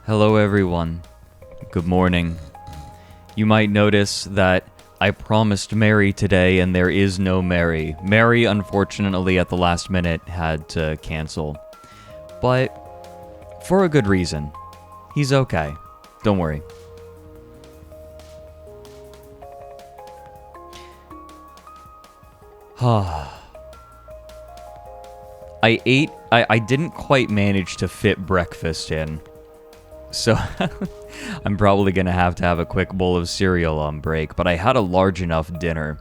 Hello everyone. Good morning. You might notice that I promised Mary today and there is no Mary. Mary, unfortunately, at the last minute had to cancel. But for a good reason. He's okay. Don't worry. I didn't quite manage to fit breakfast in. So, I'm probably going to have a quick bowl of cereal on break, but I had a large enough dinner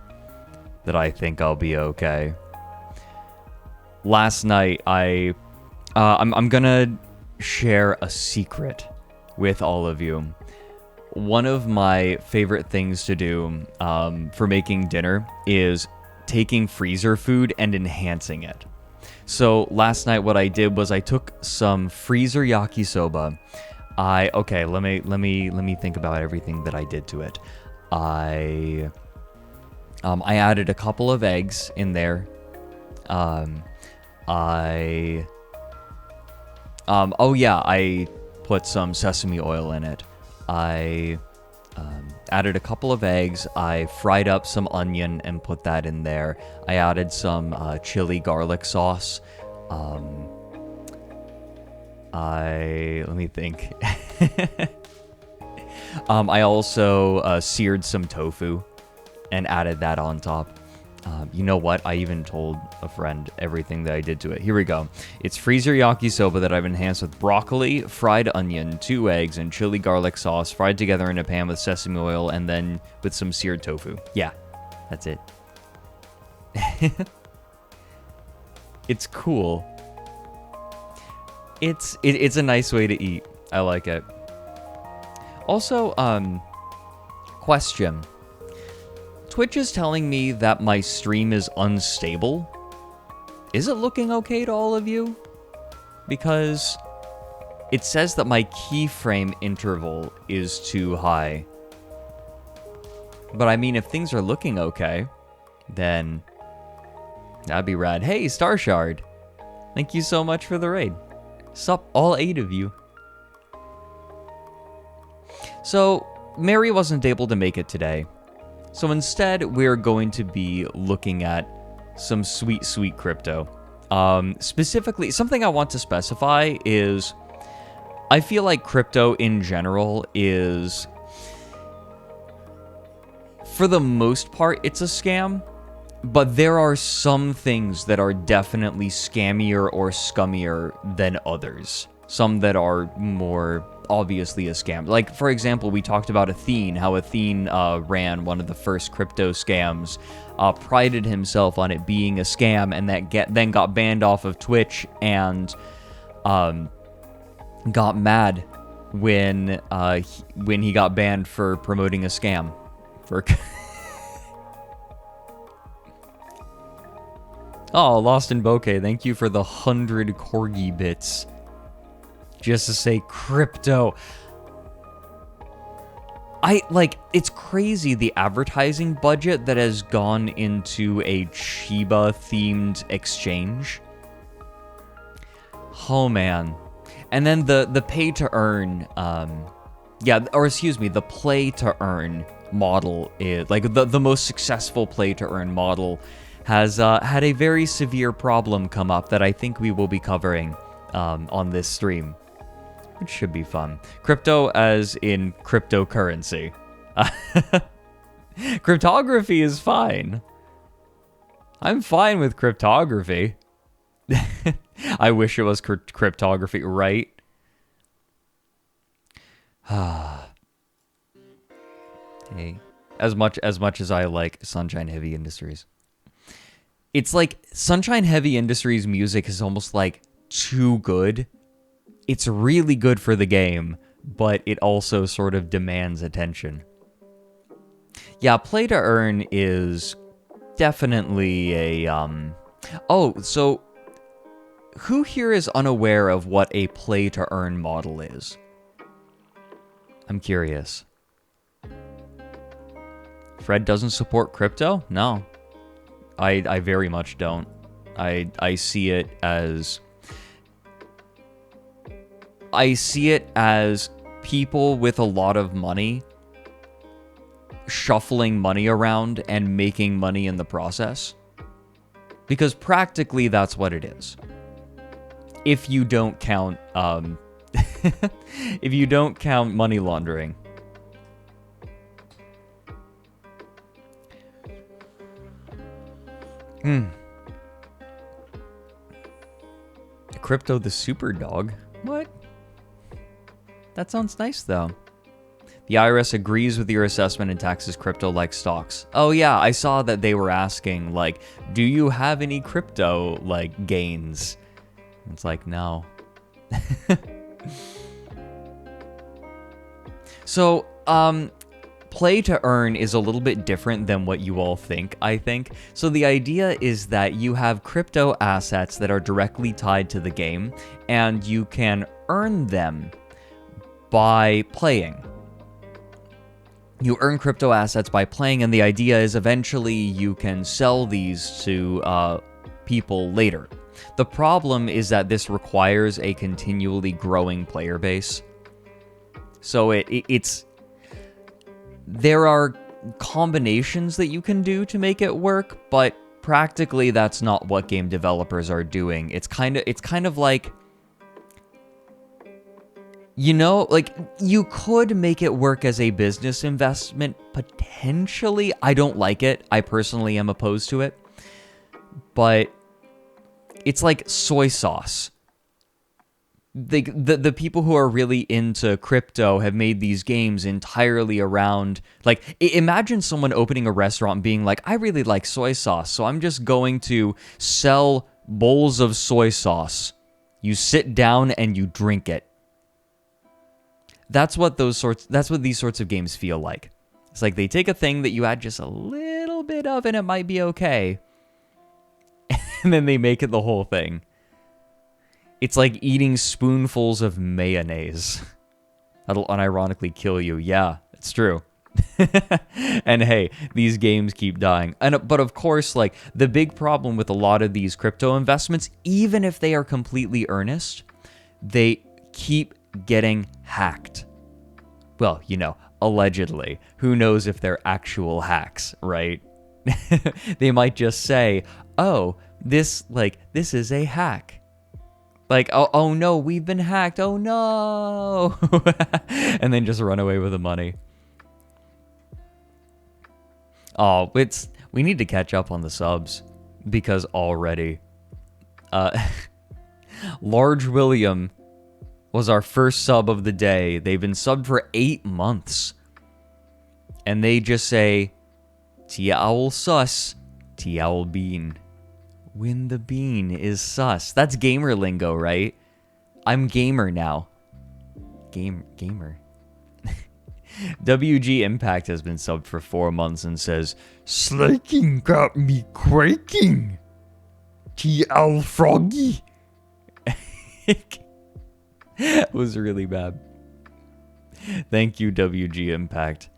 that I think I'll be okay. Last night, I'm going to share a secret with all of you. One of my favorite things to do for making dinner is taking freezer food and enhancing it. So last night what I did was I took some freezer yakisoba. Let me think about everything that I did to it. I added a couple of eggs in there. I put some sesame oil in it. I added a couple of eggs. I fried up some onion and put that in there. I added some chili garlic sauce. Let me think. I also seared some tofu and added that on top. You know what? I even told a friend everything that I did to it. Here we go. It's freezer yakisoba that I've enhanced with broccoli, fried onion, 2 eggs, and chili garlic sauce fried together in a pan with sesame oil and then with some seared tofu. Yeah, that's it. It's cool. It's a nice way to eat. I like it. Also, question. Twitch is telling me that my stream is unstable. Is it looking okay to all of you? Because it says that my keyframe interval is too high. But I mean, if things are looking okay, then that'd be rad. Hey, Starshard. Thank you so much for the raid. Sup, all 8 of you. So, Mary wasn't able to make it today. So instead, we're going to be looking at some sweet, sweet crypto. Specifically, something I want to specify is I feel like crypto in general is, for the most part, it's a scam. But there are some things that are definitely scammier or scummier than others. Some that are more obviously a scam. Like, for example, we talked about Athene, how Athene ran one of the first crypto scams, prided himself on it being a scam, and then got banned off of Twitch and got mad when he got banned for promoting a scam. Oh, Lost in Bokeh, thank you for the 100 corgi bits. Just to say crypto. It's crazy the advertising budget that has gone into a Shiba-themed exchange. Oh, man. And then the pay-to-earn, the play-to-earn model is, like, the most successful play-to-earn model has had a very severe problem come up that I think we will be covering on this stream. Which should be fun. Crypto as in cryptocurrency. Cryptography is fine. I'm fine with cryptography. I wish it was cryptography, right? Hey, as much as I like Sunshine Heavy Industries. It's like Sunshine Heavy Industries music is almost like too good. It's really good for the game, but it also sort of demands attention. Yeah, play to earn is definitely a so who here is unaware of what a play to earn model is? I'm curious. Fred doesn't support crypto? No. I very much don't. I see it as I see it as people with a lot of money shuffling money around and making money in the process. Because practically that's what it is. If you don't count if you don't count money laundering. Crypto the super dog? What? That sounds nice though. The IRS agrees with your assessment and taxes crypto like stocks. Oh yeah, I saw that they were asking, like, do you have any crypto, like, gains? It's like, no. So, play to earn is a little bit different than what you all think, I think. So the idea is that you have crypto assets that are directly tied to the game, and you can earn them by playing. You earn crypto assets by playing, and the idea is eventually you can sell these to people later. The problem is that this requires a continually growing player base. So it's... There are combinations that you can do to make it work, but practically that's not what game developers are doing. It's kind of like... You know, like, you could make it work as a business investment, potentially. I don't like it. I personally am opposed to it. But it's like soy sauce. The people who are really into crypto have made these games entirely around... Like, imagine someone opening a restaurant and being like, I really like soy sauce, so I'm just going to sell bowls of soy sauce. You sit down and you drink it. That's what these sorts of games feel like. It's like they take a thing that you add just a little bit of and it might be okay. And then they make it the whole thing. It's like eating spoonfuls of mayonnaise. That'll unironically kill you. Yeah, it's true. And hey, these games keep dying. But of course, like, the big problem with a lot of these crypto investments, even if they are completely earnest, they keep getting hacked. Well, you know, allegedly. Who knows if they're actual hacks, right? They might just say, oh, this is a hack. Like, oh no, we've been hacked. Oh no. And then just run away with the money. Oh, we need to catch up on the subs, because already Large William was our first sub of the day. They've been subbed for 8 months. And they just say, Tia Owl sus, Tia Owl bean. When the bean is sus. That's gamer lingo, right? I'm gamer now. Gamer. WG Impact has been subbed for 4 months and says, Slaking got me quaking. Tia Owl froggy. It was really bad. Thank you, WG Impact.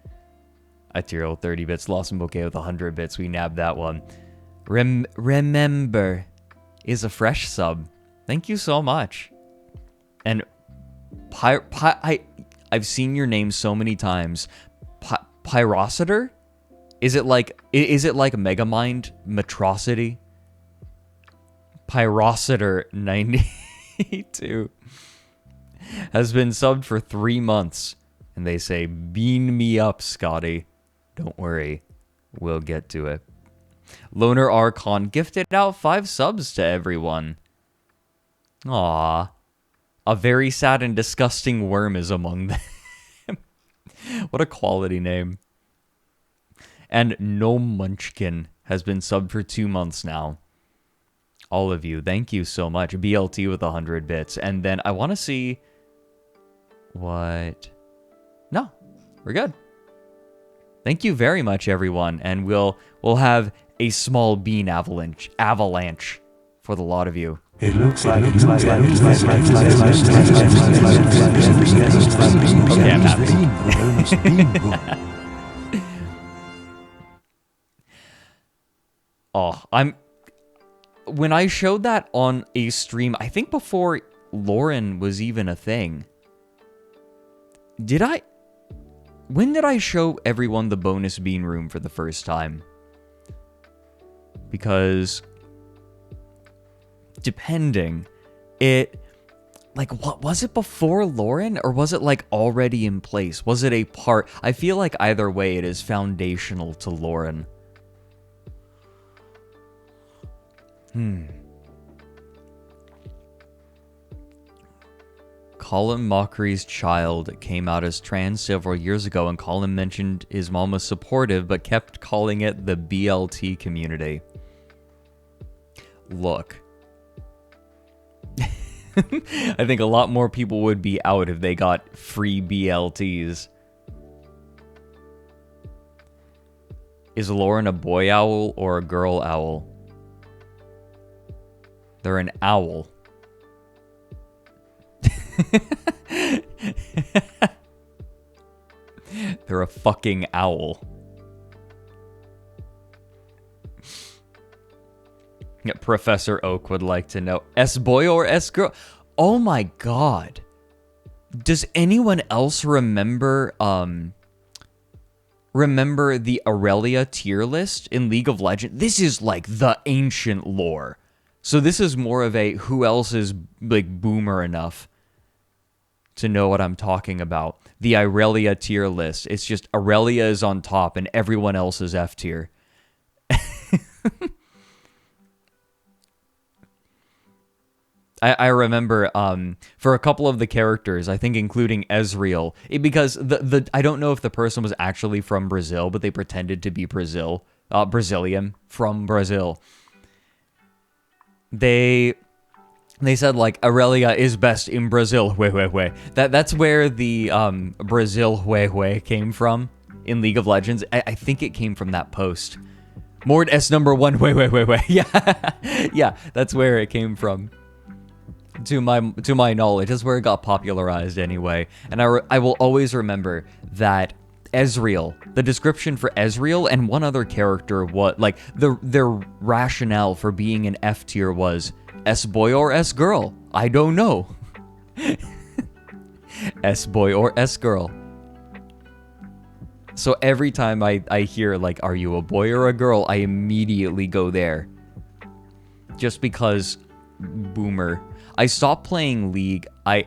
Ethereal 30 bits. Lost Bouquet with 100 bits. We nabbed that one. Remember is a fresh sub. Thank you so much. And I've seen your name so many times. Pyrocitor? Is it like Megamind Metrocity? Pyrocitor 92 has been subbed for 3 months. And they say, bean me up, Scotty. Don't worry. We'll get to it. Loner Archon gifted out 5 subs to everyone. Aww. A very sad and disgusting worm is among them. What a quality name. And No Munchkin has been subbed for 2 months now. All of you, thank you so much. BLT with 100 bits. And then I want to see... What? No, we're good. Thank you very much, everyone. And we'll have a small bean avalanche for the lot of you. It looks like Okay, I'm happy. Oh, when I showed that on a stream, I think before Loren was even a thing. When did I show everyone the bonus bean room for the first time? Because depending, what was it before Loren, or was it like already in place? Was it a part? I feel like either way it is foundational to Loren. Colin Mockery's child came out as trans several years ago, and Colin mentioned his mom was supportive but kept calling it the BLT community. Look. I think a lot more people would be out if they got free BLTs. Is Loren a boy owl or a girl owl? They're an owl. They're a fucking owl. Professor Oak would like to know, S-boy or S-girl? Oh my god. Does anyone else remember the Aurelia tier list in League of Legends? This is like the ancient lore. So this is more of a who else is like boomer enough to know what I'm talking about. The Aurelia tier list. It's just Aurelia is on top and everyone else is F tier. I remember for a couple of the characters, I think including Ezreal, because I don't know if the person was actually from Brazil, but they pretended to be Brazilian from Brazil. They said like Aurelia is best in Brazil. That's where the Brazil came from in League of Legends. I think it came from that post. Mord S number 1 Yeah, that's where it came from. To my knowledge, that's where it got popularized anyway. And I will always remember that Ezreal, the description for Ezreal and one other character, what like their rationale for being an F tier was S-boy or S-girl. I don't know. S-boy or S-girl. So every time I hear like, are you a boy or a girl, I immediately go there. Just because boomer. I stopped playing League. I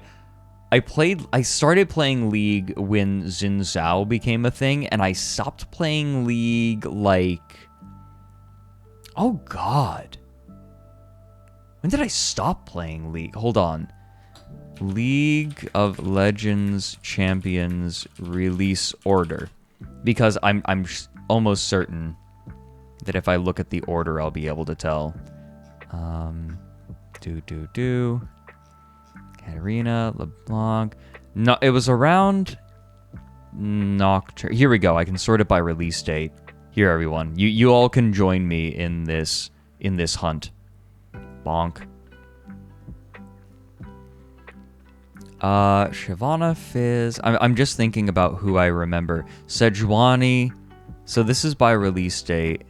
started playing League when Xin Zhao became a thing, and I stopped playing League like, oh god. When did I stop playing League? Hold on. League of Legends Champions release order. Because I'm almost certain that if I look at the order, I'll be able to tell. Katarina, LeBlanc. No, it was around Nocturne. Here we go. I can sort it by release date. Here, everyone. You all can join me in this hunt. Bonk. Shyvana, Fizz. I'm just thinking about who I remember. Sejuani. So this is by release date.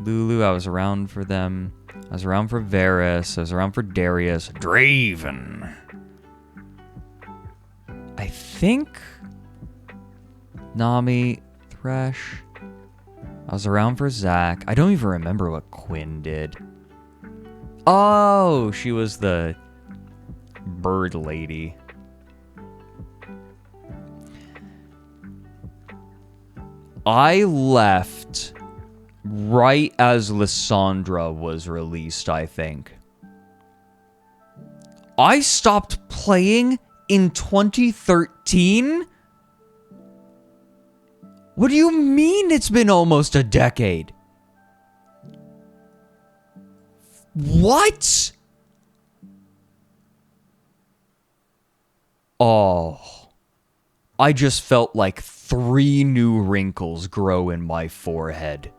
Lulu, I was around for them. I was around for Varus. I was around for Darius. Draven. I think Nami, Thresh. I was around for Zac. I don't even remember what Quinn did. Oh, she was the bird lady. I left right as Lissandra was released, I think. I stopped playing in 2013? What do you mean it's been almost a decade? What? Oh. I just felt like 3 new wrinkles grow in my forehead.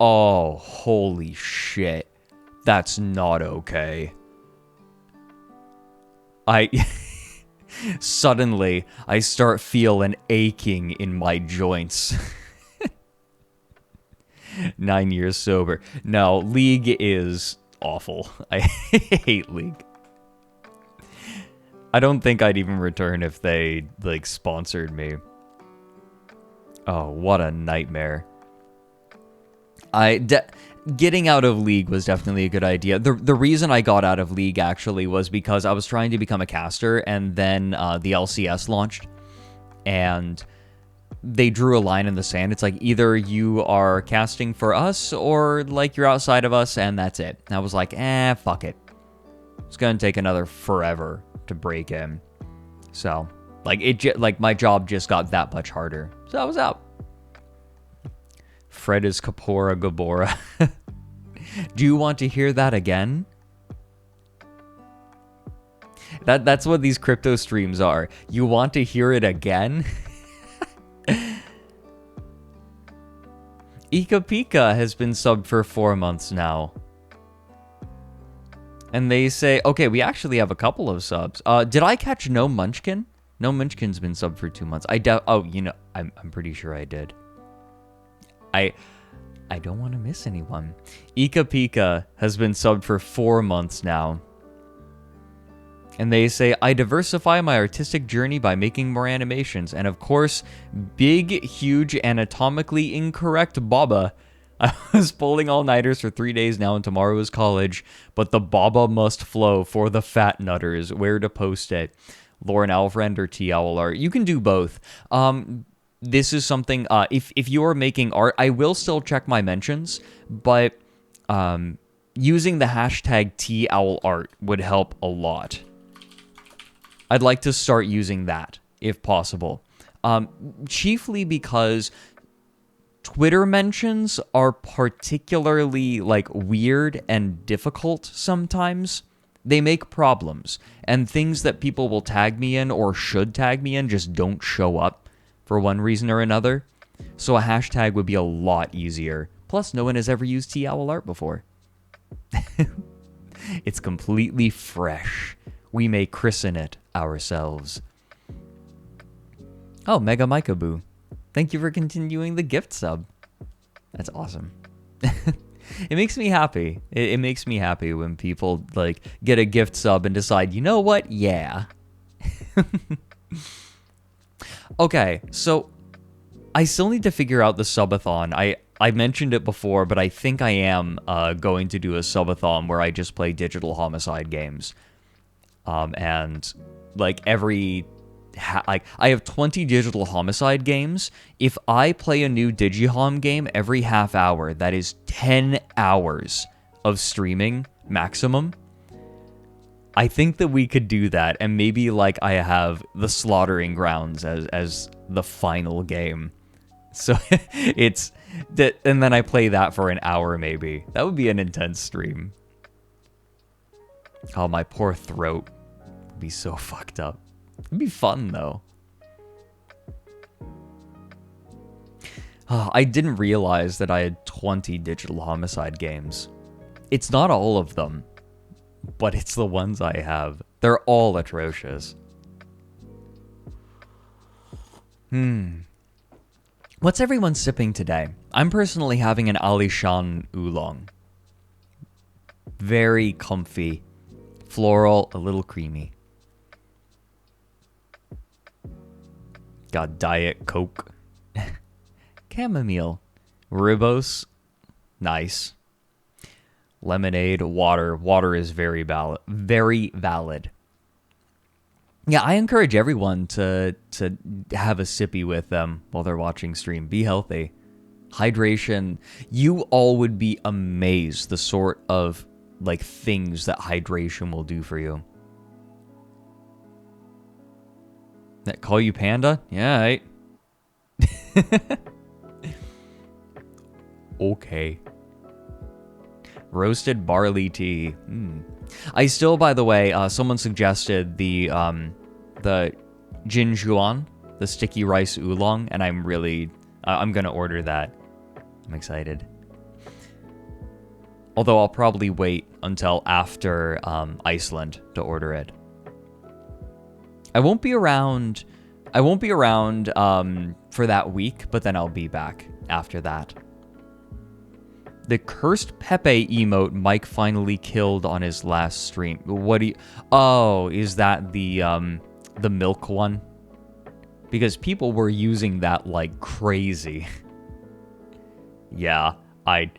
Oh, holy shit. That's not okay. Suddenly, I start feeling aching in my joints. 9 years sober. No, League is awful. I hate League. I don't think I'd even return if they, like, sponsored me. Oh, what a nightmare. Getting out of League was definitely a good idea. The reason I got out of League, actually, was because I was trying to become a caster, and then the LCS launched, and they drew a line in the sand. It's like, either you are casting for us, or, like, you're outside of us, and that's it. And I was like, fuck it. It's gonna take another forever to break in. So, like, my job just got that much harder. So I was out. Fred is Kapora Gabora. Do you want to hear that again? That's what these crypto streams are. You want to hear it again? Ika Pika has been subbed for 4 months now. And they say, okay, we actually have a couple of subs. Did I catch No Munchkin? No Munchkin's been subbed for 2 months. Oh, you know, I'm pretty sure I did. I don't want to miss anyone. Ika Pika has been subbed for 4 months now. And they say, I diversify my artistic journey by making more animations. And of course, big, huge, anatomically incorrect Baba. I was pulling all-nighters for 3 days now, and tomorrow is college. But the Baba must flow for the fat nutters. Where to post it? Loren Alfriend or T Owl Art? You can do both. This is something, if you are making art, I will still check my mentions, but using the hashtag #TOwlArt would help a lot. I'd like to start using that, if possible. Chiefly because Twitter mentions are particularly, like, weird and difficult sometimes. They make problems, and things that people will tag me in or should tag me in just don't show up for one reason or another. So a hashtag would be a lot easier. Plus, no one has ever used #TOwlArt before. It's completely fresh. We may christen it ourselves. Oh, Mega Micaboo. Thank you for continuing the gift sub. That's awesome. It makes me happy. It makes me happy when people, like, get a gift sub and decide, you know what? Yeah. Okay, so I still need to figure out the subathon. I mentioned it before, but I think I am going to do a subathon where I just play digital homicide games. And, like, I have 20 digital homicide games. If I play a new Digihom game every half hour, that is 10 hours of streaming maximum. I think that we could do that, and maybe, like, I have the Slaughtering Grounds as the final game. So it's that, and then I play that for an hour maybe. That would be an intense stream. Oh, my poor throat would be so fucked up. It'd be fun, though. I didn't realize that I had 20 digital homicide games. It's not all of them, but it's the ones I have. They're all atrocious. What's everyone sipping today? I'm personally having an Alishan Oolong. Very comfy. Floral, a little creamy. Got Diet Coke. Chamomile. Ribos. Nice. Lemonade. Water. Water is very valid. Very valid. Yeah, I encourage everyone to have a sippy with them while they're watching stream. Be healthy. Hydration. You all would be amazed the sort of, like, things that hydration will do for you. That call you Panda? Yeah, right. Okay. Roasted barley tea. I still, by the way, someone suggested the Jinjuan, the sticky rice oolong, and I'm gonna order that. I'm excited. Although I'll probably wait until after Iceland to order it. I won't be around for that week, but then I'll be back after that. The cursed Pepe emote Mike finally killed on his last stream. What do you... Oh, is that the milk one? Because people were using that like crazy. Yeah, I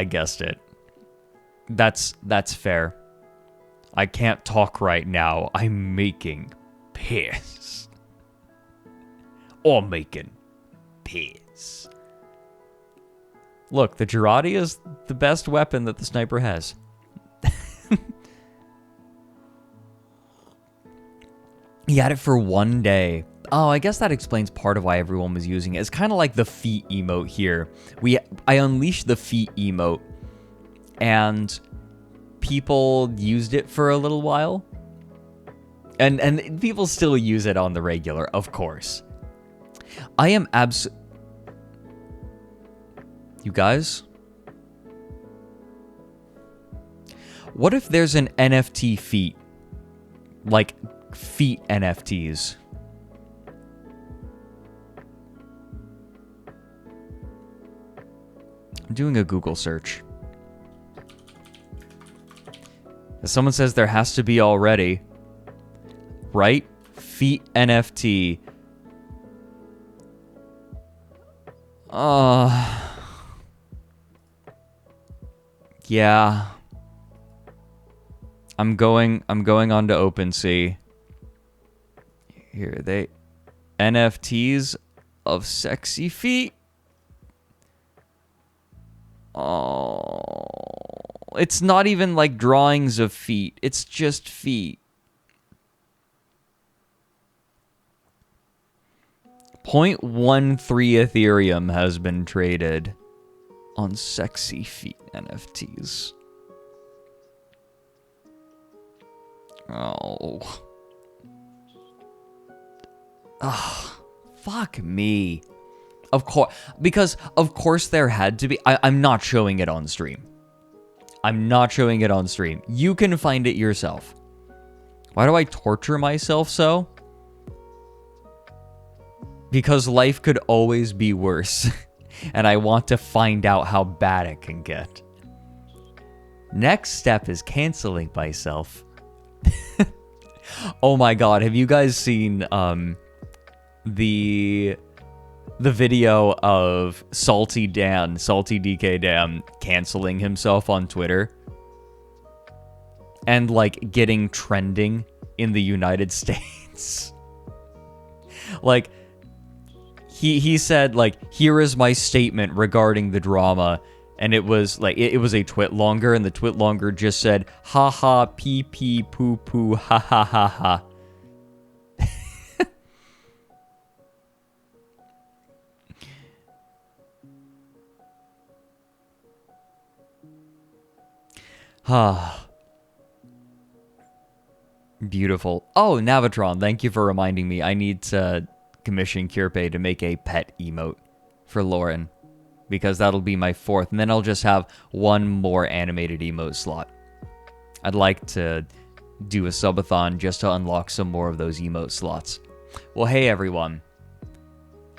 guessed it. That's fair. I can't talk right now. I'm making piss. Or making piss. Look, the Girardi is the best weapon that the sniper has. He had it for 1 day. Oh, I guess that explains part of why everyone was using it. It's kind of like the feet emote here. I unleashed the feet emote, and people used it for a little while. And people still use it on the regular, of course. I am You guys? What if there's an NFT feet? Like, feet NFTs. I'm doing a Google search. As someone says there has to be already. Right? Feet NFT. Yeah. I'm going on to OpenSea. Here they NFTs of sexy feet. Oh, it's not even like drawings of feet. It's just feet. 0.13 Ethereum has been traded on sexy feet NFTs. Oh. Ah, fuck me. Of course, because of course there had to be. I'm not showing it on stream. I'm not showing it on stream. You can find it yourself. Why do I torture myself so? Because life could always be worse. And I want to find out how bad it can get. Next step is canceling myself. Oh my god, have you guys seen the video of Salty DK Dan, canceling himself on Twitter? And like getting trending in the United States? Like, he said, like, here is my statement regarding the drama. And it was like, it was a twit longer, and the twit longer just said, ha ha, pee pee, poo poo, ha ha ha ha. Ah. Beautiful. Oh, Navatron, thank you for reminding me. I need to commission Kirpe to make a pet emote for Loren, because that'll be my 4th, and then I'll just have one more animated emote slot. I'd like to do a subathon just to unlock some more of those emote slots. Well, hey everyone.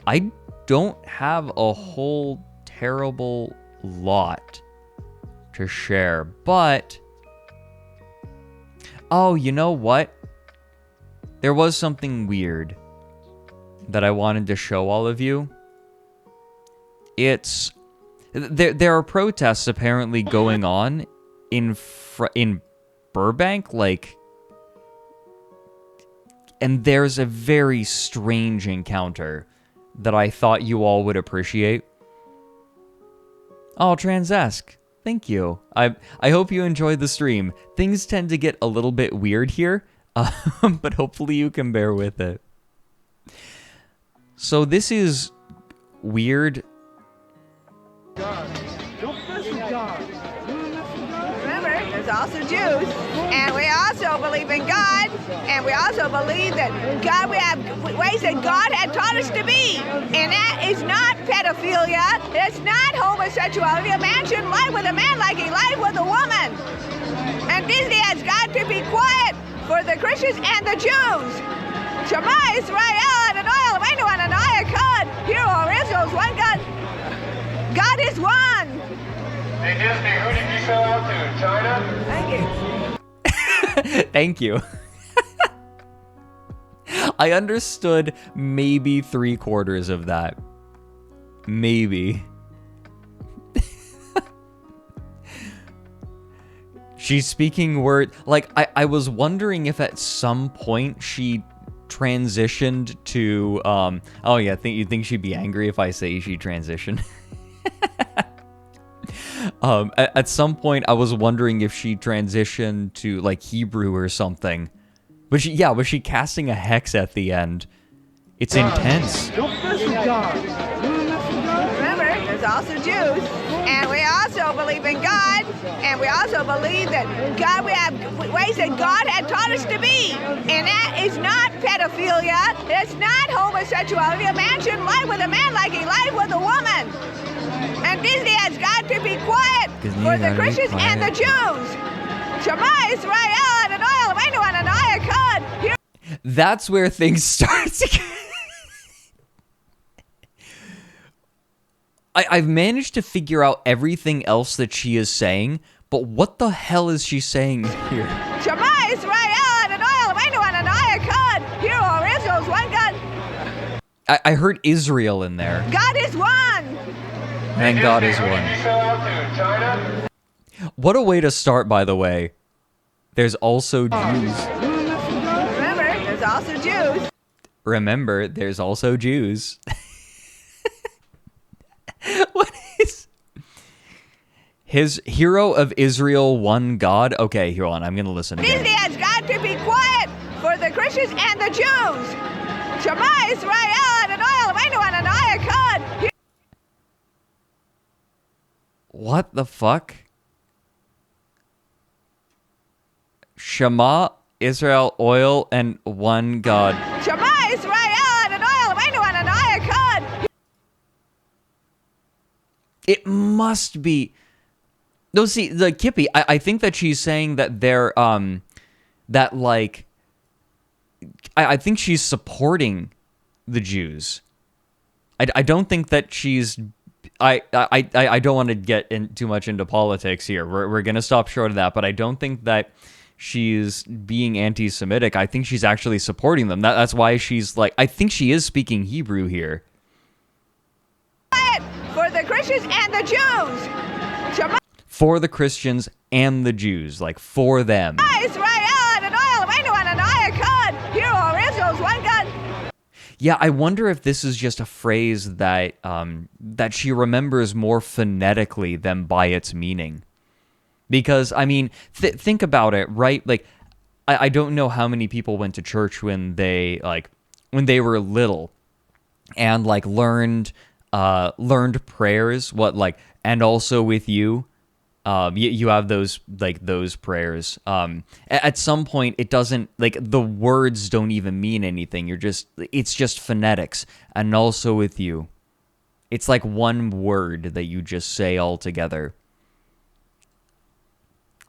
I don't have a whole terrible lot to share, but... Oh, you know what? There was something weird that I wanted to show all of you. It's... There are protests apparently going on in Burbank, like... And there's a very strange encounter that I thought you all would appreciate. Oh, Transesk. Thank you. I hope you enjoyed the stream. Things tend to get a little bit weird here, but hopefully you can bear with it. So this is weird. Remember, there's also Jews, and we also believe in God, and we also believe that God, we have ways that God had taught us to be, and that is not pedophilia, it's not homosexuality. A man shouldn't lie with a man like he lied with a woman. And Disney has got to be quiet for the Christians and the Jews. Shema Israel, Adonai Eloheinu, Adonai Echad. Hear, O Israel, is one God. God is one. Hey Disney, who did you sell out to? China? Thank you. Thank you. I understood maybe 3/4 of that. Maybe. She's speaking word... Like, I was wondering if at some point she transitioned to... Oh, yeah, you think she'd be angry if I say she transitioned? At some point, I was wondering if she transitioned to, like, Hebrew or something. But was she casting a hex at the end? It's intense. Remember, there's also Jews, and we also believe in God, and we also believe that God, we have ways that God had taught us to be, and that is not pedophilia, it's not homosexuality. A man shouldn't lie with a man like he lied with a woman. And Disney has got to be quiet for the Christians and the Jews. Shema Israel and an oil, and an ayakad. That's where things start to get... I've managed to figure out everything else that she is saying, but what the hell is she saying here? Shema Israel and an oil, and an ayakad. Hear, O Israel's one God. I heard Israel in there. God is one. And God is one. Who did you sell out to? China? What a way to start, by the way. There's also Jews. Remember, there's also Jews. Remember, there's also Jews. What is... His hero of Israel, one God? Okay, hold on, I'm gonna listen again. Disney has got to be quiet for the Christians and the Jews. Shema Israel and an oil, and an ayakad. What the fuck? Shema, Israel, oil, and one God. Shema Israel and an oil, and an ayakad. It must be... No, see, the Kippy, I think that she's saying that they're, that, like... I think she's supporting the Jews. I don't think that she's... I don't want to get too much into politics here. We're going to stop short of that, but I don't think that she's being anti-Semitic. I think she's actually supporting them. That's why she's like... I think she is speaking Hebrew here. For the Christians and the Jews. Shema For the Christians and the Jews. Like, for them. Israel and an oil, and an ayakad. Hear, O Israel's one God. Yeah, I wonder if this is just a phrase that that she remembers more phonetically than by its meaning. Because, I mean, think about it, right? Like, I don't know how many people went to church when they were little and, like, learned prayers, and also with you. You have those prayers. At some point, it doesn't, like, the words don't even mean anything. It's just phonetics. And also with you. It's like one word that you just say all together.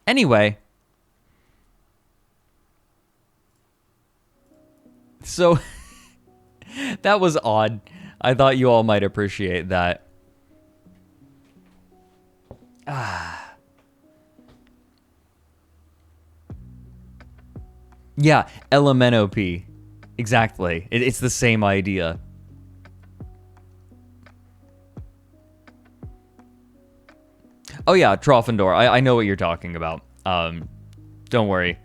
Anyway. So, that was odd. I thought you all might appreciate that. Yeah, LMNOP. Exactly. It's the same idea. Oh yeah, Troffendor. I know what you're talking about. Don't worry.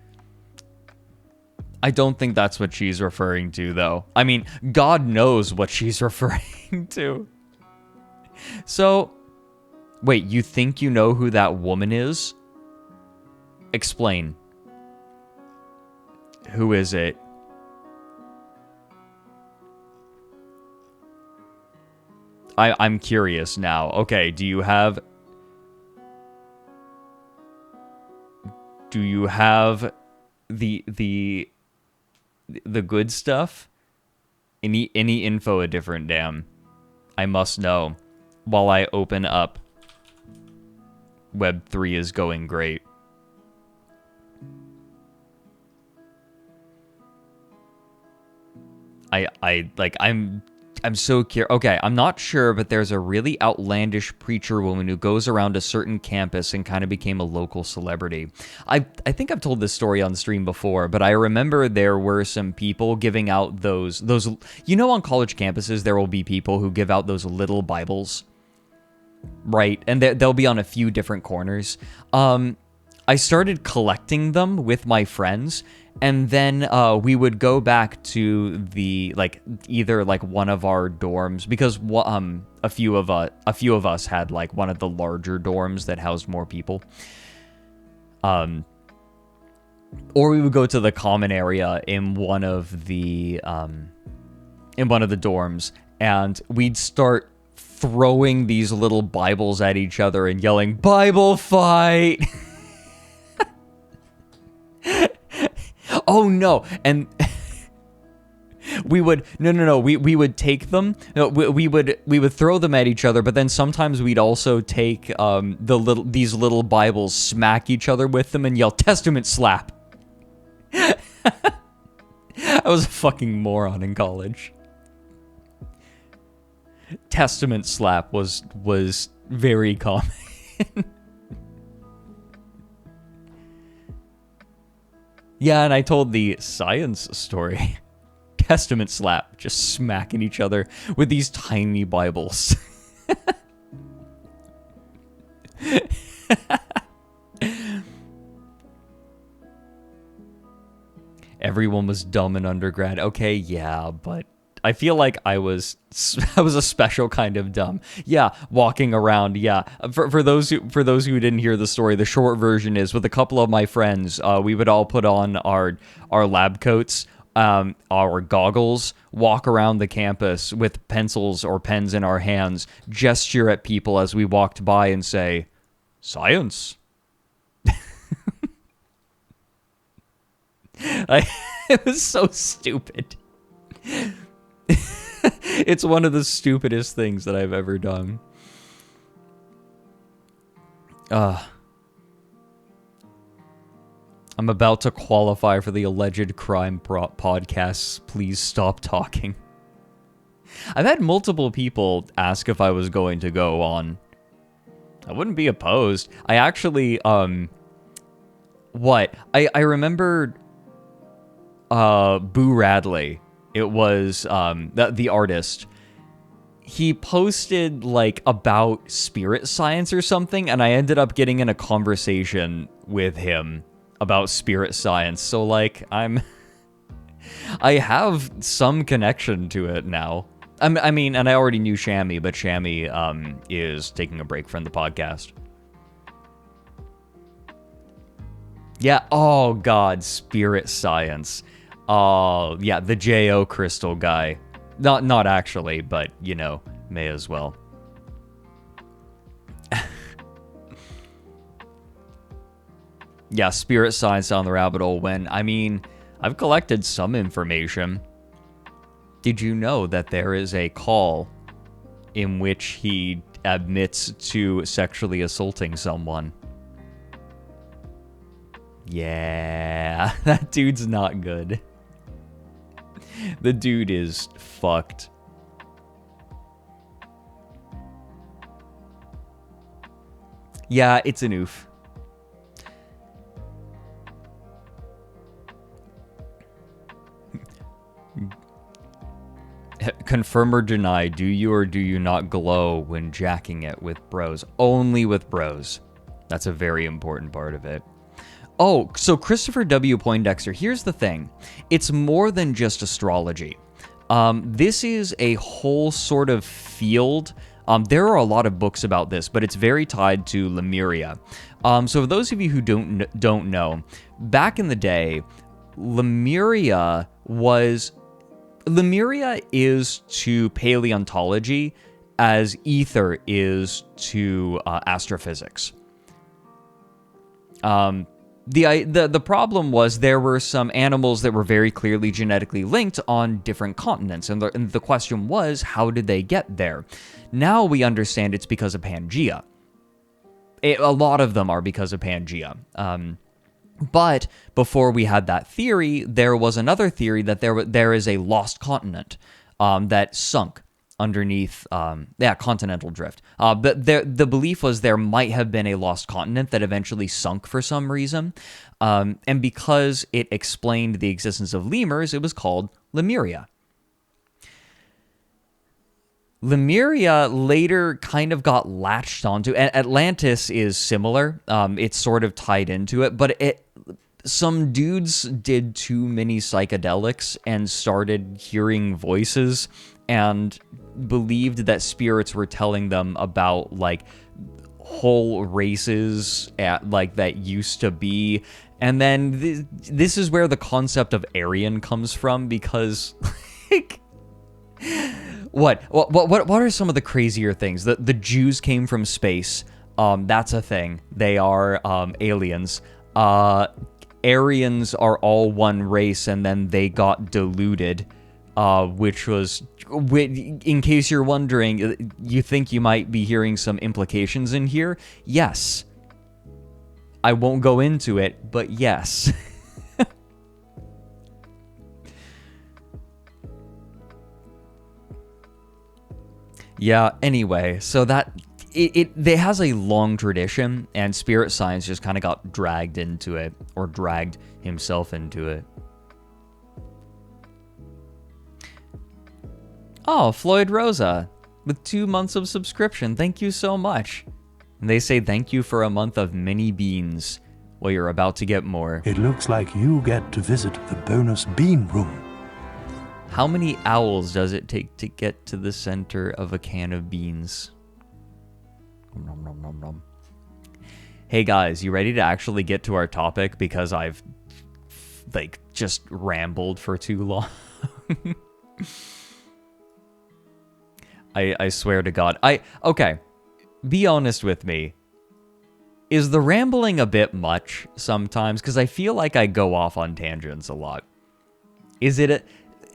I don't think that's what she's referring to, though. I mean, God knows what she's referring to. So... Wait, you think you know who that woman is? Explain. Who is it? I'm curious now. Okay, do you have the good stuff? Any info a different damn? I must know while I open up. Web 3 is going great. I I'm so curious. Okay, I'm not sure, but there's a really outlandish preacher woman who goes around a certain campus and kind of became a local celebrity. I think I've told this story on stream before, but I remember there were some people giving out those on college campuses there will be people who give out those little Bibles, right? And they'll be on a few different corners. I started collecting them with my friends, and then we would go back to the either one of our dorms, because a few of us had one of the larger dorms that housed more people. Or we would go to the common area in one of the dorms, and we'd start throwing these little Bibles at each other and yelling, "Bible fight!" Oh no! And we would we would take them. No, we would throw them at each other, but then sometimes we'd also take these little Bibles, smack each other with them, and yell "Testament slap." I was a fucking moron in college. Testament slap was very common. Yeah, and I told the science story. Testament slap, just smacking each other with these tiny Bibles. Everyone was dumb in undergrad. Okay, yeah, but I feel like I was a special kind of dumb. Yeah, walking around. Yeah, for those who didn't hear the story, the short version is with a couple of my friends, we would all put on our lab coats, our goggles, walk around the campus with pencils or pens in our hands, gesture at people as we walked by, and say, "Science." It was so stupid. It's one of the stupidest things that I've ever done. I'm about to qualify for the alleged crime podcasts. Please stop talking. I've had multiple people ask if I was going to go on. I wouldn't be opposed. I actually, I remember, Boo Radley. It was the artist. He posted about spirit science or something, and I ended up getting in a conversation with him about spirit science. So I have some connection to it now. I mean, and I already knew Shammy, but Shammy is taking a break from the podcast. Yeah. Oh God, spirit science. Oh, yeah, the J.O. crystal guy. Not actually, but, may as well. Yeah, spirit science down the rabbit hole I've collected some information. Did you know that there is a call in which he admits to sexually assaulting someone? Yeah, that dude's not good. The dude is fucked. Yeah, it's an oof. Confirm or deny, do you or do you not glow when jacking it with bros? Only with bros. That's a very important part of it. Oh, so Christopher W. Poindexter, here's the thing. It's more than just astrology. This is a whole sort of field. There are a lot of books about this, but it's very tied to Lemuria. So for those of you who don't know, back in the day, Lemuria is to paleontology as ether is to astrophysics. The problem was there were some animals that were very clearly genetically linked on different continents, and the question was, how did they get there? Now we understand it's because of Pangea. A lot of them are because of Pangea. But before we had that theory, there was another theory that there is a lost continent that sunk underneath, continental drift. But the belief was there might have been a lost continent that eventually sunk for some reason. And because it explained the existence of lemurs, it was called Lemuria. Lemuria later kind of got latched onto, and Atlantis is similar. It's sort of tied into it, but some dudes did too many psychedelics and started hearing voices and believed that spirits were telling them about like whole races that used to be. And then this is where the concept of Aryan comes from, because like, what are some of the crazier things? The Jews came from space. That's a thing. They are aliens. Aryans are all one race, and then they got diluted, which was, in case you're wondering, you think you might be hearing some implications in here? Yes. I won't go into it, but yes. Yeah, anyway, so that it has a long tradition, and spirit science just kind of got dragged into it, or dragged himself into it. Oh, Floyd Rosa, with 2 months of subscription. Thank you so much. And they say thank you for a month of mini beans. Well, you're about to get more. It looks like you get to visit the bonus bean room. How many owls does it take to get to the center of a can of beans? Nom, nom, nom, nom. Hey guys, you ready to actually get to our topic? Because I've, like, just rambled for too long. I swear to God. Okay, be honest with me. Is the rambling a bit much sometimes? Because I feel like I go off on tangents a lot. Is it,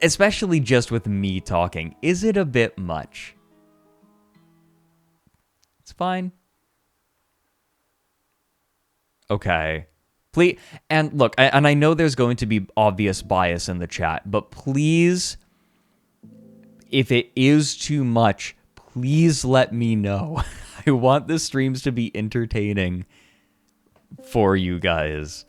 especially just with me talking, is it a bit much? It's fine. Okay. Please, and look, and I know there's going to be obvious bias in the chat, but please, if it is too much, please let me know. I want the streams to be entertaining for you guys.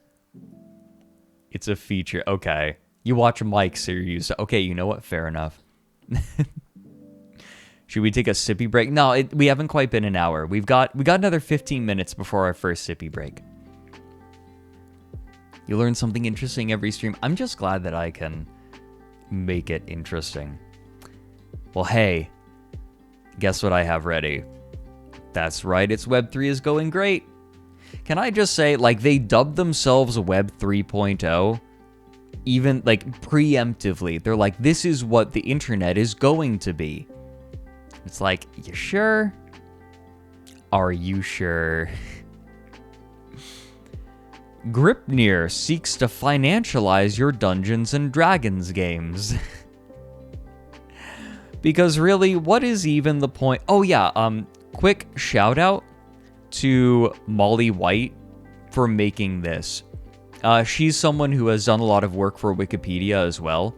It's a feature. Okay. You watch Mike series. Okay, you know what? Fair enough. Should we take a sippy break? No, we haven't quite been an hour. We got another 15 minutes before our first sippy break. You learn something interesting every stream. I'm just glad that I can make it interesting. Well, hey, guess what I have ready? That's right, it's Web3 is going great. Can I just say, like, they dubbed themselves Web 3.0, even, like, preemptively. They're like, this is what the internet is going to be. It's like, you sure? Are you sure? Gripnir seeks to financialize your Dungeons and Dragons games. Because really, what is even the point? Oh yeah, quick shout out to Molly White for making this. She's someone who has done a lot of work for Wikipedia as well.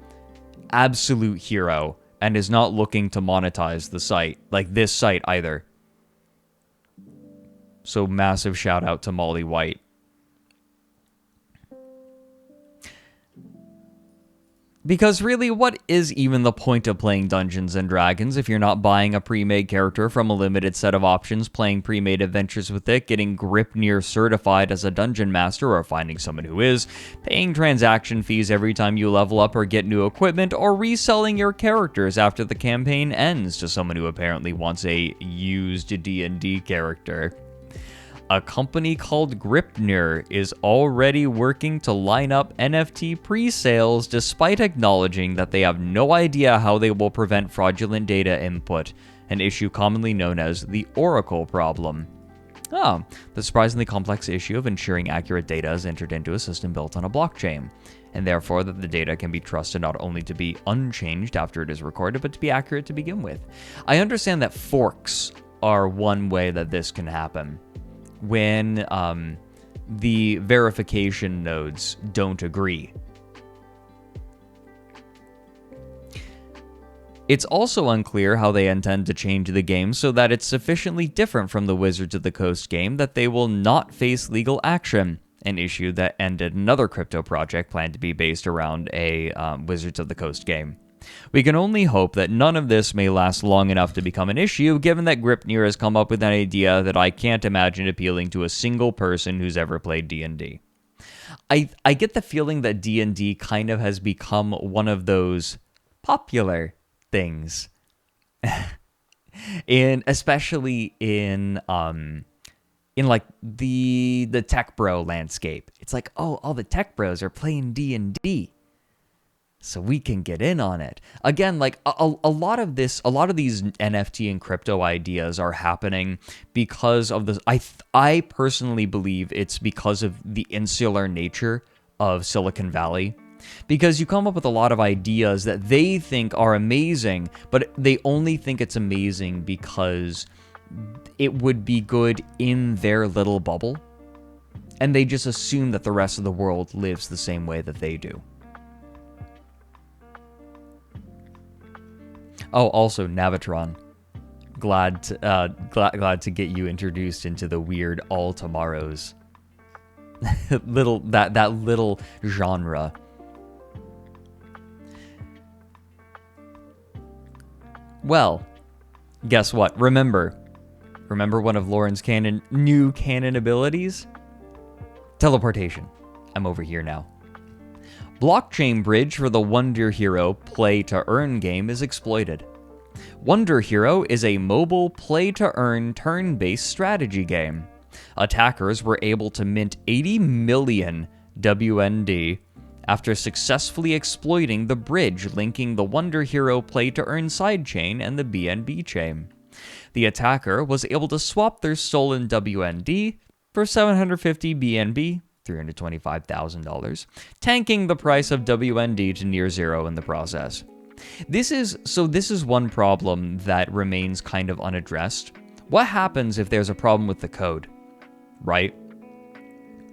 Absolute hero, and is not looking to monetize the site, like this site either. So massive shout out to Molly White. Because really, what is even the point of playing Dungeons & Dragons if you're not buying a pre-made character from a limited set of options, playing pre-made adventures with it, getting Gripnir certified as a dungeon master, or finding someone who is, paying transaction fees every time you level up or get new equipment, or reselling your characters after the campaign ends to someone who apparently wants a used D&D character? A company called Gripnir is already working to line up NFT pre-sales despite acknowledging that they have no idea how they will prevent fraudulent data input, an issue commonly known as the Oracle problem. The surprisingly complex issue of ensuring accurate data is entered into a system built on a blockchain, and therefore that the data can be trusted not only to be unchanged after it is recorded, but to be accurate to begin with. I understand that forks are one way that this can happen. When the verification nodes don't agree. It's also unclear how they intend to change the game so that it's sufficiently different from the Wizards of the Coast game that they will not face legal action, an issue that ended another crypto project planned to be based around a Wizards of the Coast game. We can only hope that none of this may last long enough to become an issue, given that Gripnir has come up with an idea that I can't imagine appealing to a single person who's ever played D&D. I get the feeling that D&D kind of has become one of those popular things. Especially in like the tech bro landscape. It's like, oh, all the tech bros are playing D&D. So we can get in on it. Again, like a lot of these NFT and crypto ideas are happening because of this. I personally believe it's because of the insular nature of Silicon Valley. Because you come up with a lot of ideas that they think are amazing, but they only think it's amazing because it would be good in their little bubble. And they just assume that the rest of the world lives the same way that they do. Oh, also Navitron. Glad to get you introduced into the weird all tomorrows. that little genre. Well, guess what? Remember one of Loren's new canon abilities? Teleportation. I'm over here now. Blockchain bridge for the Wonder Hero play-to-earn game is exploited. Wonder Hero is a mobile play-to-earn turn-based strategy game. Attackers were able to mint 80 million WND after successfully exploiting the bridge linking the Wonder Hero play-to-earn sidechain and the BNB chain. The attacker was able to swap their stolen WND for 750 BNB, $325,000, tanking the price of WND to near zero in the process. This is one problem that remains kind of unaddressed. What happens if there's a problem with the code, right?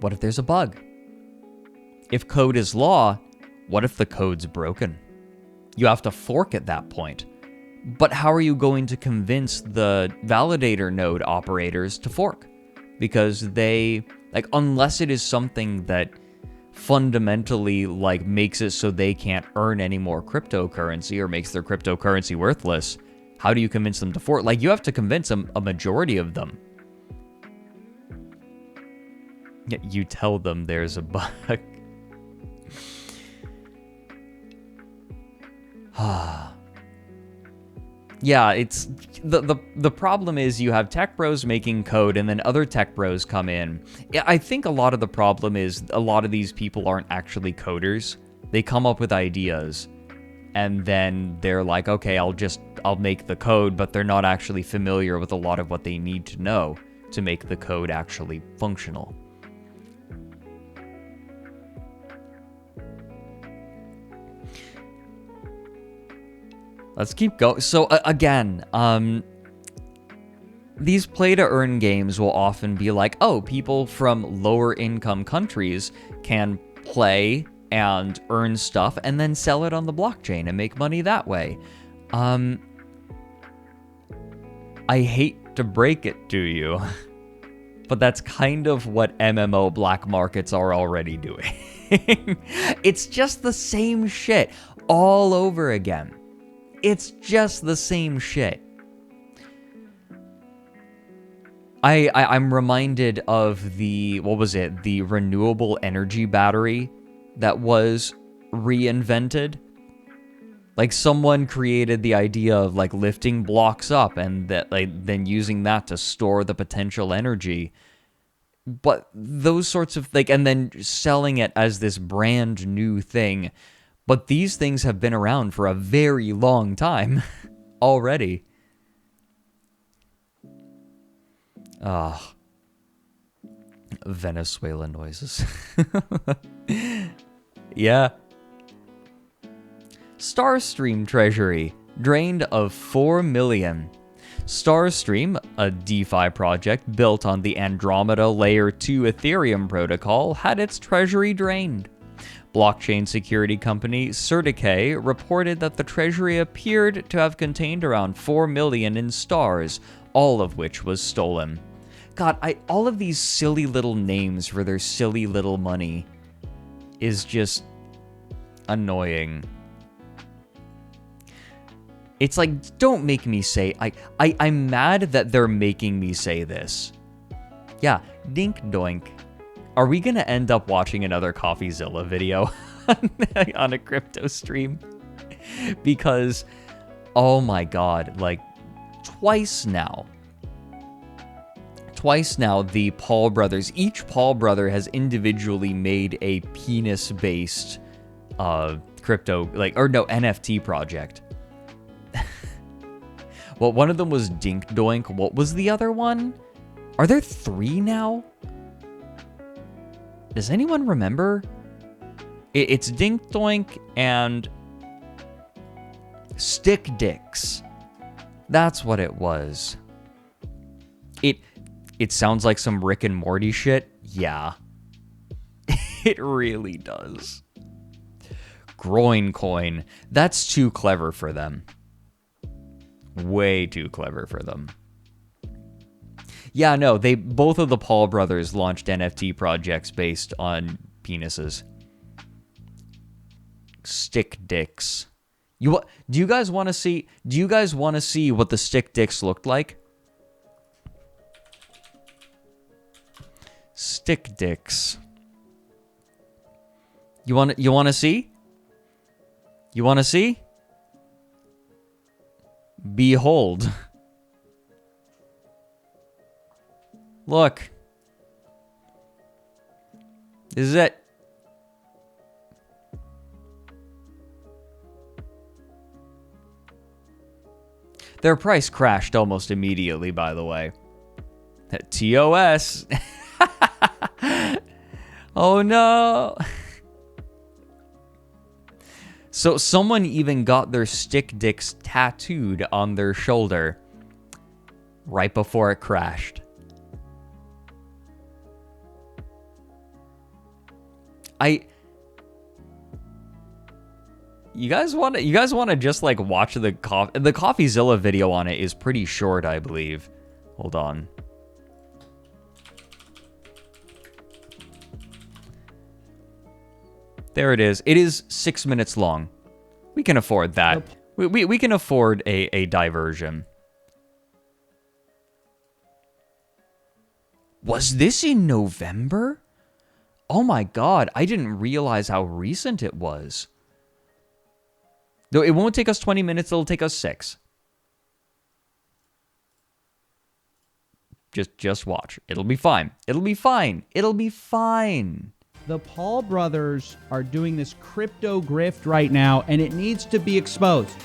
What if there's a bug? If code is law, what if the code's broken? You have to fork at that point. But how are you going to convince the validator node operators to fork? Because unless it is something that fundamentally makes it so they can't earn any more cryptocurrency or makes their cryptocurrency worthless, how do you convince them to fork? You have to convince a majority of them. You tell them there's a bug. Yeah, it's the problem is you have tech bros making code and then other tech bros come in. I think a lot of the problem is a lot of these people aren't actually coders. They come up with ideas and then they're like, okay, I'll make the code, but they're not actually familiar with a lot of what they need to know to make the code actually functional. Let's keep going. So again, these play-to-earn games will often be like, oh, people from lower income countries can play and earn stuff and then sell it on the blockchain and make money that way. I hate to break it to you, but that's kind of what MMO black markets are already doing. It's just the same shit all over again. It's just the same shit. I'm reminded of the renewable energy battery that was reinvented. Someone created the idea of lifting blocks up and then using that to store the potential energy. But those sorts of and then selling it as this brand new thing. But these things have been around for a very long time already. Venezuela noises. Yeah. Starstream treasury drained of 4 million. Starstream, a DeFi project built on the Andromeda Layer 2 Ethereum protocol, had its treasury drained. Blockchain security company Certicay reported that the treasury appeared to have contained around 4 million in stars, all of which was stolen. God, all of these silly little names for their silly little money is just annoying. It's like, don't make me say, I'm mad that they're making me say this. Yeah, dink doink. Are we gonna end up watching another CoffeeZilla video on a crypto stream? Because, oh my god, like, twice now, the Paul brothers, each Paul brother has individually made a penis-based crypto, NFT project. Well, one of them was Dink Doink. What was the other one? Are there 3 now? Does anyone remember? It's Dink Doink and Stick Dicks. That's what it was. It sounds like some Rick and Morty shit. Yeah. It really does. Groin Coin. That's too clever for them. Way too clever for them. Yeah, no, both of the Paul brothers launched NFT projects based on penises. Stick dicks. Do you guys want to see what the stick dicks looked like? Stick dicks. You want to see? You want to see? Behold. Look. This is it. Their price crashed almost immediately, by the way. TOS. Oh no. So someone even got their stick dicks tattooed on their shoulder right before it crashed. You guys want to just like watch the CoffeeZilla video on it is pretty short, I believe. Hold on. There it is. It is 6 minutes long. We can afford that. We can afford a diversion. Was this in November? Oh my god, I didn't realize how recent it was. Though it won't take us 20 minutes, it'll take us 6. Just watch. It'll be fine. It'll be fine. It'll be fine. The Paul brothers are doing this crypto grift right now, and it needs to be exposed.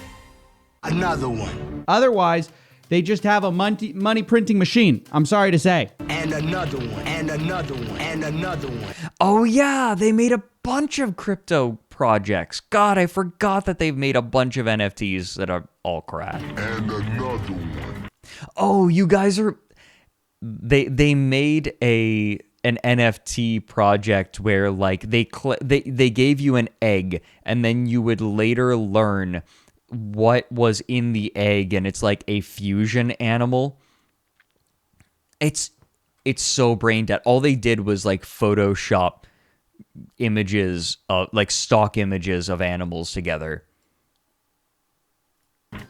Another one. Otherwise, they just have a money printing machine. I'm sorry to say. And another one. And another one. And another one. Oh yeah, they made a bunch of crypto projects. God, I forgot that they've made a bunch of NFTs that are all crap. And another one. Oh, you guys are... They made an NFT project where like they gave you an egg and then you would later learn what was in the egg, and it's like a fusion animal. It's so brain dead. All they did was like Photoshop images, like stock images of animals together.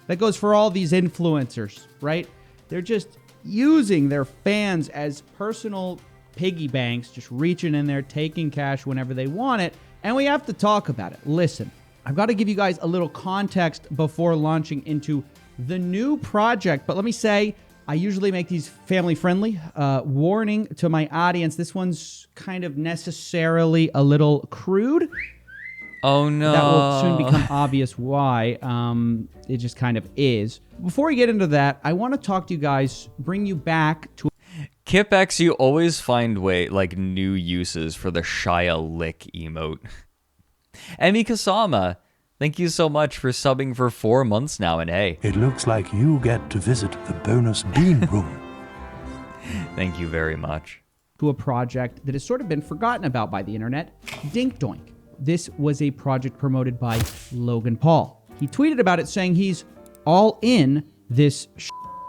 That goes for all these influencers, right? They're just using their fans as personal piggy banks, just reaching in there, taking cash whenever they want it, and we have to talk about it. Listen, I've got to give you guys a little context before launching into the new project, but let me say, I usually make these family-friendly. Warning to my audience, this one's kind of necessarily a little crude. Oh no. That will soon become obvious why. It just kind of is. Before we get into that, I want to talk to you guys, bring you back to... KipX, you always find new uses for the Shia Lick emote. Emi Kasama, thank you so much for subbing for 4 months now, and hey. It looks like you get to visit the bonus bean room. Thank you very much. To a project that has sort of been forgotten about by the internet, Dink Doink. this was a project promoted by Logan Paul. He tweeted about it saying he's all in this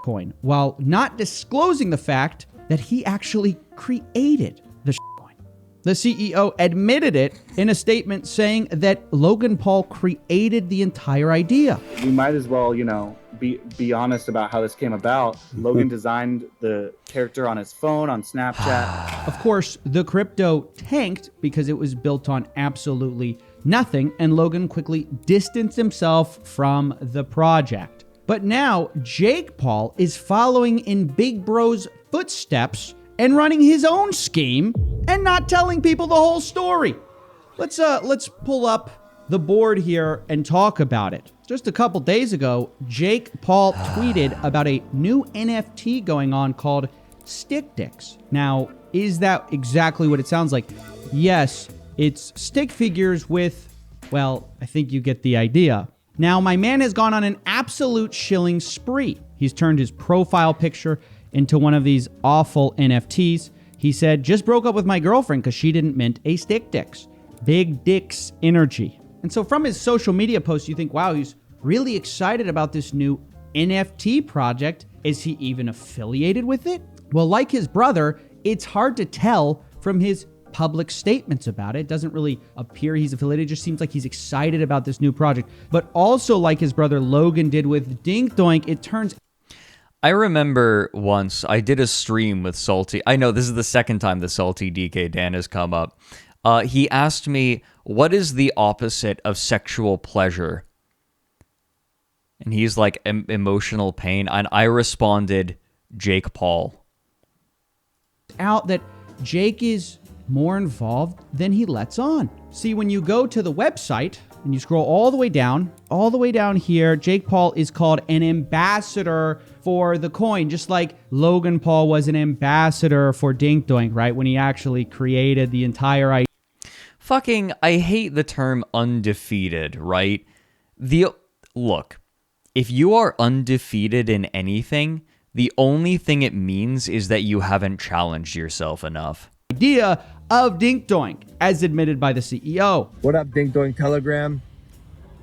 coin, while not disclosing the fact that he actually created the coin. The CEO admitted it in a statement saying that Logan Paul created the entire idea. We might as well, be honest about how this came about. Logan designed the character on his phone, on Snapchat. Of course, the crypto tanked because it was built on absolutely nothing, and Logan quickly distanced himself from the project. But now, Jake Paul is following in Big Bro's footsteps and running his own scheme and not telling people the whole story. Let's pull up the board here and talk about it. Just a couple days ago, Jake Paul tweeted about a new NFT going on called Stick Dicks. Now, is that exactly what it sounds like? Yes, it's stick figures with, well, I think you get the idea. Now, my man has gone on an absolute shilling spree. He's turned his profile picture into one of these awful NFTs. He said, just broke up with my girlfriend because she didn't mint a Stick Dicks. Big dicks energy. And so from his social media posts, you think, wow, he's really excited about this new NFT project. Is he even affiliated with it? Well, like his brother, it's hard to tell from his public statements about it. It doesn't really appear he's affiliated. It just seems like he's excited about this new project. But also like his brother Logan did with Dink Doink, it turns... I remember once I did a stream with Salty. I know this is the second time the Salty DK Dan has come up. He asked me, what is the opposite of sexual pleasure? And he's like, emotional pain. And I responded, Jake Paul. Out that Jake is more involved than he lets on. See, when you go to the website and you scroll all the way down here, Jake Paul is called an ambassador for the coin, just like Logan Paul was an ambassador for Dink Doink, right? When he actually created the entire idea. Fucking, I hate the term undefeated, right? Look, if you are undefeated in anything, the only thing it means is that you haven't challenged yourself enough. Idea of Dink Doink, as admitted by the CEO. What up, Dink Doink Telegram?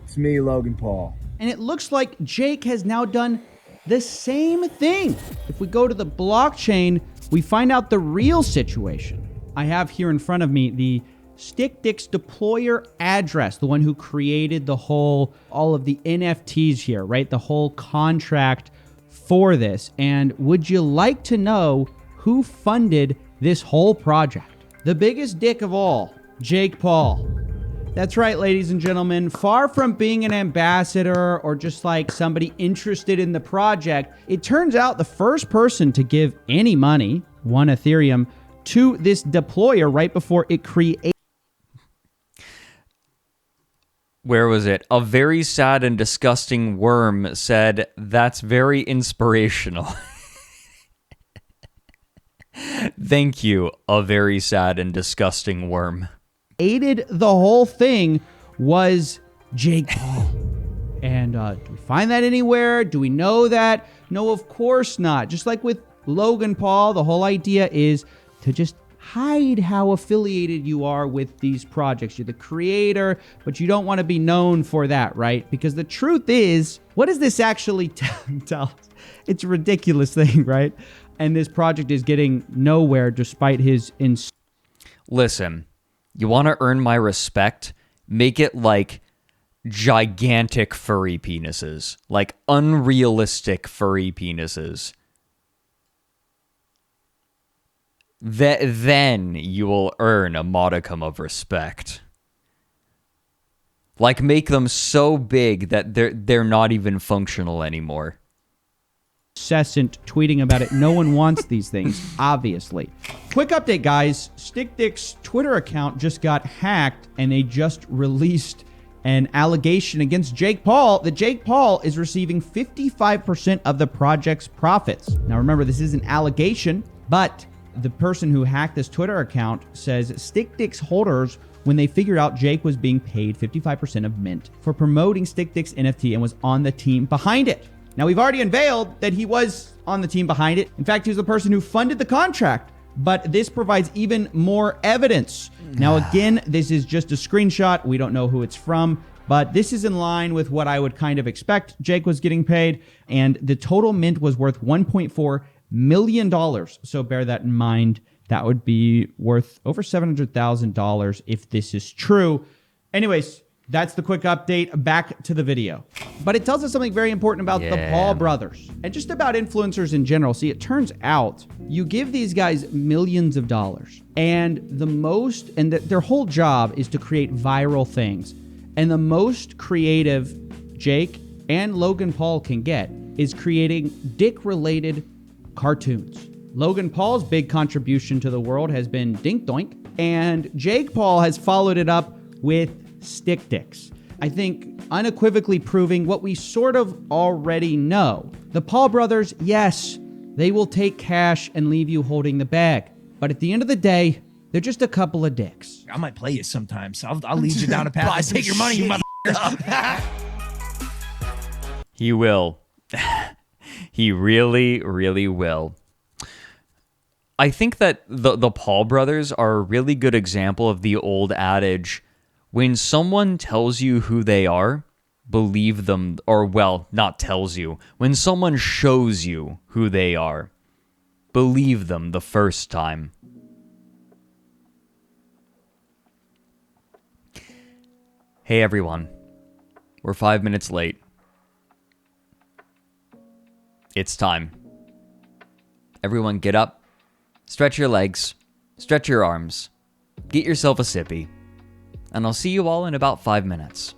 It's me, Logan Paul. And it looks like Jake has now done the same thing. If we go to the blockchain, we find out the real situation. I have here in front of me the Stick Dicks deployer address, the one who created all of the NFTs here, right? The whole contract for this. And would you like to know who funded this whole project? The biggest dick of all, Jake Paul. That's right, ladies and gentlemen. Far from being an ambassador or just like somebody interested in the project, it turns out the first person to give any money, 1 Ethereum, to this deployer right before it created. Where was it? A very sad and disgusting worm said, that's very inspirational. Thank you, a very sad and disgusting worm. Aided the whole thing was Jake Paul. And do we find that anywhere? Do we know that? No, of course not. Just like with Logan Paul, the whole idea is to just hide how affiliated you are with these projects. You're the creator, but you don't want to be known for that, right? Because the truth is, what does this actually tell us? It's a ridiculous thing, right? And this project is getting nowhere despite his... Listen, you want to earn my respect? Make it like gigantic furry penises. Like unrealistic furry penises. Then you will earn a modicum of respect. Like make them so big that they're not even functional anymore. Incessant tweeting about it. No one wants these things, obviously. Quick update, guys. Stick Dick's Twitter account just got hacked, and they just released an allegation against Jake Paul that Jake Paul is receiving 55% of the project's profits. Now, remember, this is an allegation, but the person who hacked this Twitter account says Stick Dick's holders, when they figured out Jake was being paid 55% of mint for promoting Stick Dick's NFT and was on the team behind it. Now, we've already unveiled that he was on the team behind it. In fact, he was the person who funded the contract but this provides even more evidence. Now, again, this is just a screenshot. We don't know who it's from, but this is in line with what I would kind of expect Jake was getting paid, and the total mint was worth $1.4 million. So bear that in mind. That would be worth over $700,000 if this is true. Anyways, that's the quick update. Back to the video. But it tells us something very important about the Paul brothers and just about influencers in general. See, it turns out you give these guys millions of dollars, and their whole job is to create viral things. And the most creative Jake and Logan Paul can get is creating dick-related cartoons. Logan Paul's big contribution to the world has been Dink Doink, and Jake Paul has followed it up with stick dicks. I think unequivocally proving what we sort of already know. The Paul brothers, yes, they will take cash and leave you holding the bag. But at the end of the day, they're just a couple of dicks. I might play you sometimes. I'll lead you down a path. I take your money, you motherfuckers. He will. He really, really will. I think that the Paul brothers are a really good example of the old adage, when someone tells you who they are, believe them, or well, not tells you. When someone shows you who they are, believe them the first time. Hey everyone, we're 5 minutes late. It's time. Everyone get up, stretch your legs, stretch your arms, get yourself a sippy, and I'll see you all in about 5 minutes.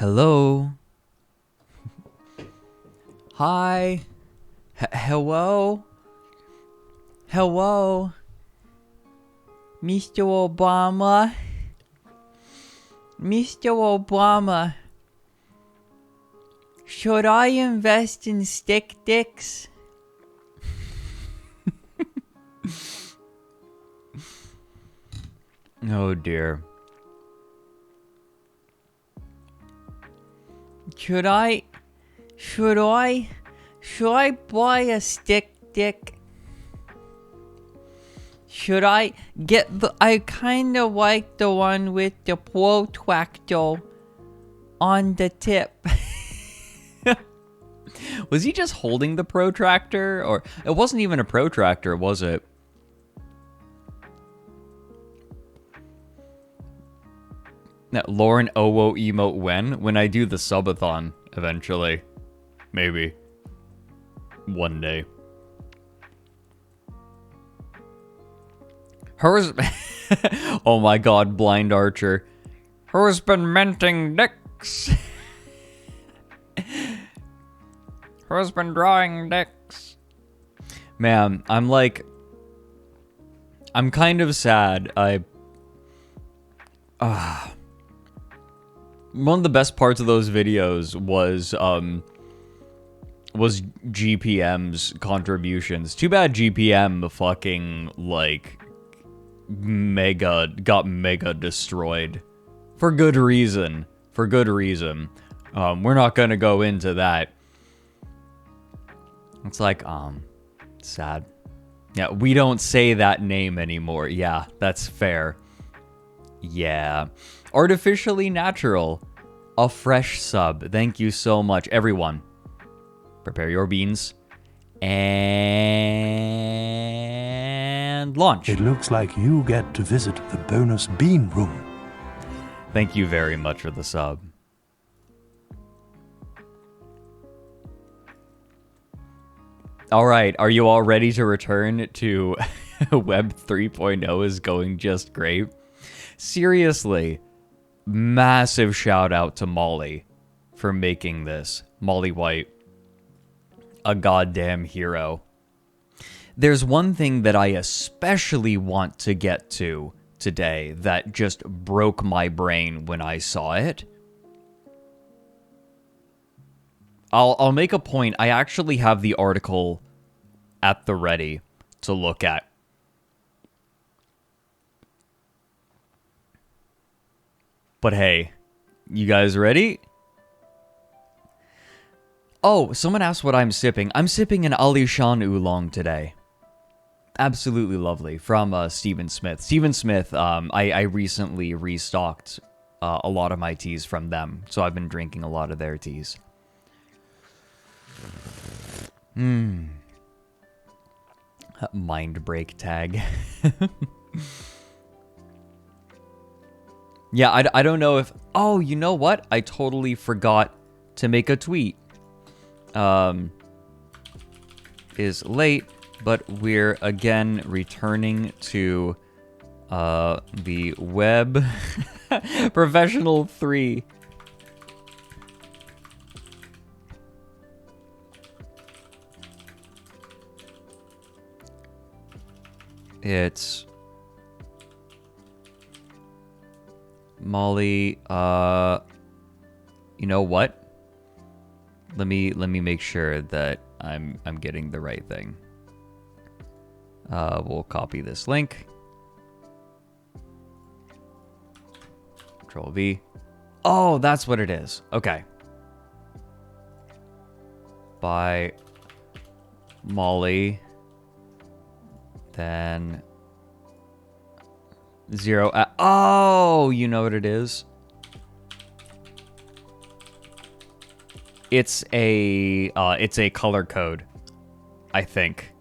Hello. Hi. Hello. Hello. Mr. Obama. Mr. Obama. Should I invest in stick dicks? Oh dear. Should I buy a stick dick? Should I get I kinda like the one with the protractor on the tip. Was he just holding the protractor? Or it wasn't even a protractor, was it? That Loren Owo emote when I do the subathon eventually. Maybe. One day. Hers oh my god, blind archer. Who's been minting dicks? Who's been drawing dicks? Man, I'm kind of sad. One of the best parts of those videos was GPM's contributions. Too bad GPM fucking got mega destroyed. For good reason. We're not gonna go into that. It's sad. Yeah, we don't say that name anymore. Yeah, that's fair. Yeah. Artificially Natural. A fresh sub. Thank you so much. Everyone, prepare your beans. And launch. It looks like you get to visit the bonus bean room. Thank you very much for the sub. All right, are you all ready to return to Web 3.0 is going just great? Seriously, massive shout out to Molly for making this. Molly White, a goddamn hero. There's one thing that I especially want to get to today that just broke my brain when I saw it. I'll make a point. I actually have the article at the ready to look at. But hey, you guys ready? Oh, someone asked what I'm sipping. I'm sipping an Alishan Oolong today. Absolutely lovely. From Stephen Smith. Stephen Smith, I recently restocked a lot of my teas from them. So I've been drinking a lot of their teas. Mind break tag. Yeah, I don't know if... Oh, you know what? I totally forgot to make a tweet. Is late, but we're again returning to the web professional 3. It's Molly. You know what? Let me make sure that I'm getting the right thing. We'll copy this link. Control V. Oh, that's what it is. Okay. By Molly. Then 0. Oh, you know what it is? It's a color code, I think.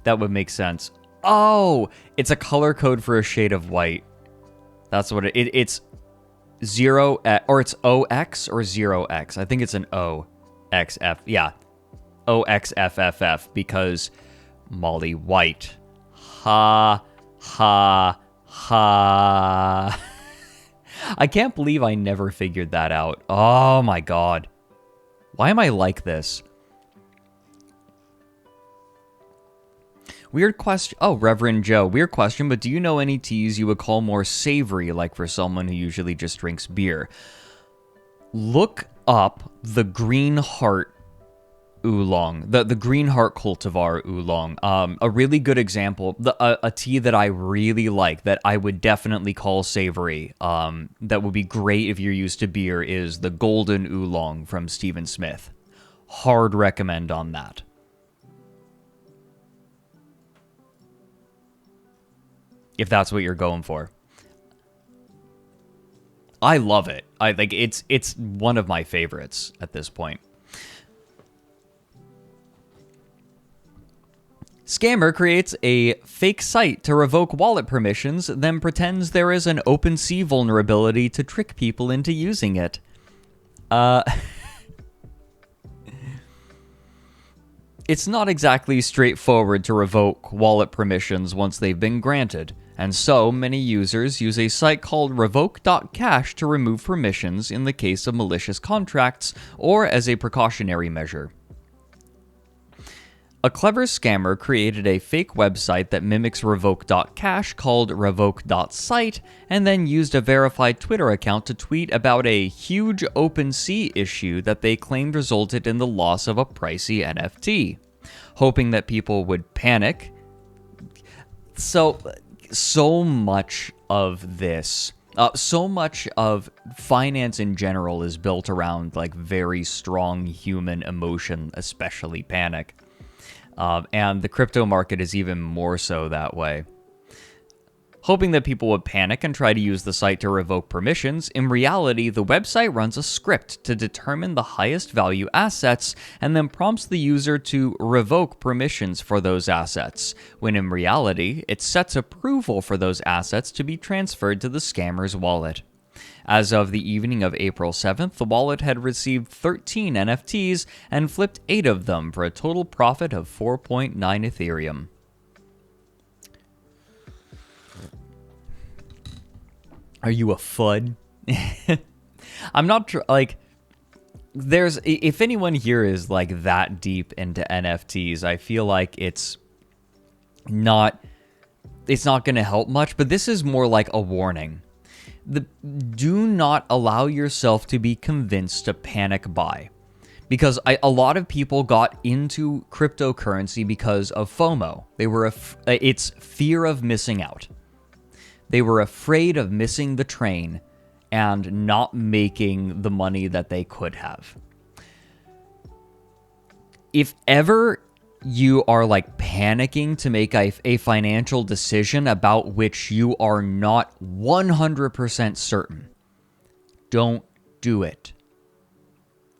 That would make sense. Oh, it's a color code for a shade of white. That's what it's 0, or it's OX or 0X. I think it's an OXF. Yeah, OXFFF, because Molly White. Ha, ha, ha. I can't believe I never figured that out. Oh my god. Why am I like this? Weird question. Oh, Reverend Joe. Weird question, but do you know any teas you would call more savory, like for someone who usually just drinks beer? Look up the Green Heart Oolong, the Green Heart Cultivar Oolong. A really good example, a tea that I really like, that I would definitely call savory, that would be great if you're used to beer, is the Golden Oolong from Stephen Smith. Hard recommend on that. If that's what you're going for. I love it. I think it's one of my favorites at this point. Scammer creates a fake site to revoke wallet permissions, then pretends there is an OpenSea vulnerability to trick people into using it. It's not exactly straightforward to revoke wallet permissions once they've been granted, and so many users use a site called revoke.cash to remove permissions in the case of malicious contracts or as a precautionary measure. A clever scammer created a fake website that mimics revoke.cash called revoke.site, and then used a verified Twitter account to tweet about a huge OpenSea issue that they claimed resulted in the loss of a pricey NFT, hoping that people would panic. So much of this, so much of finance in general is built around like very strong human emotion, especially panic. And the crypto market is even more so that way. Hoping that people would panic and try to use the site to revoke permissions, in reality, the website runs a script to determine the highest value assets and then prompts the user to revoke permissions for those assets, when in reality, it sets approval for those assets to be transferred to the scammer's wallet. As of the evening of April 7th, the wallet had received 13 NFTs and flipped 8 of them for a total profit of 4.9 Ethereum. Are you a FUD? I'm not there's, if anyone here is like that deep into NFTs, I feel like it's not going to help much, but this is more like a warning. Do not allow yourself to be convinced to panic buy. Because a lot of people got into cryptocurrency because of FOMO. It's fear of missing out. They were afraid of missing the train and not making the money that they could have. If ever you are like panicking to make a financial decision about which you are not 100% certain, don't do it.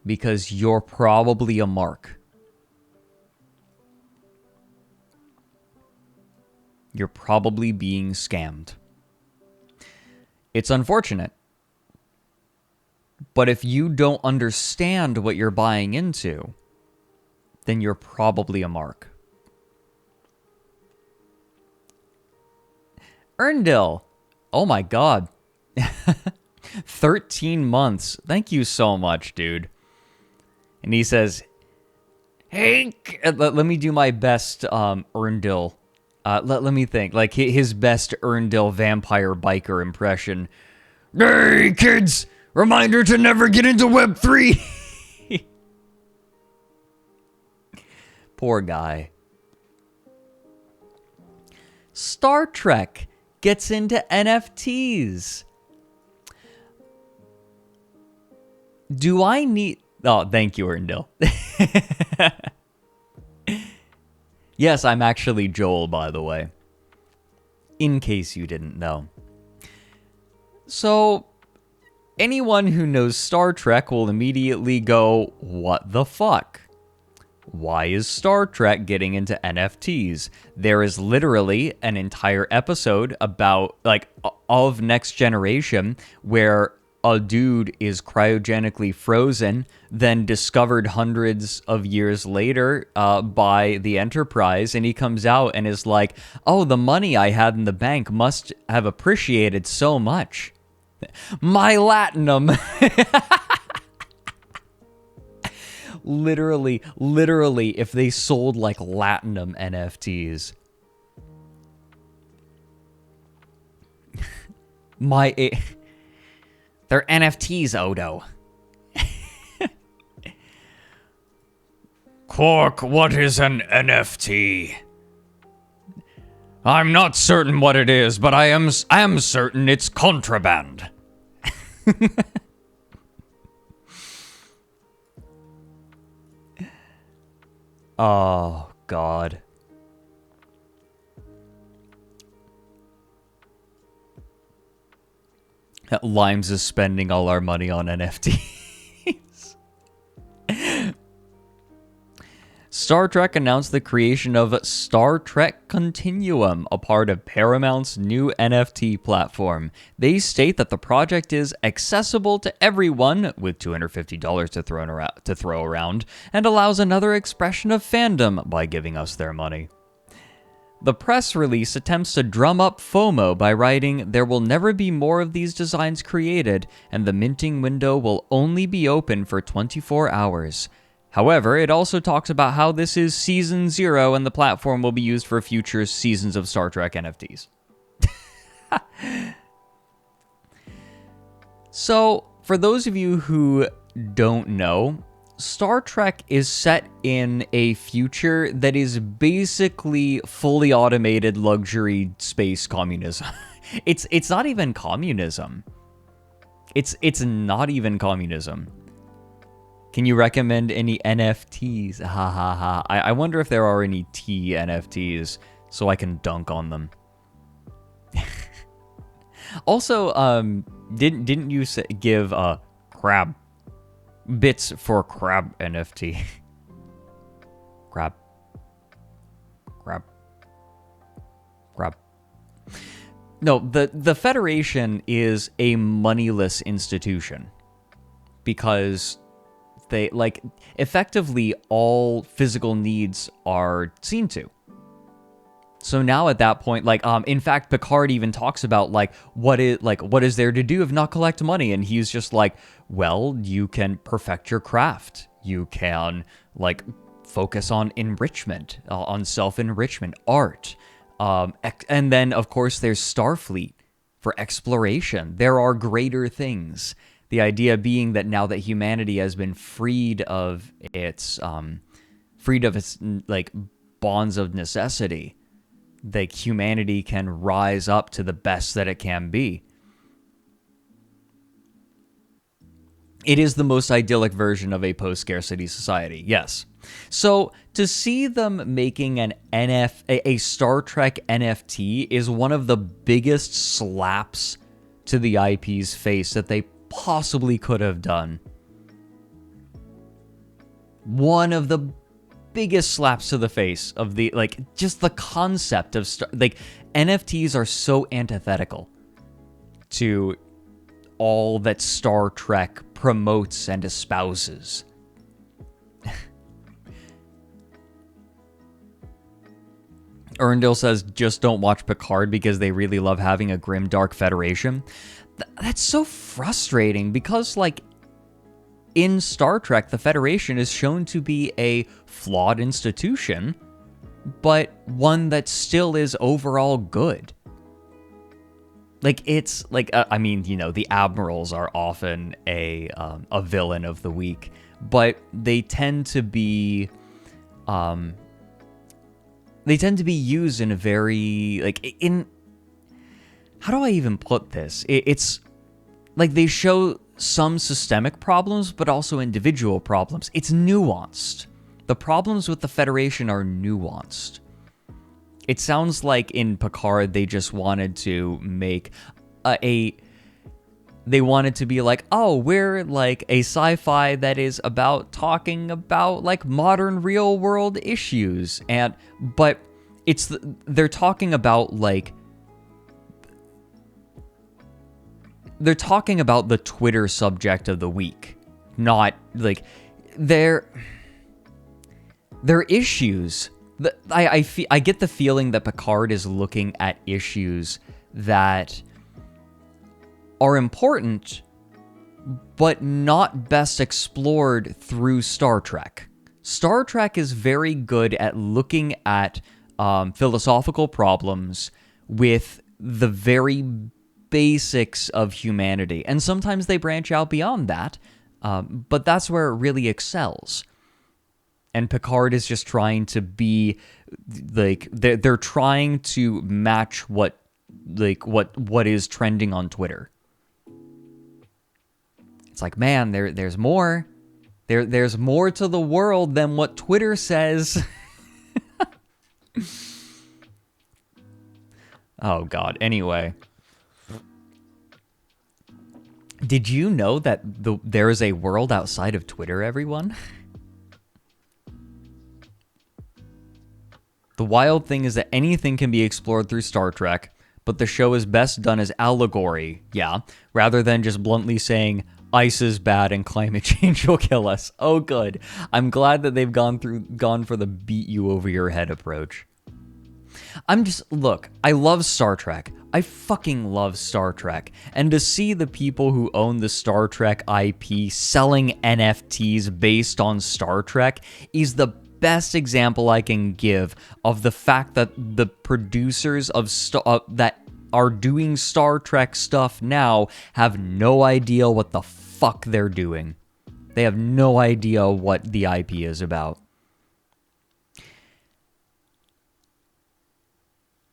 Because you're probably a mark. You're probably being scammed. It's unfortunate. But if you don't understand what you're buying into, then you're probably a mark. Erndil. Oh my god. 13 months. Thank you so much, dude. And he says, hey, let me do my best Erndil. Let me think. Like his best Erndil vampire biker impression. Hey, kids! Reminder to never get into Web3! Poor guy. Star Trek gets into NFTs. Do I need... Oh, thank you, Erndil. Yes, I'm actually Joel, by the way. In case you didn't know. So, anyone who knows Star Trek will immediately go, what the fuck? Why is Star Trek getting into NFTs? There is literally an entire episode about, of Next Generation where a dude is cryogenically frozen, then discovered hundreds of years later by the Enterprise, and he comes out and is like, oh, the money I had in the bank must have appreciated so much. My Latinum. Literally, if they sold like Latinum NFTs. They're NFTs, Odo. Quark, what is an NFT? I'm not certain what it is, but I am certain it's contraband. Oh, God. Limes is spending all our money on NFTs. Star Trek announced the creation of Star Trek Continuum, a part of Paramount's new NFT platform. They state that the project is accessible to everyone, with $250 to throw around, and allows another expression of fandom by giving us their money. The press release attempts to drum up FOMO by writing, "There will never be more of these designs created, and the minting window will only be open for 24 hours. However, it also talks about how this is Season 0 and the platform will be used for future seasons of Star Trek NFTs. So, for those of you who don't know, Star Trek is set in a future that is basically fully automated luxury space communism. It's not even communism. It's not even communism. Can you recommend any NFTs? Ha ha ha. I wonder if there are any T NFTs so I can dunk on them. Also, didn't you give crab bits for crab NFT? Crab. No, the Federation is a moneyless institution because they, like, effectively all physical needs are seen to. So now at that point, like, in fact, Picard even talks about, like, what is there to do if not collect money? And he's just like, well, you can perfect your craft. You can, like, focus on enrichment, on self-enrichment, art. And then, of course, there's Starfleet for exploration. There are greater things. The idea being that now that humanity has been freed of its like bonds of necessity, that humanity can rise up to the best that it can be. It is the most idyllic version of a post-scarcity society, yes. So to see them making a Star Trek NFT is one of the biggest slaps to the IP's face that they possibly could have done. One of the biggest slaps to the face of the, like, just the concept of NFTs are so antithetical to all that Star Trek promotes and espouses. Erndil says, just don't watch Picard because they really love having a grim, dark Federation. That's so frustrating because, like, in Star Trek, the Federation is shown to be a flawed institution, but one that still is overall good. Like, it's, like, I mean, you know, the Admirals are often a villain of the week, but they tend to be, used in a very, like, in... How do I even put this? It's like they show some systemic problems, but also individual problems. It's nuanced. The problems with the Federation are nuanced. It sounds like in Picard, they just wanted to make they wanted to be like, oh, we're like a sci-fi that is about talking about, like, modern real world issues. But they're talking about, like, they're talking about the Twitter subject of the week, not, like, their issues. I get the feeling that Picard is looking at issues that are important, but not best explored through Star Trek. Star Trek is very good at looking at philosophical problems with the very basics of humanity. And sometimes they branch out beyond that, but that's where it really excels. And Picard is just trying to be like they're trying to match what is trending on Twitter. It's like, man, there's more. There's more to the world than what Twitter says. Oh God. Anyway, did you know that there is a world outside of Twitter, everyone? The wild thing is that anything can be explored through Star Trek, but the show is best done as allegory, rather than just bluntly saying, ice is bad and climate change will kill us. Oh, good. I'm glad that they've gone for the beat you over your head approach. Look, I love Star Trek. I fucking love Star Trek. And to see the people who own the Star Trek IP selling NFTs based on Star Trek is the best example I can give of the fact that the producers of that are doing Star Trek stuff now have no idea what the fuck they're doing. They have no idea what the IP is about.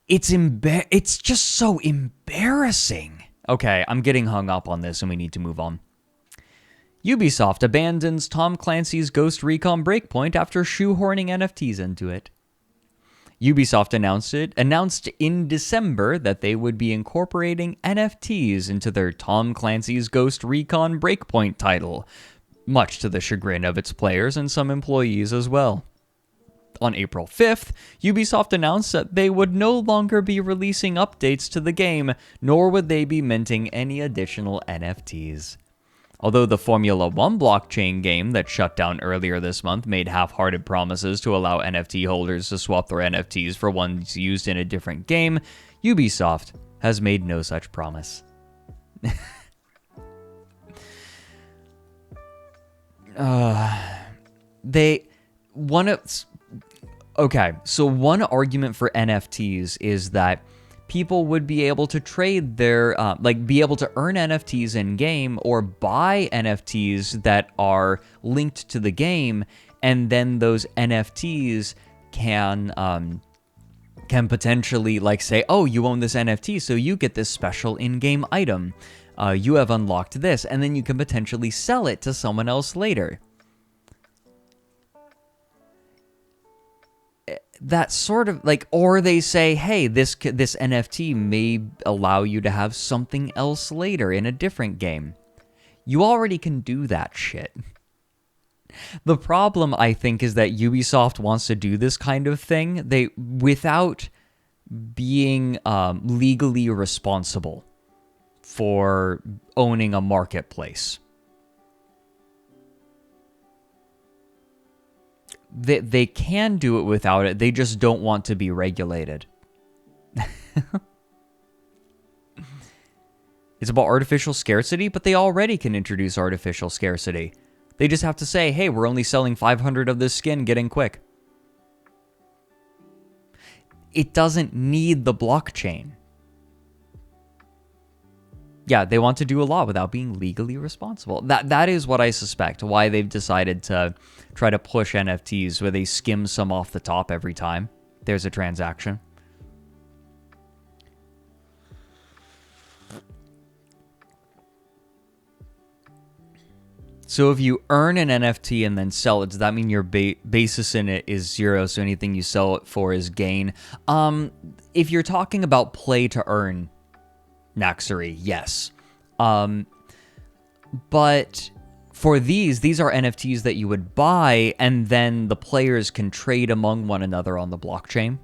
It's just so embarrassing. Okay, I'm getting hung up on this and we need to move on. Ubisoft abandons Tom Clancy's Ghost Recon Breakpoint after shoehorning NFTs into it. Ubisoft announced in December that they would be incorporating NFTs into their Tom Clancy's Ghost Recon Breakpoint title, much to the chagrin of its players and some employees as well. On April 5th, Ubisoft announced that they would no longer be releasing updates to the game, nor would they be minting any additional NFTs. Although the Formula 1 blockchain game that shut down earlier this month made half-hearted promises to allow NFT holders to swap their NFTs for ones used in a different game, Ubisoft has made no such promise. Okay, so one argument for NFTs is that people would be able to trade their, be able to earn NFTs in game or buy NFTs that are linked to the game, and then those NFTs can potentially say, oh, you own this NFT, so you get this special in-game item. You have unlocked this, and then you can potentially sell it to someone else later. That sort of or they say, hey, this NFT may allow you to have something else later in a different game. You already can do that shit. The problem, I think, is that Ubisoft wants to do this kind of thing without being legally responsible for owning a marketplace. They can do it without it. They just don't want to be regulated. It's about artificial scarcity, but they already can introduce artificial scarcity. They just have to say, hey, we're only selling 500 of this skin, get in quick. It doesn't need the blockchain. Yeah, they want to do a lot without being legally responsible. That is what I suspect, why they've decided to try to push NFTs where they skim some off the top every time there's a transaction. So if you earn an NFT and then sell it, does that mean your basis in it is zero, so anything you sell it for is gain? If you're talking about play to earn, Naxery, yes. But for these are NFTs that you would buy, and then the players can trade among one another on the blockchain,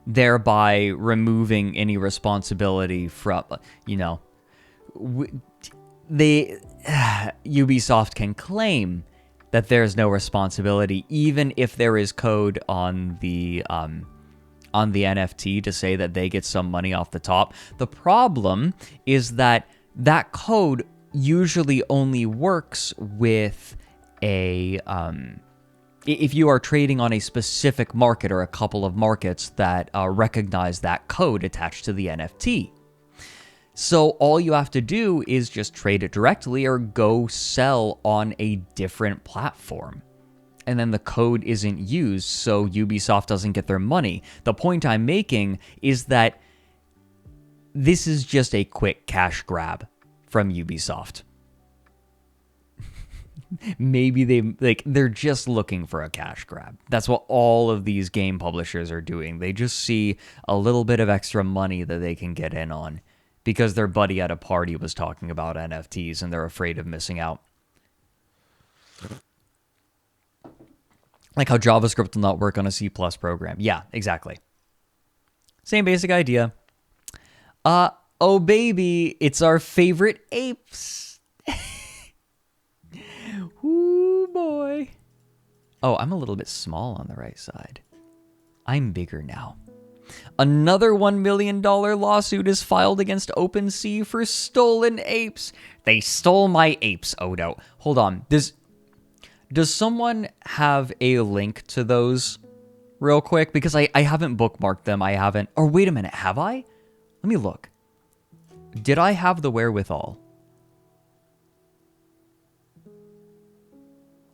thereby removing any responsibility from, Ubisoft can claim that there's no responsibility, even if there is code on the on the NFT to say that they get some money off the top. The problem is that that code usually only works with a if you are trading on a specific market or a couple of markets that recognize that code attached to the NFT. So all you have to do is just trade it directly or go sell on a different platform. And then the code isn't used, so Ubisoft doesn't get their money. The point I'm making is that this is just a quick cash grab from Ubisoft. Maybe they're just looking for a cash grab. That's what all of these game publishers are doing. They just see a little bit of extra money that they can get in on because their buddy at a party was talking about NFTs and they're afraid of missing out. Like how JavaScript will not work on a C+ program. Yeah, exactly. Same basic idea. Oh baby, it's our favorite apes. Ooh boy. Oh, I'm a little bit small on the right side. I'm bigger now. Another $1 million lawsuit is filed against OpenSea for stolen apes. They stole my apes, Odo. Hold on. Does someone have a link to those real quick? Because I haven't bookmarked them. I haven't. Or wait a minute. Have I? Let me look. Did I have the wherewithal?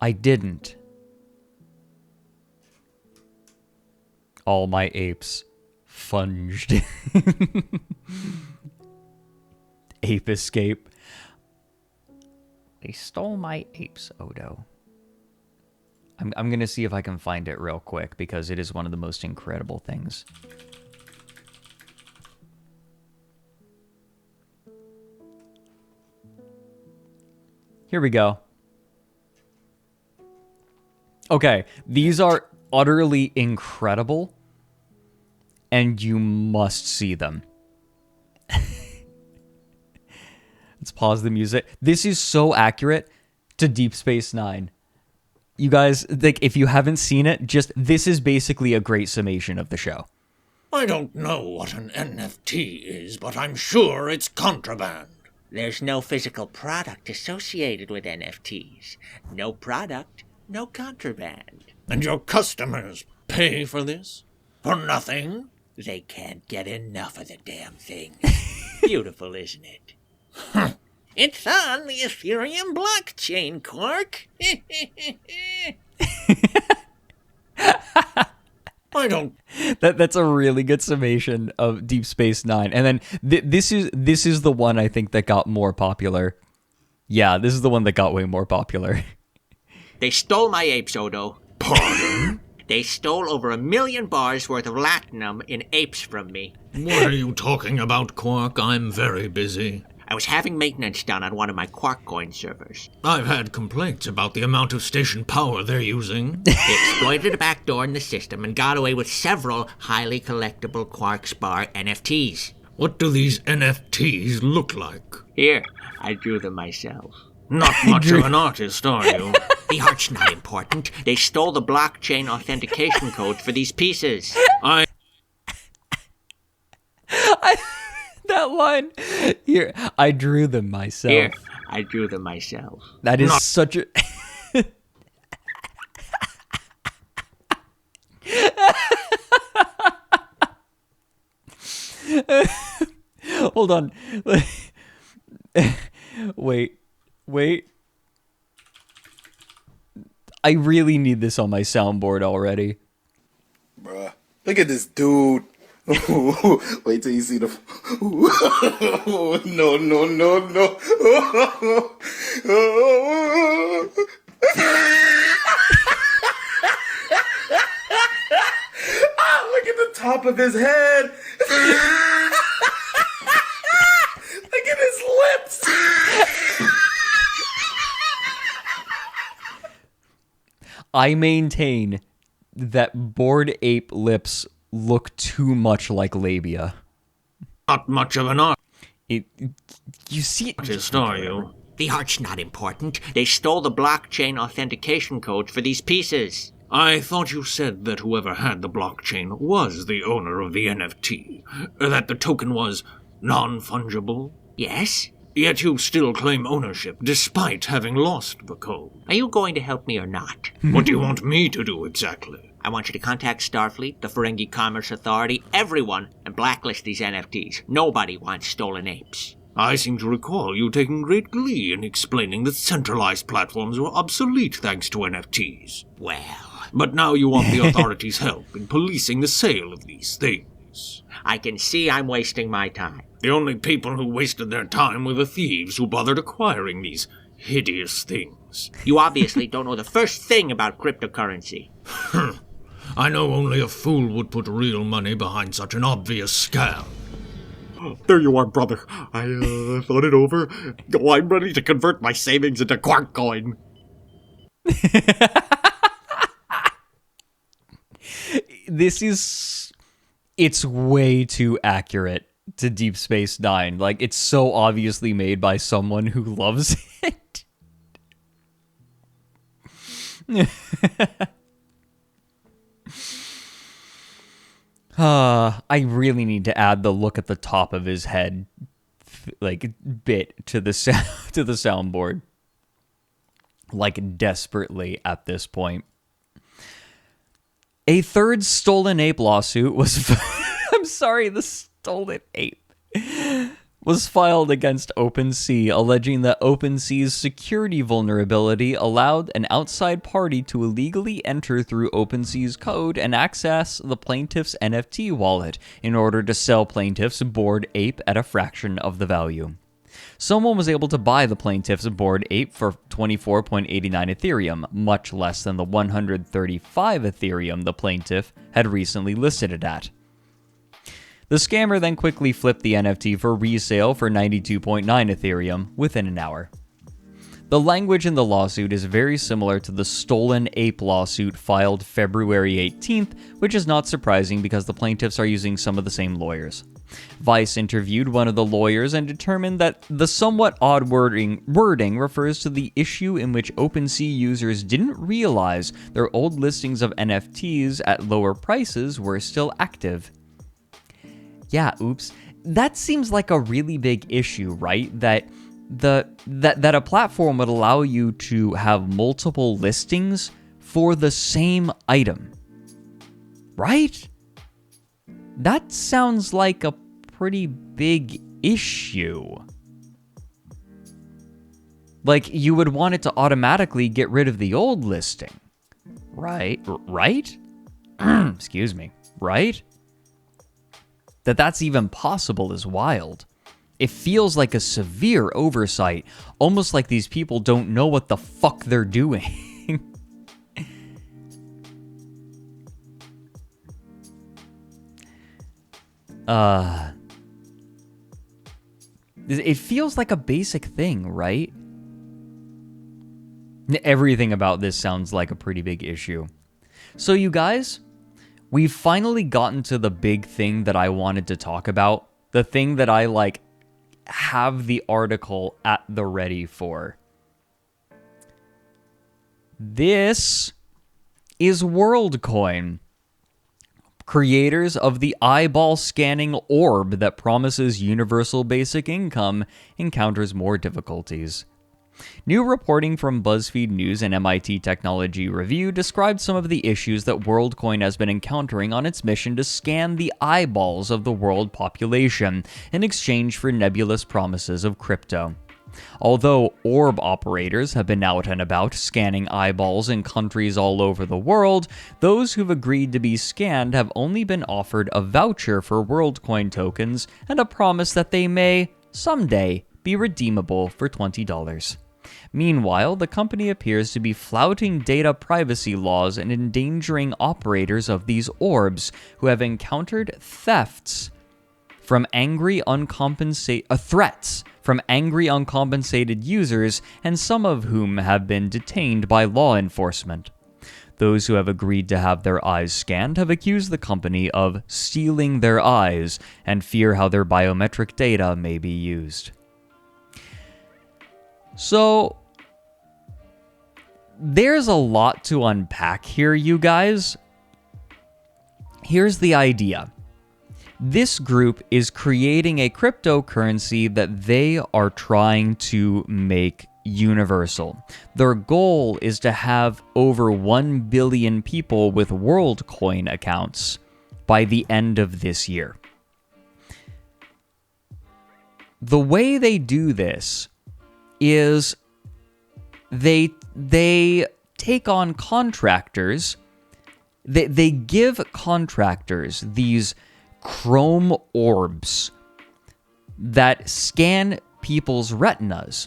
I didn't. All my apes funged. Ape escape. They stole my apes, Odo. I'm going to see if I can find it real quick because it is one of the most incredible things. Here we go. Okay, these are utterly incredible, and you must see them. Let's pause the music. This is so accurate to Deep Space Nine. You guys, like, if you haven't seen it, this is basically a great summation of the show. I don't know what an NFT is, but I'm sure it's contraband. There's no physical product associated with NFTs. No product, no contraband. And your customers pay for this? For nothing? They can't get enough of the damn thing. Beautiful, isn't it? It's on the Ethereum blockchain, Quark. I don't. That's a really good summation of Deep Space Nine. And then this is the one I think that got more popular. Yeah, this is the one that got way more popular. They stole my apes, Odo. Pardon? They stole over 1 million bars worth of latinum in apes from me. What are you talking about, Quark? I'm very busy. I was having maintenance done on one of my Quarkcoin servers. I've had complaints about the amount of station power they're using. They exploited a backdoor in the system and got away with several highly collectible Quark Spar NFTs. What do these NFTs look like? Here, I drew them myself. Not much of an artist, are you? The art's not important. They stole the blockchain authentication code for these pieces. That line. Here, I drew them myself. Here, I drew them myself. That is such a... Hold on. Wait. I really need this on my soundboard already. Bruh, look at this dude. Wait till you see the... No. Look at the top of his head. Look at his lips. I maintain that Bored Ape lips look too much like labia. Not much of an art. You see... Artist, are you? The art's not important. They stole the blockchain authentication code for these pieces. I thought you said that whoever had the blockchain was the owner of the NFT, that the token was non-fungible. Yes? Yet you still claim ownership despite having lost the code. Are you going to help me or not? What do you want me to do exactly? I want you to contact Starfleet, the Ferengi Commerce Authority, everyone, and blacklist these NFTs. Nobody wants stolen apes. I seem to recall you taking great glee in explaining that centralized platforms were obsolete thanks to NFTs. Well... But now you want the authorities' help in policing the sale of these things. I can see I'm wasting my time. The only people who wasted their time were the thieves who bothered acquiring these hideous things. You obviously don't know the first thing about cryptocurrency. I know only a fool would put real money behind such an obvious scam. There you are, brother. I thought it over. Oh, I'm ready to convert my savings into Quark coin. It's way too accurate to Deep Space Nine. Like, it's so obviously made by someone who loves it. I really need to add the look at the top of his head, like, bit to the soundboard. Like, desperately at this point. A third stolen ape lawsuit was... I'm sorry, the stolen ape was filed against OpenSea, alleging that OpenSea's security vulnerability allowed an outside party to illegally enter through OpenSea's code and access the plaintiff's NFT wallet in order to sell plaintiff's Bored Ape at a fraction of the value. Someone was able to buy the plaintiff's Bored Ape for 24.89 Ethereum, much less than the 135 Ethereum the plaintiff had recently listed it at. The scammer then quickly flipped the NFT for resale for 92.9 Ethereum within an hour. The language in the lawsuit is very similar to the stolen ape lawsuit filed February 18th, which is not surprising because the plaintiffs are using some of the same lawyers. Vice interviewed one of the lawyers and determined that the somewhat odd wording refers to the issue in which OpenSea users didn't realize their old listings of NFTs at lower prices were still active. Yeah, oops. That seems like a really big issue, right? That a platform would allow you to have multiple listings for the same item. Right? That sounds like a pretty big issue. Like, you would want it to automatically get rid of the old listing. Right? Excuse me. Right? That's even possible is wild. It feels like a severe oversight, almost like these people don't know what the fuck they're doing. It feels like a basic thing, right? Everything about this sounds like a pretty big issue. So you guys, we've finally gotten to the big thing that I wanted to talk about. The thing that I, have the article at the ready for. This is WorldCoin. Creators of the eyeball scanning orb that promises universal basic income encounters more difficulties. New reporting from BuzzFeed News and MIT Technology Review described some of the issues that WorldCoin has been encountering on its mission to scan the eyeballs of the world population in exchange for nebulous promises of crypto. Although orb operators have been out and about scanning eyeballs in countries all over the world, those who've agreed to be scanned have only been offered a voucher for WorldCoin tokens and a promise that they may, someday, be redeemable for $20. Meanwhile, the company appears to be flouting data privacy laws and endangering operators of these orbs who have encountered threats from angry uncompensated users, and some of whom have been detained by law enforcement. Those who have agreed to have their eyes scanned have accused the company of stealing their eyes and fear how their biometric data may be used. So, there's a lot to unpack here, you guys. Here's the idea. This group is creating a cryptocurrency that they are trying to make universal. Their goal is to have over 1 billion people with WorldCoin accounts by the end of this year. The way they do this is they take on contractors. They give contractors these chrome orbs that scan people's retinas.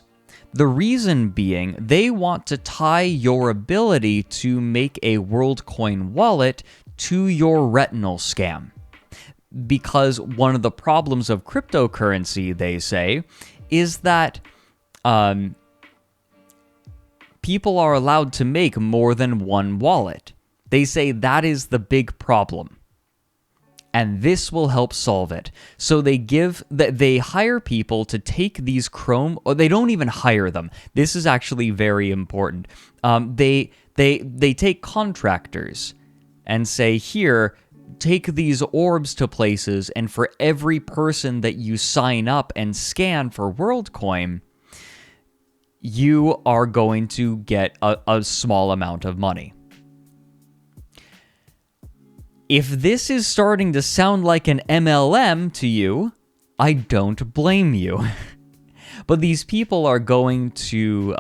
The reason being, they want to tie your ability to make a WorldCoin wallet to your retinal scan. Because one of the problems of cryptocurrency, they say, is that people are allowed to make more than one wallet. They say that is the big problem. And this will help solve it. So they hire people to take these Chrome, or they don't even hire them. This is actually very important. They take contractors and say, here, take these orbs to places, and for every person that you sign up and scan for WorldCoin, you are going to get a small amount of money. If this is starting to sound like an MLM to you, I don't blame you. But these people are going to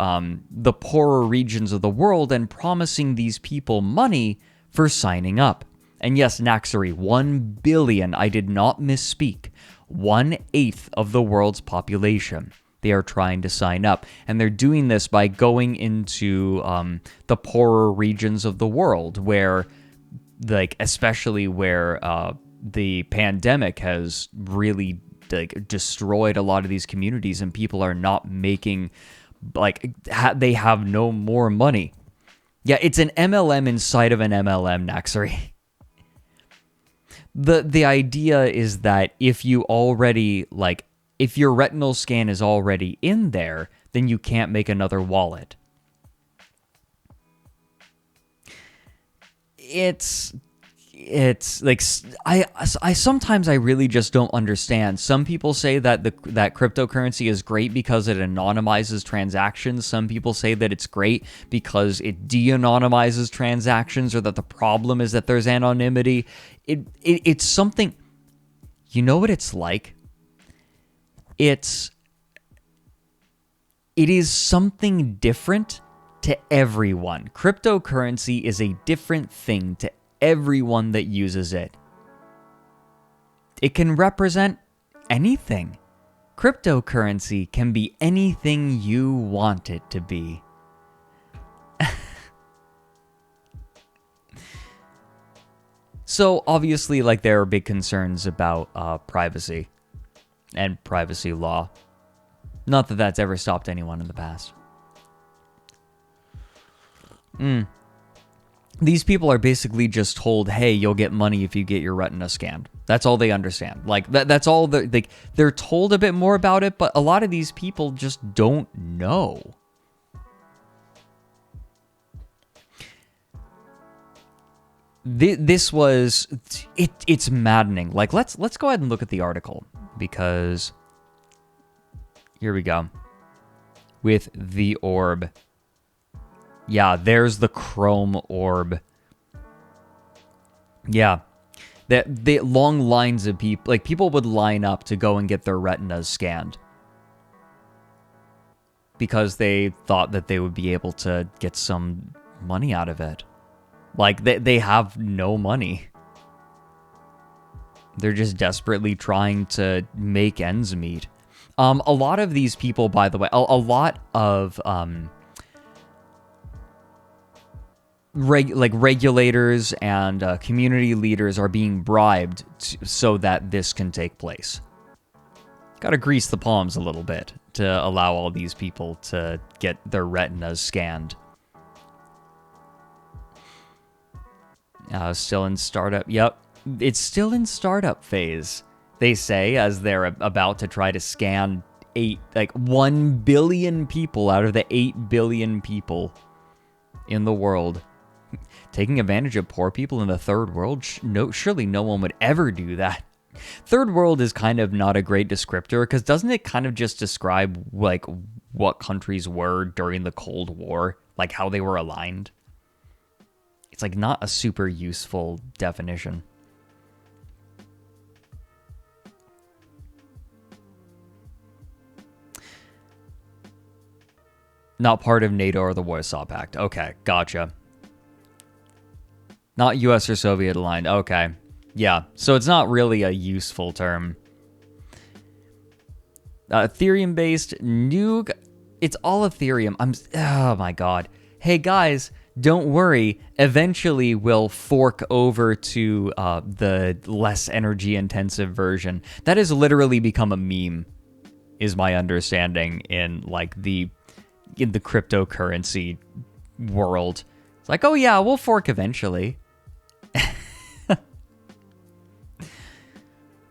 the poorer regions of the world and promising these people money for signing up. And yes, Naxary, 1 billion, I did not misspeak, 1/8 of the world's population. They are trying to sign up. And they're doing this by going into the poorer regions of the world where, like, especially where the pandemic has really destroyed a lot of these communities, and people are not making, they have no more money. Yeah, it's an MLM inside of an MLM, Naxary. The idea is that if you already, if your retinal scan is already in there, then you can't make another wallet. It's like, I sometimes I really just don't understand. Some people say that that cryptocurrency is great because it anonymizes transactions. Some people say that it's great because it de-anonymizes transactions, or that the problem is that there's anonymity. It's something, you know what it's like? It is something different to everyone. Cryptocurrency is a different thing to everyone that uses it. It can represent anything. Cryptocurrency can be anything you want it to be. So obviously, there are big concerns about privacy and privacy law. Not that that's ever stopped anyone in the past. These people are basically just told, hey, you'll get money if you get your retina scanned. That's all they understand. That's all they're told a bit more about it, but a lot of these people just don't know. This was, it's maddening. Let's go ahead and look at the article, because here we go. With the orb. Yeah, there's the chrome orb. Yeah. The long lines of people, people would line up to go and get their retinas scanned, because they thought that they would be able to get some money out of it. They have no money. They're just desperately trying to make ends meet. A lot of these people, by the way, a lot of regulators and community leaders are being bribed so that this can take place. Gotta grease the palms a little bit to allow all these people to get their retinas scanned. Still in startup. Yep, it's still in startup phase, they say, as they're about to try to scan 1 billion people out of the 8 billion people in the world. Taking advantage of poor people in the third world? Surely no one would ever do that. Third world is kind of not a great descriptor, because doesn't it kind of just describe, like, what countries were during the Cold War? Like, how they were aligned? It's, like, not a super useful definition. Not part of NATO or the Warsaw Pact. Okay, gotcha. Not US or Soviet aligned. Okay. Yeah, so it's not really a useful term. Ethereum-based nuke. It's all Ethereum. Oh my god. Hey guys, don't worry. Eventually we'll fork over to the less energy-intensive version. That has literally become a meme, is my understanding, in the cryptocurrency world. It's like, oh yeah, we'll fork eventually.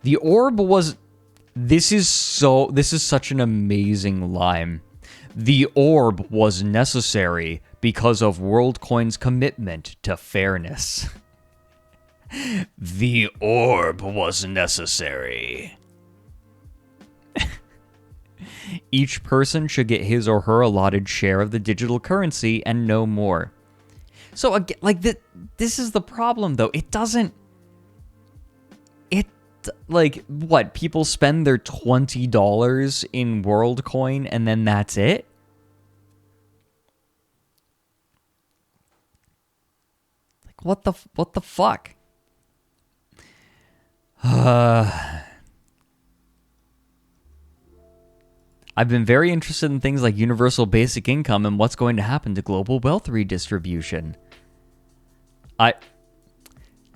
The orb was... This is such an amazing line. The orb was necessary because of WorldCoin's commitment to fairness. The orb was necessary. Each person should get his or her allotted share of the digital currency and no more. So, again, like, this is the problem, though. It doesn't... Like, what? People spend their $20 in WorldCoin and then that's it? Like, what the fuck? I've been very interested in things like universal basic income and what's going to happen to global wealth redistribution.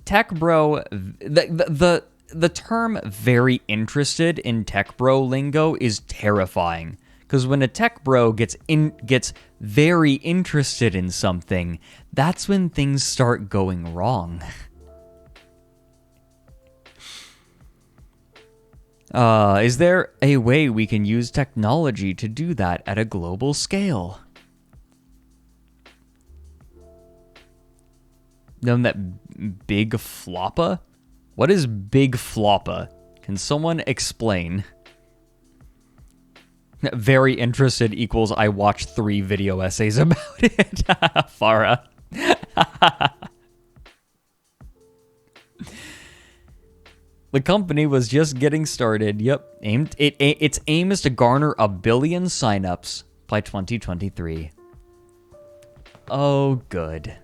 Tech bro, the term very interested in tech bro lingo is terrifying, because when a tech bro gets very interested in something, that's when things start going wrong. Is there a way we can use technology to do that at a global scale? Known that Big Floppa? What is Big Floppa? Can someone explain? Very interested equals I watched 3 video essays about it. Farah. The company was just getting started. Yep. Its aim is to garner 1 billion signups by 2023. Oh, good.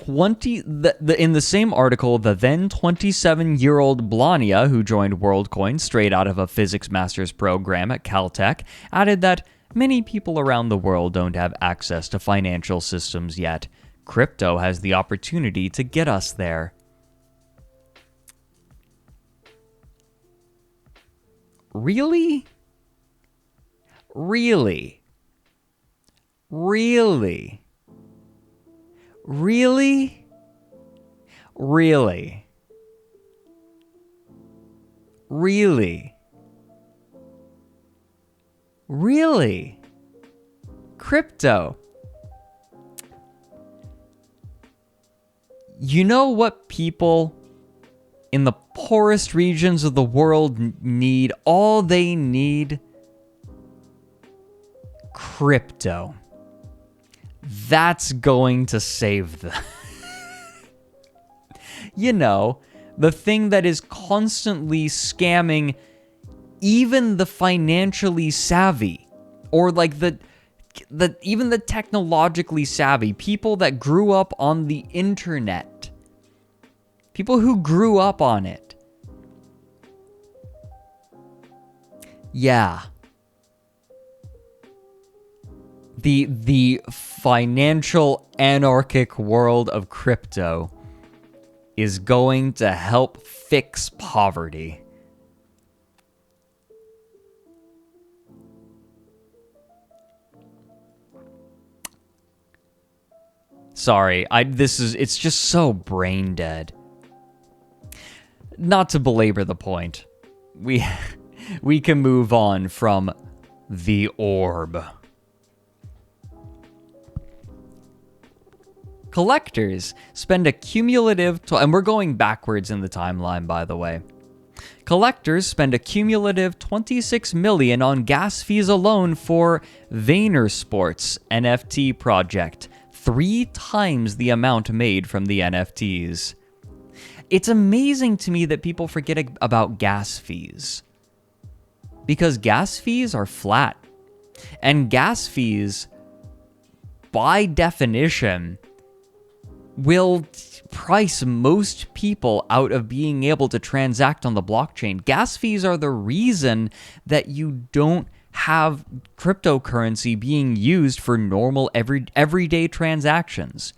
In the same article, the then 27-year-old Blania, who joined WorldCoin straight out of a physics master's program at Caltech, added that many people around the world don't have access to financial systems yet. Crypto has the opportunity to get us there. Really? Really? Really? Really? Really? Really? Really? Crypto. You know what people in the poorest regions of the world need? All they need? Crypto. That's going to save them. You know, the thing that is constantly scamming even the financially savvy, or like even the technologically savvy, people that grew up on the internet. People who grew up on it. Yeah. The financial anarchic world of crypto is going to help fix poverty. Sorry, it's just so brain dead. Not to belabor the point, we can move on from the orb. Collectors spend a cumulative, and we're going backwards in the timeline, by the way. Collectors spend a cumulative $26 million on gas fees alone for Vaynersports NFT project, 3 times the amount made from the NFTs. It's amazing to me that people forget about gas fees, because gas fees are flat, and gas fees, by definition, will price most people out of being able to transact on the blockchain. Gas fees are the reason that you don't have cryptocurrency being used for normal everyday transactions.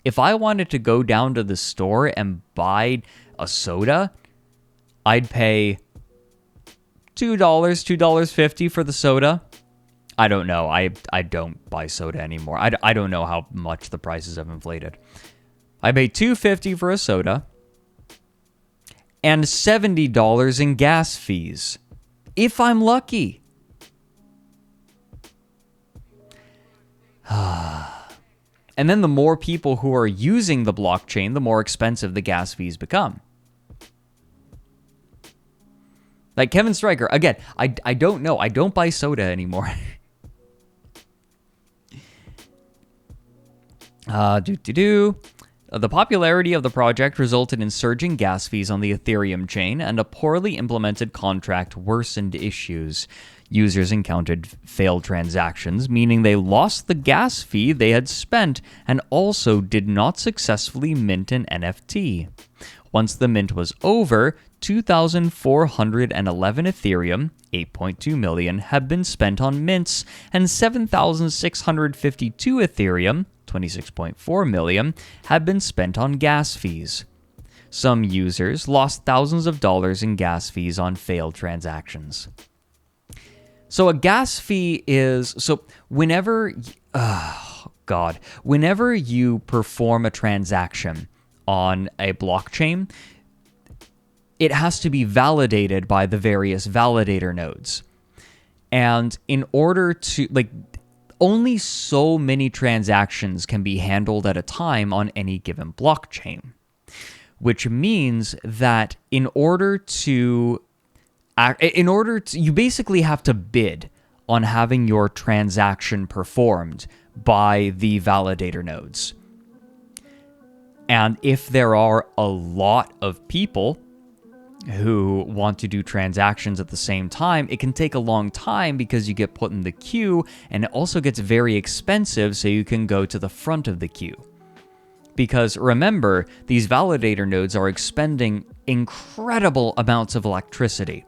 If I wanted to go down to the store and buy a soda, I'd pay $2, $2.50 for the soda. I don't know. I don't buy soda anymore. I don't know how much the prices have inflated. I pay $2.50 for a soda and $70 in gas fees, if I'm lucky. And then the more people who are using the blockchain, the more expensive the gas fees become. Like Kevin Stryker, again, I don't know. I don't buy soda anymore. The popularity of the project resulted in surging gas fees on the Ethereum chain, and a poorly implemented contract worsened issues. Users encountered failed transactions, meaning they lost the gas fee they had spent and also did not successfully mint an NFT. Once the mint was over, 2,411 Ethereum, 8.2 million, had been spent on mints, and 7,652 Ethereum, 26.4 million, had been spent on gas fees. Some users lost thousands of dollars in gas fees on failed transactions. So a gas fee is, whenever you perform a transaction on a blockchain, it has to be validated by the various validator nodes. And in order to, only so many transactions can be handled at a time on any given blockchain, which means that you basically have to bid on having your transaction performed by the validator nodes. And if there are a lot of people who want to do transactions at the same time, it can take a long time because you get put in the queue, and it also gets very expensive, so you can go to the front of the queue. Because remember, these validator nodes are expending incredible amounts of electricity.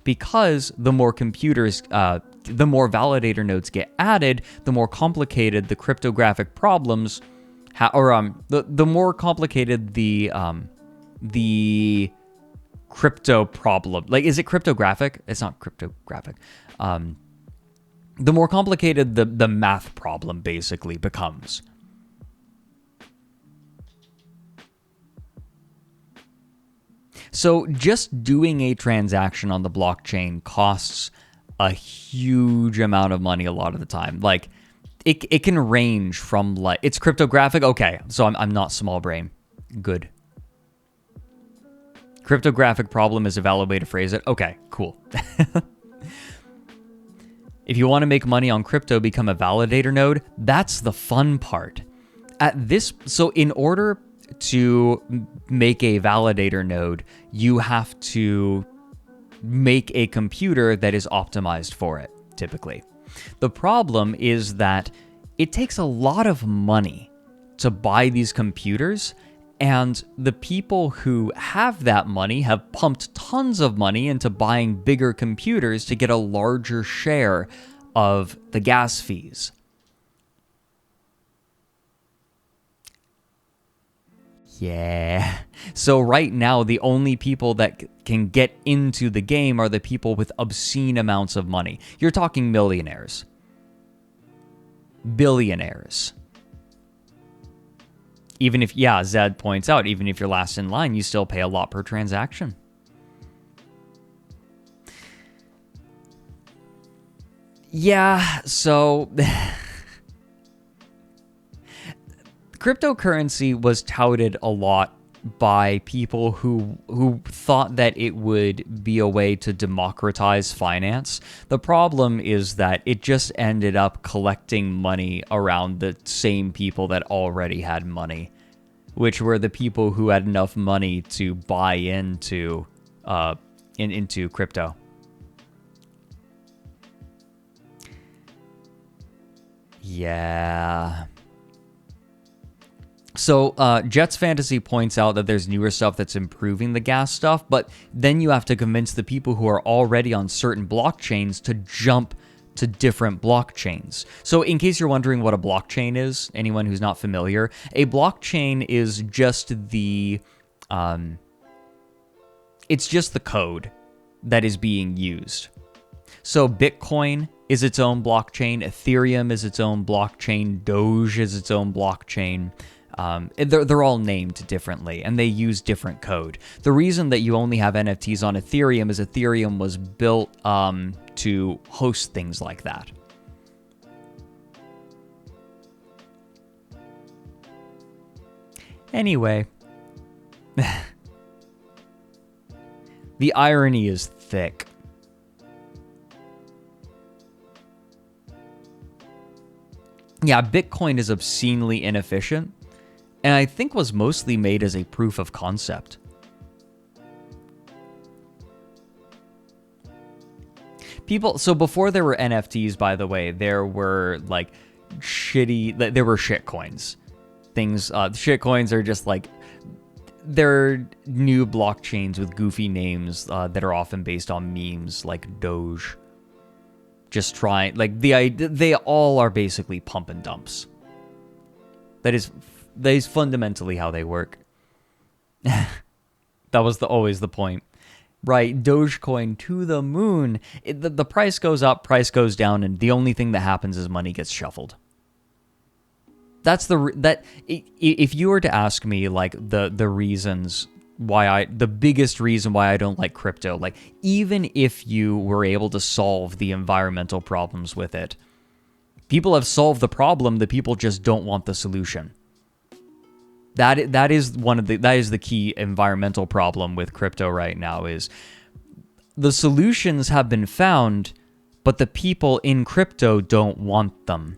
Because the more the more validator nodes get added, the more complicated the cryptographic problems, the more complicated the crypto problem. Is it cryptographic? It's not cryptographic. The more complicated the math problem basically becomes. So just doing a transaction on the blockchain costs a huge amount of money a lot of the time. It can range from it's cryptographic. Okay, so I'm not small brain. Good. Cryptographic problem is a valid way to phrase it. Okay, cool. If you want to make money on crypto, become a validator node. That's the fun part. So in order to make a validator node, you have to make a computer that is optimized for it, typically. The problem is that it takes a lot of money to buy these computers, and the people who have that money have pumped tons of money into buying bigger computers to get a larger share of the gas fees. Yeah. So right now, the only people that can get into the game are the people with obscene amounts of money. You're talking millionaires. Billionaires. Even if, Zed points out, even if you're last in line, you still pay a lot per transaction. Yeah, so cryptocurrency was touted a lot by people who thought that it would be a way to democratize finance. The problem is that it just ended up collecting money around the same people that already had money, which were the people who had enough money to buy into crypto. Yeah. So Jets Fantasy points out that there's newer stuff that's improving the gas stuff, but then you have to convince the people who are already on certain blockchains to jump to different blockchains. So in case you're wondering what a blockchain is, anyone who's not familiar, a blockchain is just the it's just the code that is being used. So Bitcoin is its own blockchain, Ethereum is its own blockchain, Doge is its own blockchain. They're all named differently, and they use different code. The reason that you only have NFTs on Ethereum is Ethereum was built to host things like that. Anyway, the irony is thick. Yeah, Bitcoin is obscenely inefficient, and I think was mostly made as a proof of concept. So before there were NFTs, by the way, there were like there were shitcoins. Shitcoins are just like, they're new blockchains with goofy names that are often based on memes like Doge. Just trying, like, they all are basically pump and dumps. That is fundamentally how they work. That was always the point. Right, Dogecoin to the moon. The price goes up, price goes down, and the only thing that happens is money gets shuffled. If you were to ask me, like, the reasons why the biggest reason why I don't like crypto, like, even if you were able to solve the environmental problems with it, people have solved the problem, the people just don't want the solution. That is the key environmental problem with crypto right now, is the solutions have been found, but the people in crypto don't want them.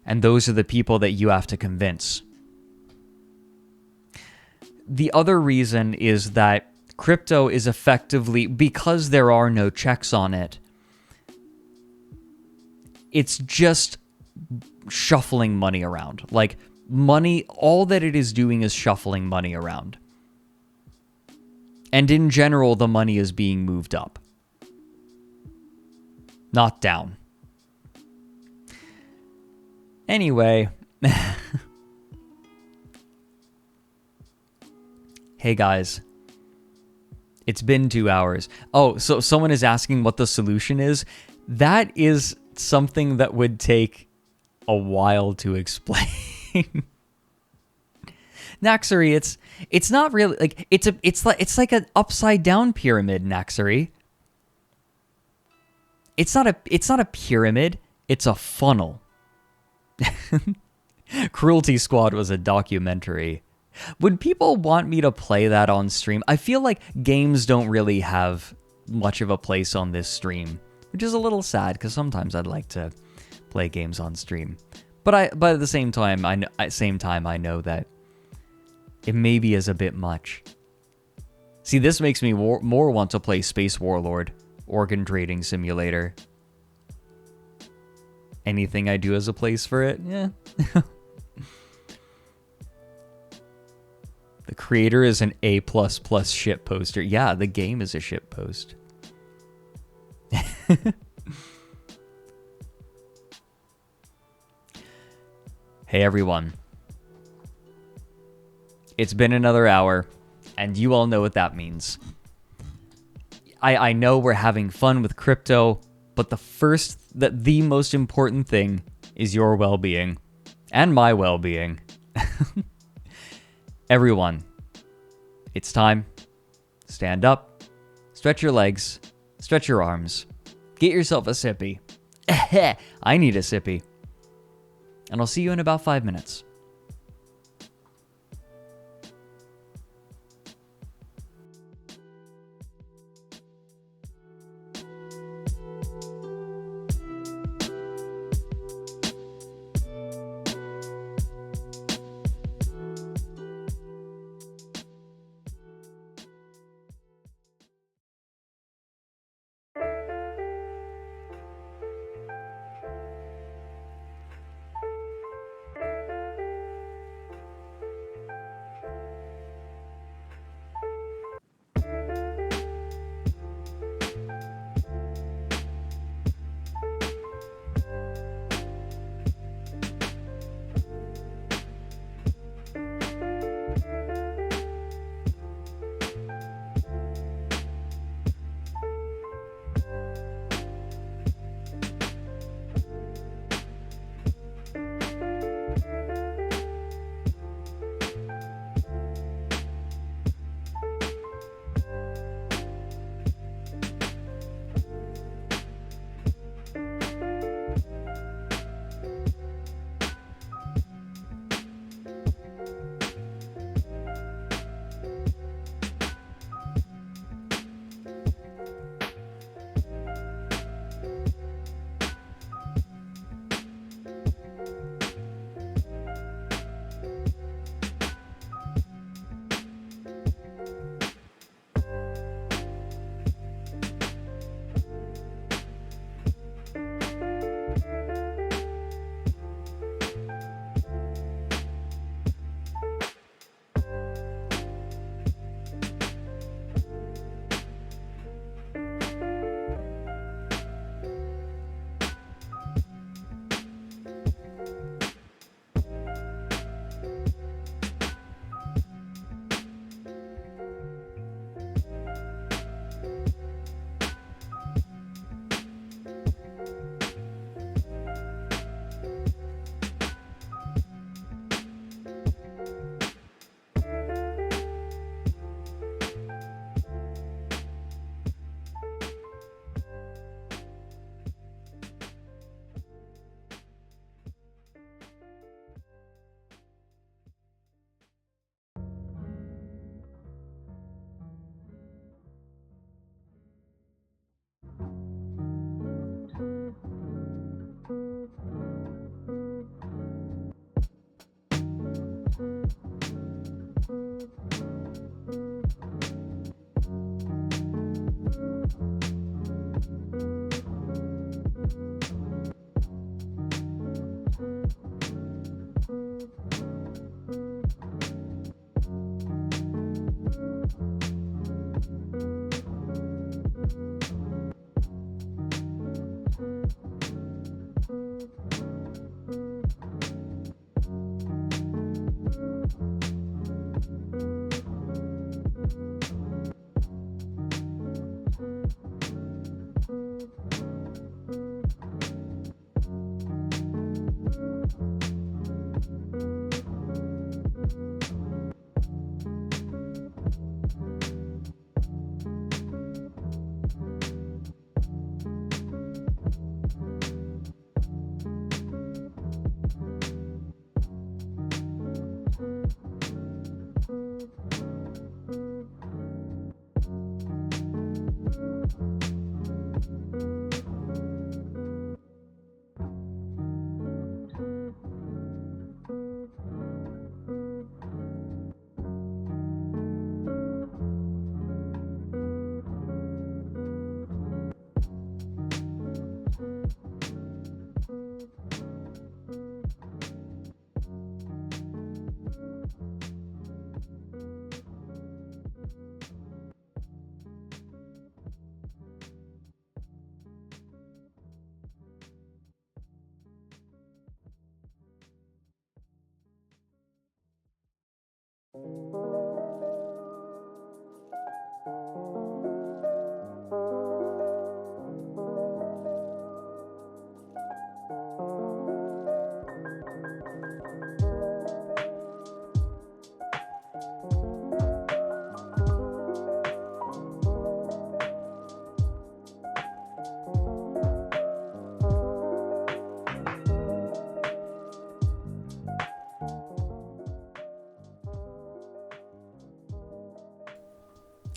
And those are the people that you have to convince. The other reason is that crypto is effectively, because there are no checks on it, it's just shuffling money around. Like, money, all that it is doing is shuffling money around. And in general, the money is being moved up, not down. Anyway. Hey guys. It's been 2 hours. Oh, so someone is asking what the solution is. That is something that would take a while to explain. Naxari, it's not really like it's like an upside down pyramid, Naxari. It's not a pyramid, it's a funnel. Cruelty Squad was a documentary. Would people want me to play that on stream? I feel like games don't really have much of a place on this stream, which is a little sad because sometimes I'd like to play games on stream. But at the same time, I know that it maybe is a bit much. See, this makes me more want to play Space Warlord, Organ Trading Simulator. Anything I do as a place for it? Yeah. The creator is an A++ shit poster. Yeah, the game is a shit post. Hey everyone. It's been another hour, and you all know what that means. I know we're having fun with crypto, but the most important thing is your well-being. And my well-being. Everyone, it's time. Stand up, stretch your legs, stretch your arms, get yourself a sippy. I need a sippy. And I'll see you in about 5 minutes.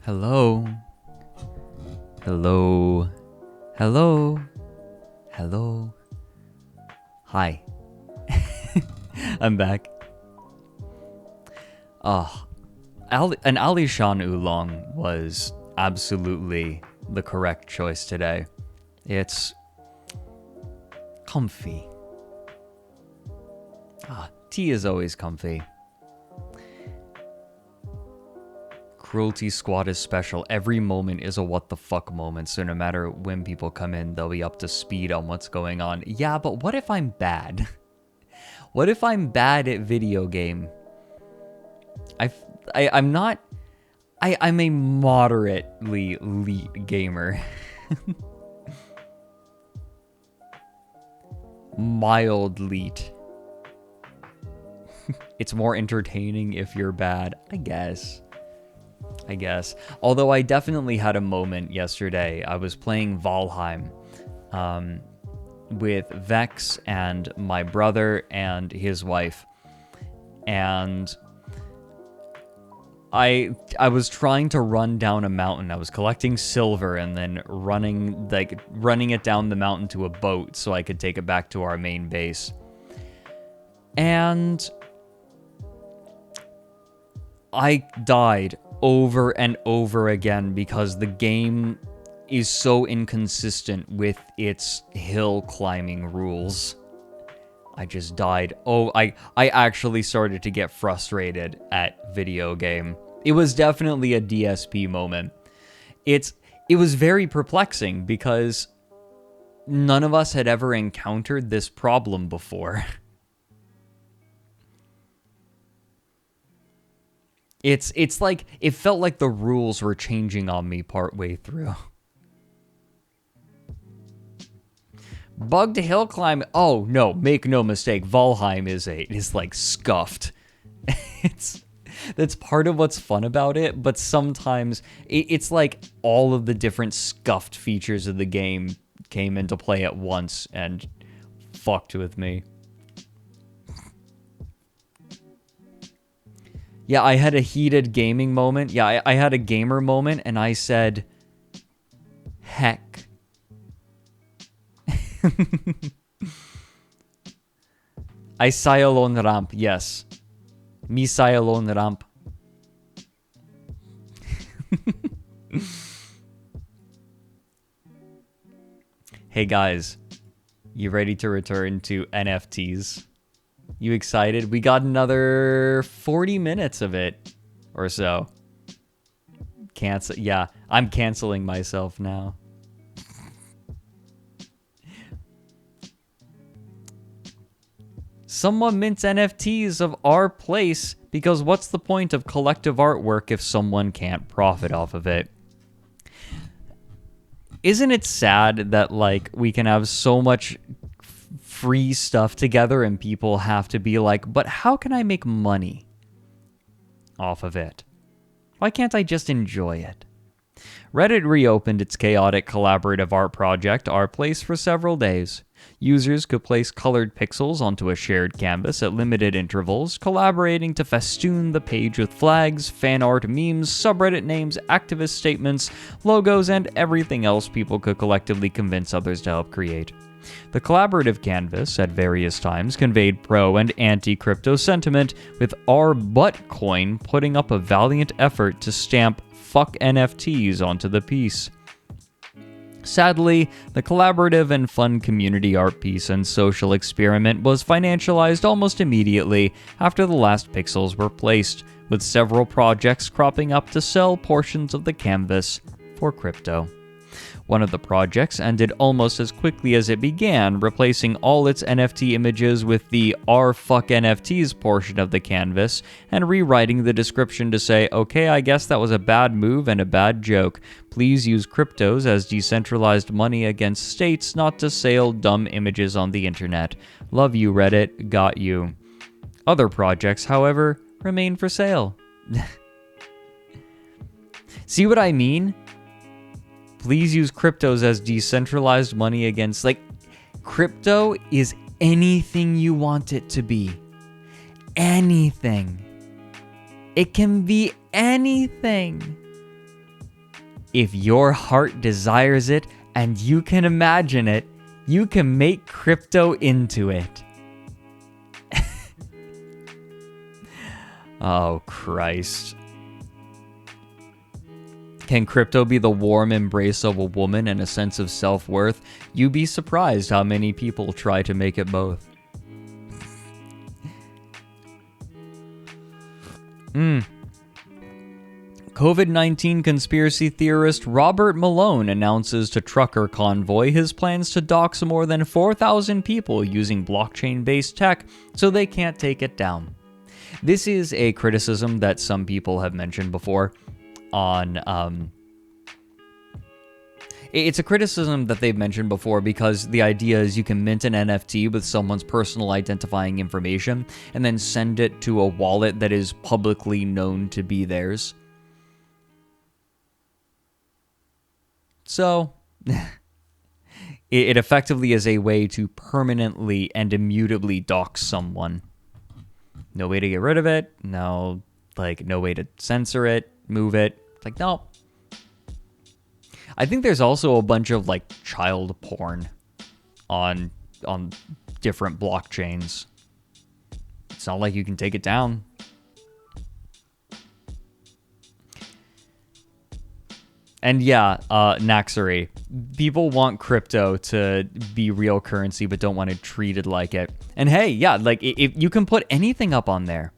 Hello. Hello. Hello. Hello. Hi. I'm back. An Alishan Oolong was absolutely the correct choice today. It's comfy. Tea is always comfy. Cruelty Squad is special. Every moment is a what the fuck moment, so no matter when people come in, they'll be up to speed on what's going on. Yeah, but what if I'm bad? What if I'm bad at video game? I'm not... I'm a moderately elite gamer. Mild elite. It's more entertaining if you're bad, I guess. Although I definitely had a moment yesterday. I was playing Valheim with Vex and my brother and his wife. And I was trying to run down a mountain. I was collecting silver and then running it down the mountain to a boat so I could take it back to our main base. And I died over and over again because the game is so inconsistent with its hill climbing rules. I just died. I actually started to get frustrated at video game. It was definitely a DSP moment. It was very perplexing because none of us had ever encountered this problem before. It's like, it felt like the rules were changing on me partway through. Bugged hill climb. Oh no, make no mistake. Valheim is like scuffed. That's part of what's fun about it, but sometimes it's like all of the different scuffed features of the game came into play at once and fucked with me. Yeah, I had a heated gaming moment. Yeah, I had a gamer moment, and I said, heck. I alone ramp, yes. Me alone ramp. Hey guys, you ready to return to NFTs? You excited? We got another 40 minutes of it or so. Yeah, I'm canceling myself now. Someone mints NFTs of our place because what's the point of collective artwork if someone can't profit off of it? Isn't it sad that, like, we can have so much free stuff together and people have to be like, but how can I make money off of it? Why can't I just enjoy it? Reddit reopened its chaotic collaborative art project, Our Place, for several days. Users could place colored pixels onto a shared canvas at limited intervals, collaborating to festoon the page with flags, fan art, memes, subreddit names, activist statements, logos, and everything else people could collectively convince others to help create. The collaborative canvas, at various times, conveyed pro- and anti-crypto sentiment, with R Buttcoin putting up a valiant effort to stamp "fuck NFTs" onto the piece. Sadly, the collaborative and fun community art piece and social experiment was financialized almost immediately after the last pixels were placed, with several projects cropping up to sell portions of the canvas for crypto. One of the projects ended almost as quickly as it began, replacing all its NFT images with the "R fuck NFTs" portion of the canvas, and rewriting the description to say, "Okay, I guess that was a bad move and a bad joke. Please use cryptos as decentralized money against states, not to sell dumb images on the internet. Love you, Reddit. Got you." Other projects, however, remain for sale. See what I mean? Please use cryptos as decentralized money against... Like, crypto is anything you want it to be. Anything. It can be anything. If your heart desires it and you can imagine it, you can make crypto into it. Oh, Christ. Can crypto be the warm embrace of a woman and a sense of self-worth? You'd be surprised how many people try to make it both. COVID-19 conspiracy theorist Robert Malone announces to trucker convoy his plans to dox more than 4,000 people using blockchain-based tech so they can't take it down. This is a criticism that some people have mentioned before on... It's a criticism that they've mentioned before because the idea is you can mint an NFT with someone's personal identifying information and then send it to a wallet that is publicly known to be theirs. So, it effectively is a way to permanently and immutably dox someone. No way to get rid of it. No way to censor it, move it. It's like, no. I think there's also a bunch of, child porn on different blockchains. It's not like you can take it down. And yeah, Naxary, people want crypto to be real currency, but don't want it treated like it. And hey, yeah, if you can put anything up on there.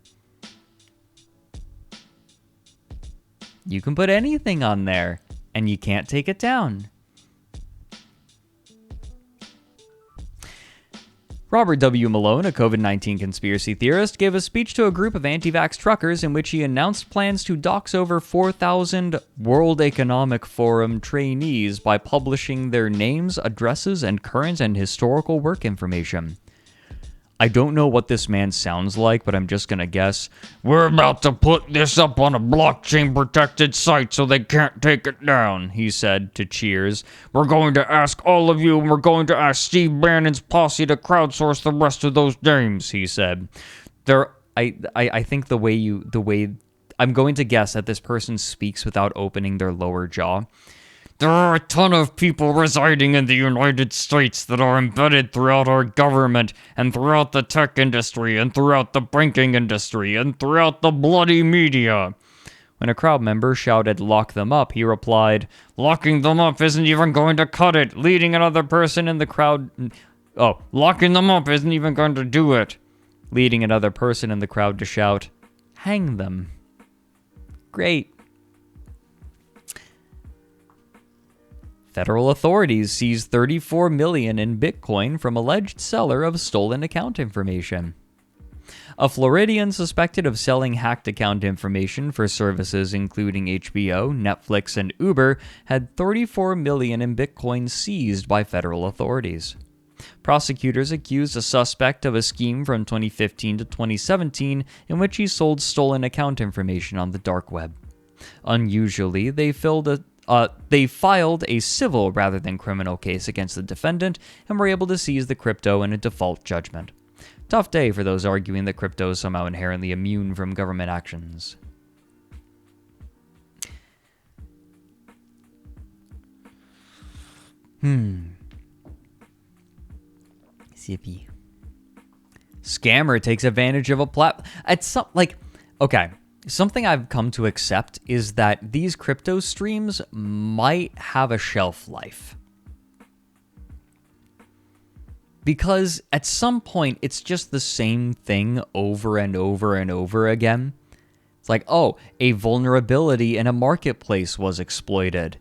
You can put anything on there, and you can't take it down. Robert W. Malone, a COVID-19 conspiracy theorist, gave a speech to a group of anti-vax truckers in which he announced plans to dox over 4,000 World Economic Forum trainees by publishing their names, addresses, and current and historical work information. I don't know what this man sounds like, but I'm just gonna guess. We're about to put this up on a blockchain-protected site so they can't take it down, he said to Cheers. We're going to ask all of you, and we're going to ask Steve Bannon's posse to crowdsource the rest of those names, he said. I think the way I'm going to guess that this person speaks without opening their lower jaw. There are a ton of people residing in the United States that are embedded throughout our government and throughout the tech industry and throughout the banking industry and throughout the bloody media. When a crowd member shouted, "Lock them up," he replied, "Locking them up isn't even going to cut it," leading another person in the crowd... Oh, locking them up isn't even going to do it. Leading another person in the crowd to shout, "Hang them." Great. Federal authorities seized $34 million in Bitcoin from alleged seller of stolen account information. A Floridian suspected of selling hacked account information for services including HBO, Netflix, and Uber had $34 million in Bitcoin seized by federal authorities. Prosecutors accused a suspect of a scheme from 2015 to 2017 in which he sold stolen account information on the dark web. Unusually, they filed a civil rather than criminal case against the defendant and were able to seize the crypto in a default judgment. Tough day for those arguing that crypto is somehow inherently immune from government actions. Sippy. Scammer takes advantage of a something I've come to accept is that these crypto streams might have a shelf life. Because at some point, it's just the same thing over and over and over again. It's like, oh, a vulnerability in a marketplace was exploited.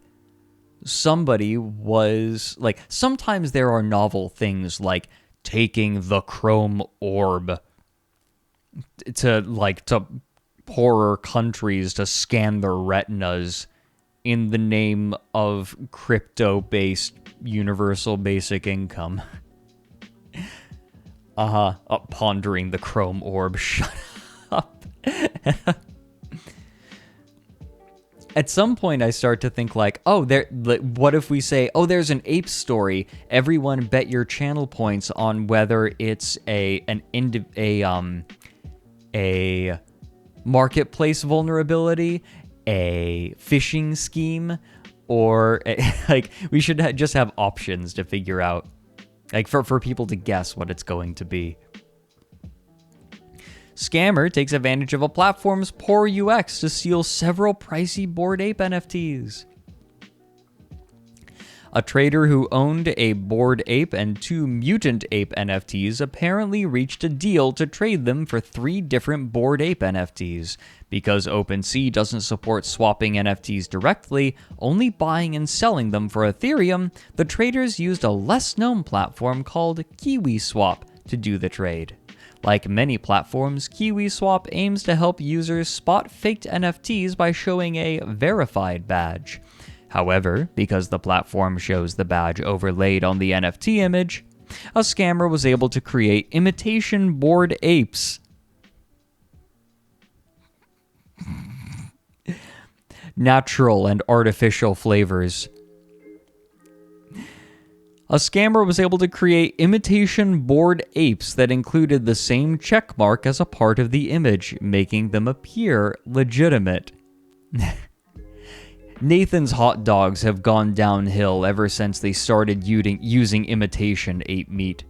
Somebody was, sometimes there are novel things like taking the chrome orb to poorer countries to scan their retinas in the name of crypto-based universal basic income. Pondering the chrome orb. Shut up. At some point, I start to think what if we say, oh, there's an ape story. Everyone bet your channel points on whether it's a marketplace vulnerability, a phishing scheme, or like we should just have options to figure out, like for people to guess what it's going to be. Scammer takes advantage of a platform's poor UX to steal several pricey Bored Ape NFTs. A trader who owned a Bored Ape and 2 Mutant Ape NFTs apparently reached a deal to trade them for 3 different Bored Ape NFTs. Because OpenSea doesn't support swapping NFTs directly, only buying and selling them for Ethereum, the traders used a less-known platform called KiwiSwap to do the trade. Like many platforms, KiwiSwap aims to help users spot faked NFTs by showing a verified badge. However, because the platform shows the badge overlaid on the NFT image, a scammer was able to create imitation Bored Apes. Natural and artificial flavors. A scammer was able to create imitation Bored Apes that included the same checkmark as a part of the image, making them appear legitimate. Nathan's hot dogs have gone downhill ever since they started using imitation ape meat.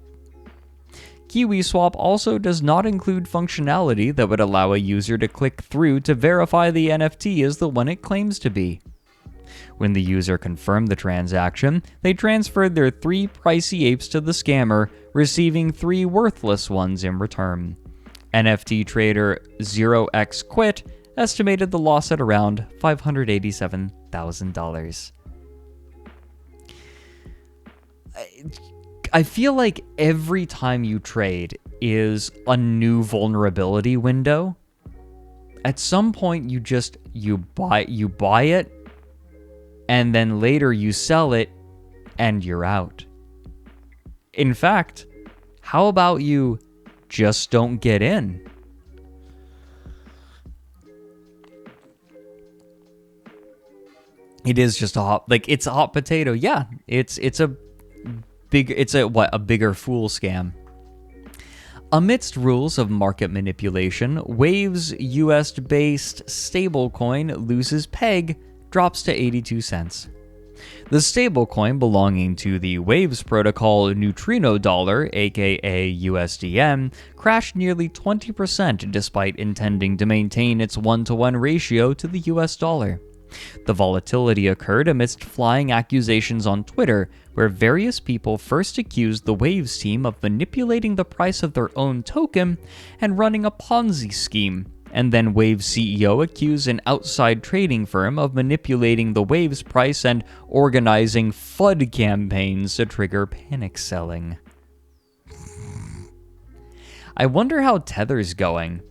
KiwiSwap also does not include functionality that would allow a user to click through to verify the NFT as the one it claims to be. When the user confirmed the transaction, they transferred their 3 pricey apes to the scammer, receiving 3 worthless ones in return. NFT trader 0x Quit estimated the loss at around $587,000. I feel like every time you trade is a new vulnerability window. At some point you buy it, and then later you sell it and you're out. In fact, how about you just don't get in? It is just it's a hot potato. Yeah, it's a bigger fool scam. Amidst rules of market manipulation, Wave's US-based stablecoin loses peg, drops to 82 cents. The stablecoin belonging to the Waves protocol Neutrino Dollar, aka USDM, crashed nearly 20% despite intending to maintain its 1-to-1 ratio to the US dollar. The volatility occurred amidst flying accusations on Twitter, where various people first accused the Waves team of manipulating the price of their own token and running a Ponzi scheme, and then Waves CEO accused an outside trading firm of manipulating the Waves price and organizing FUD campaigns to trigger panic selling. I wonder how Tether's going.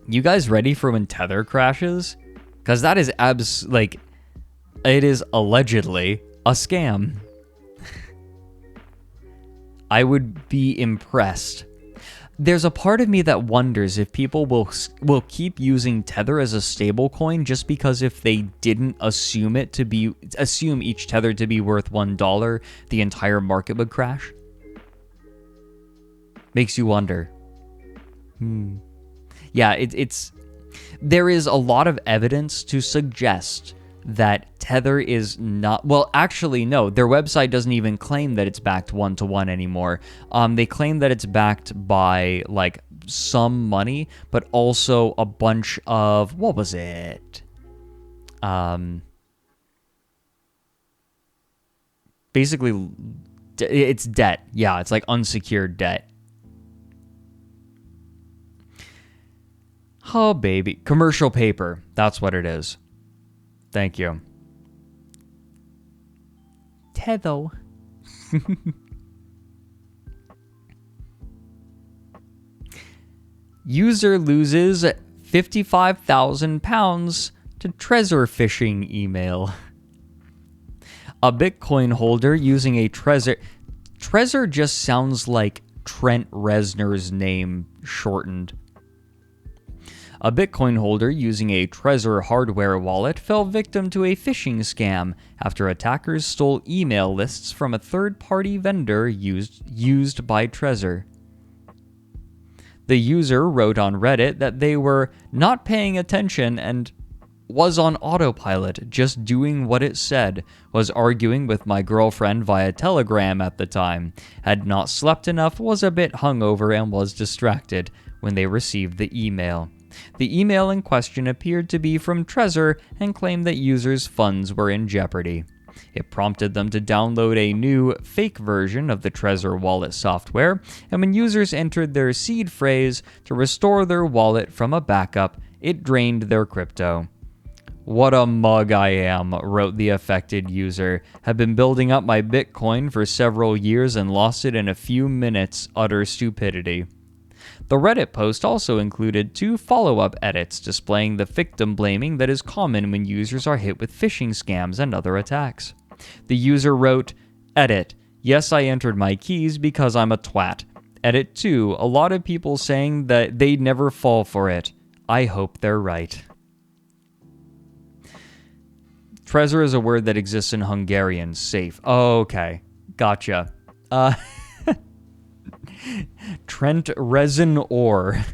You guys ready for when Tether crashes? Because that is it is allegedly a scam. I would be impressed. There's a part of me that wonders if people will keep using Tether as a stablecoin just because if they didn't assume each Tether to be worth $1, the entire market would crash. Makes you wonder. Yeah, there is a lot of evidence to suggest that Tether is not... Well, actually, no. Their website doesn't even claim that it's backed 1-to-1 anymore. They claim that it's backed by, some money, but also a bunch of... What was it? Basically, it's debt. Yeah, it's unsecured debt. Oh, baby. Commercial paper. That's what it is. Thank you. Tether. User loses £55,000 to treasure phishing email. A Bitcoin holder using a Trezor... Trezor just sounds like Trent Reznor's name shortened. A Bitcoin holder using a Trezor hardware wallet fell victim to a phishing scam after attackers stole email lists from a third-party vendor used by Trezor. The user wrote on Reddit that they were not paying attention and was on autopilot, just doing what it said, was arguing with my girlfriend via Telegram at the time, had not slept enough, was a bit hungover, and was distracted when they received the email. The email in question appeared to be from Trezor and claimed that users' funds were in jeopardy. It prompted them to download a new, fake version of the Trezor wallet software, and when users entered their seed phrase to restore their wallet from a backup, it drained their crypto. "What a mug I am," wrote the affected user. "Have been building up my Bitcoin for several years and lost it in a few minutes. Utter stupidity." The Reddit post also included 2 follow-up edits displaying the victim blaming that is common when users are hit with phishing scams and other attacks. The user wrote, "Edit. Yes, I entered my keys because I'm a twat. Edit 2. A lot of people saying that they'd never fall for it. I hope they're right." Trezor is a word that exists in Hungarian. Safe. Oh, okay. Gotcha. Trent resin ore.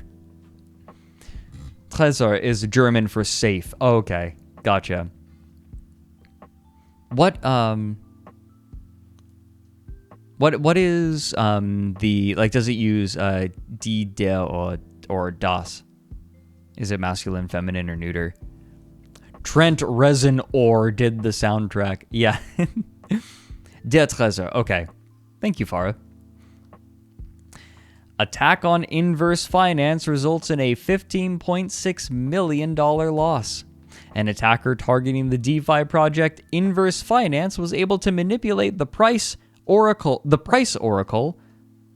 Trezor is German for safe. Oh, okay. Gotcha. What is the, like, does it use die, der, or das? Is it masculine, feminine, or neuter? Trent Resin Ore did the soundtrack. Yeah. Der Trezor. Okay. Thank you, Farah. Attack on Inverse Finance results in a $15.6 million loss. An attacker targeting the DeFi project Inverse Finance was able to manipulate the price oracle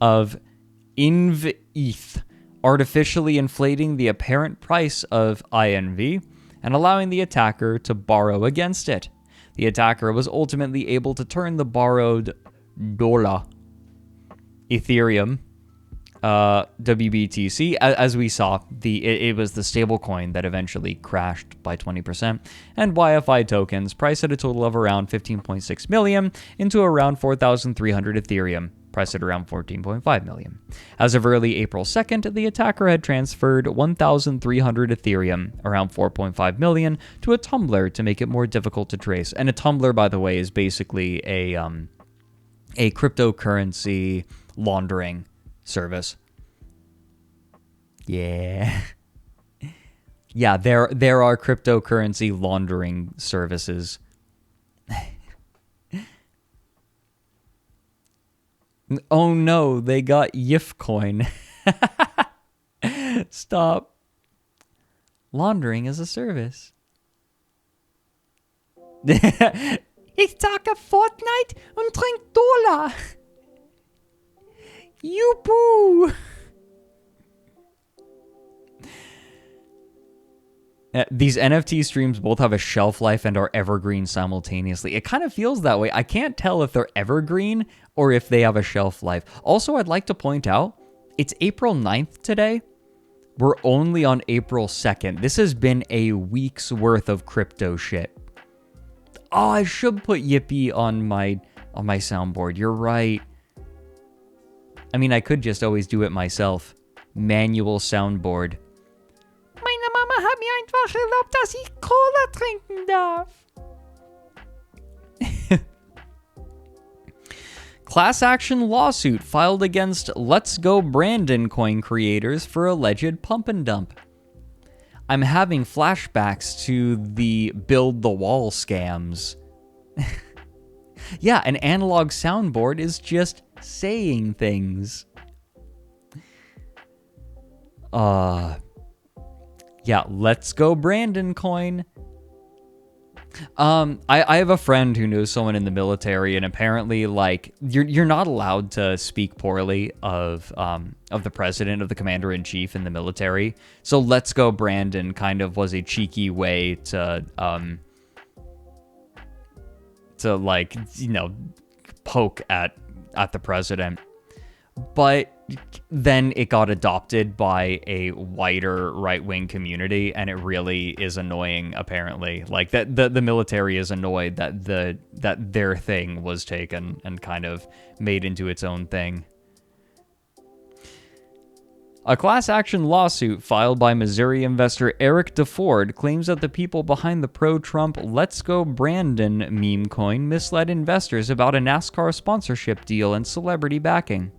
of INVETH, artificially inflating the apparent price of INV and allowing the attacker to borrow against it. The attacker was ultimately able to turn the borrowed dollar, Ethereum, WBTC, as we saw, it was the stablecoin that eventually crashed by 20%, and YFI tokens, priced at a total of around 15.6 million, into around 4,300 Ethereum, priced at around 14.5 million. As of early April 2nd, the attacker had transferred 1,300 Ethereum, around 4.5 million, to a tumbler to make it more difficult to trace. And a tumbler, by the way, is basically a cryptocurrency laundering service. Yeah. Yeah, there are cryptocurrency laundering services. Oh no, they got Yifcoin. Stop. Laundering is a service. Ich zocke Fortnite und trink Dollar. Yuppie! These NFT streams both have a shelf life and are evergreen simultaneously. It kind of feels that way. I can't tell if they're evergreen or if they have a shelf life. Also, I'd like to point out, it's April 9th today. We're only on April 2nd. This has been a week's worth of crypto shit. Oh, I should put Yippee on my soundboard. You're right. I mean, I could just always do it myself. Manual soundboard. Meine Mama hat mir einfach erlaubt, dass ich Cola trinken darf. Class action lawsuit filed against Let's Go Brandon coin creators for alleged pump and dump. I'm having flashbacks to the build the wall scams. Yeah, an analog soundboard is just saying things. Yeah, Let's Go Brandon coin. I have a friend who knows someone in the military, and apparently, like, you're not allowed to speak poorly of the president, of the commander-in-chief in the military. So Let's Go Brandon kind of was a cheeky way to like, you know, poke at the president. But then it got adopted by a wider right-wing community, and it really is annoying, apparently. Like, that the military is annoyed that their thing was taken and kind of made into its own thing. A class action lawsuit filed by Missouri investor Eric DeFord claims that the people behind the pro-Trump Let's Go Brandon meme coin misled investors about a NASCAR sponsorship deal and celebrity backing.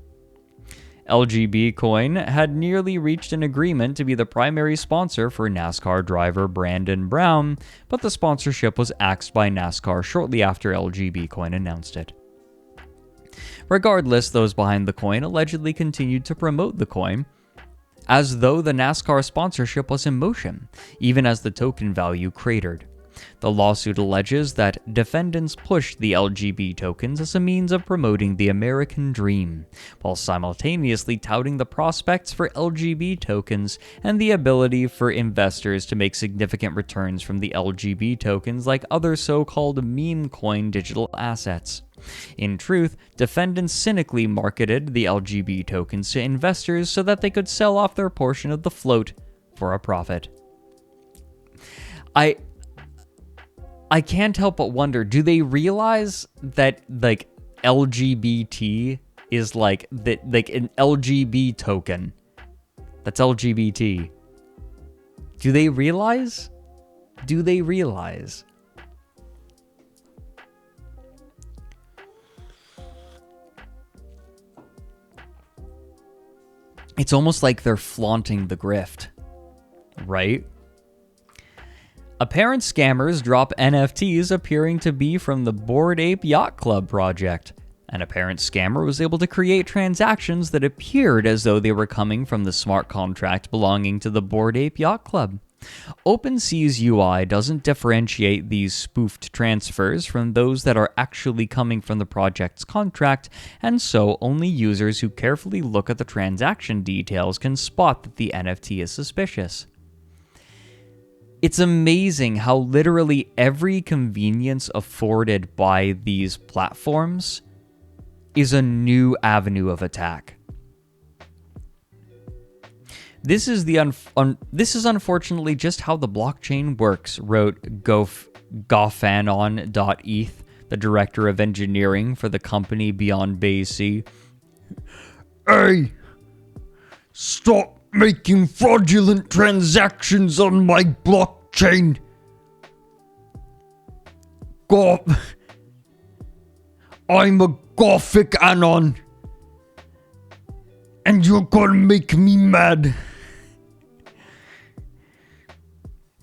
LGB Coin had nearly reached an agreement to be the primary sponsor for NASCAR driver Brandon Brown, but the sponsorship was axed by NASCAR shortly after LGB Coin announced it. Regardless, those behind the coin allegedly continued to promote the coin, as though the NASCAR sponsorship was in motion, even as the token value cratered. The lawsuit alleges that defendants pushed the LGB tokens as a means of promoting the American dream, while simultaneously touting the prospects for LGB tokens and the ability for investors to make significant returns from the LGB tokens like other so-called meme coin digital assets. In truth, defendants cynically marketed the LGB tokens to investors so that they could sell off their portion of the float for a profit. I can't help but wonder, do they realize that, like, LGBT is like an LGB token? That's LGBT. Do they realize? Do they realize? It's almost like they're flaunting the grift, right? Apparent scammers drop NFTs appearing to be from the Bored Ape Yacht Club project. An apparent scammer was able to create transactions that appeared as though they were coming from the smart contract belonging to the Bored Ape Yacht Club. OpenSea's UI doesn't differentiate these spoofed transfers from those that are actually coming from the project's contract, and so only users who carefully look at the transaction details can spot that the NFT is suspicious. It's amazing how literally every convenience afforded by these platforms is a new avenue of attack. This is unfortunately just how the blockchain works, wrote Goffanon.eth, the director of engineering for the company Beyond Bay. Hey! Stop making fraudulent transactions on my blockchain. I'm a Gothic Anon. And you're gonna make me mad.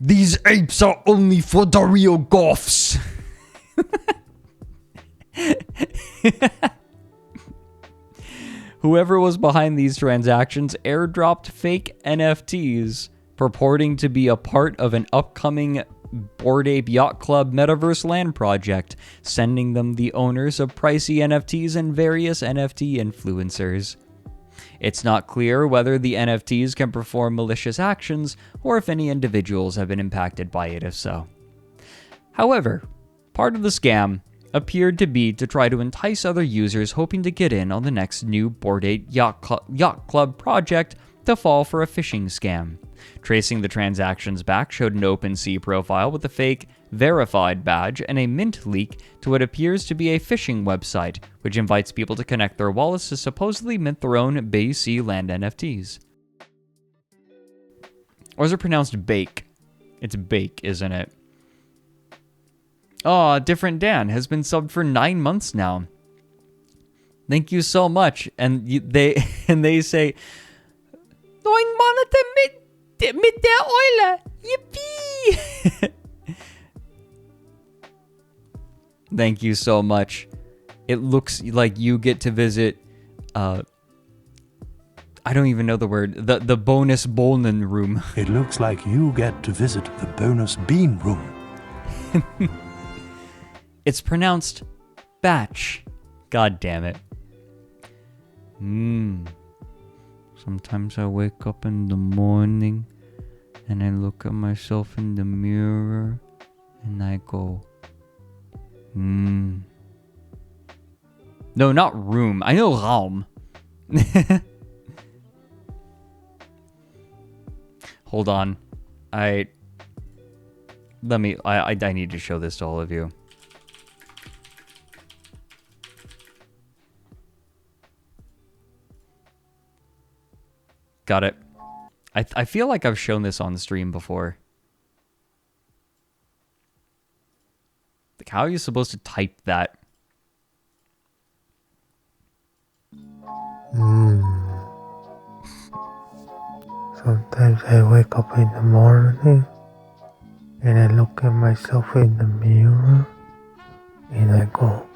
These apes are only for the real goths. Whoever was behind these transactions airdropped fake NFTs purporting to be a part of an upcoming Bored Ape Yacht Club Metaverse Land project, sending them the owners of pricey NFTs and various NFT influencers. It's not clear whether the NFTs can perform malicious actions or if any individuals have been impacted by it if so. However, part of the scam appeared to be to try to entice other users hoping to get in on the next new Bored Ape Yacht Club project to fall for a phishing scam. Tracing the transactions back showed an OpenSea profile with a fake verified badge and a mint leak to what appears to be a phishing website, which invites people to connect their wallets to supposedly mint their own Bay Sea land NFTs. Or is it pronounced bake? It's bake, isn't it? Oh, Different Dan has been subbed for 9 months now. Thank you so much. And they say, 9 months mit der Eule. Yippee! Thank you so much. It looks like you get to visit, I don't even know the word, the bonus Bolnen room. It looks like you get to visit the bonus bean room. It's pronounced batch. God damn it. Sometimes I wake up in the morning and I look at myself in the mirror and I go, No, not room. I know Raum. Hold on. I need to show this to all of you. Got it. I feel like I've shown this on stream before. Like, how are you supposed to type that? Sometimes I wake up in the morning and I look at myself in the mirror and I go,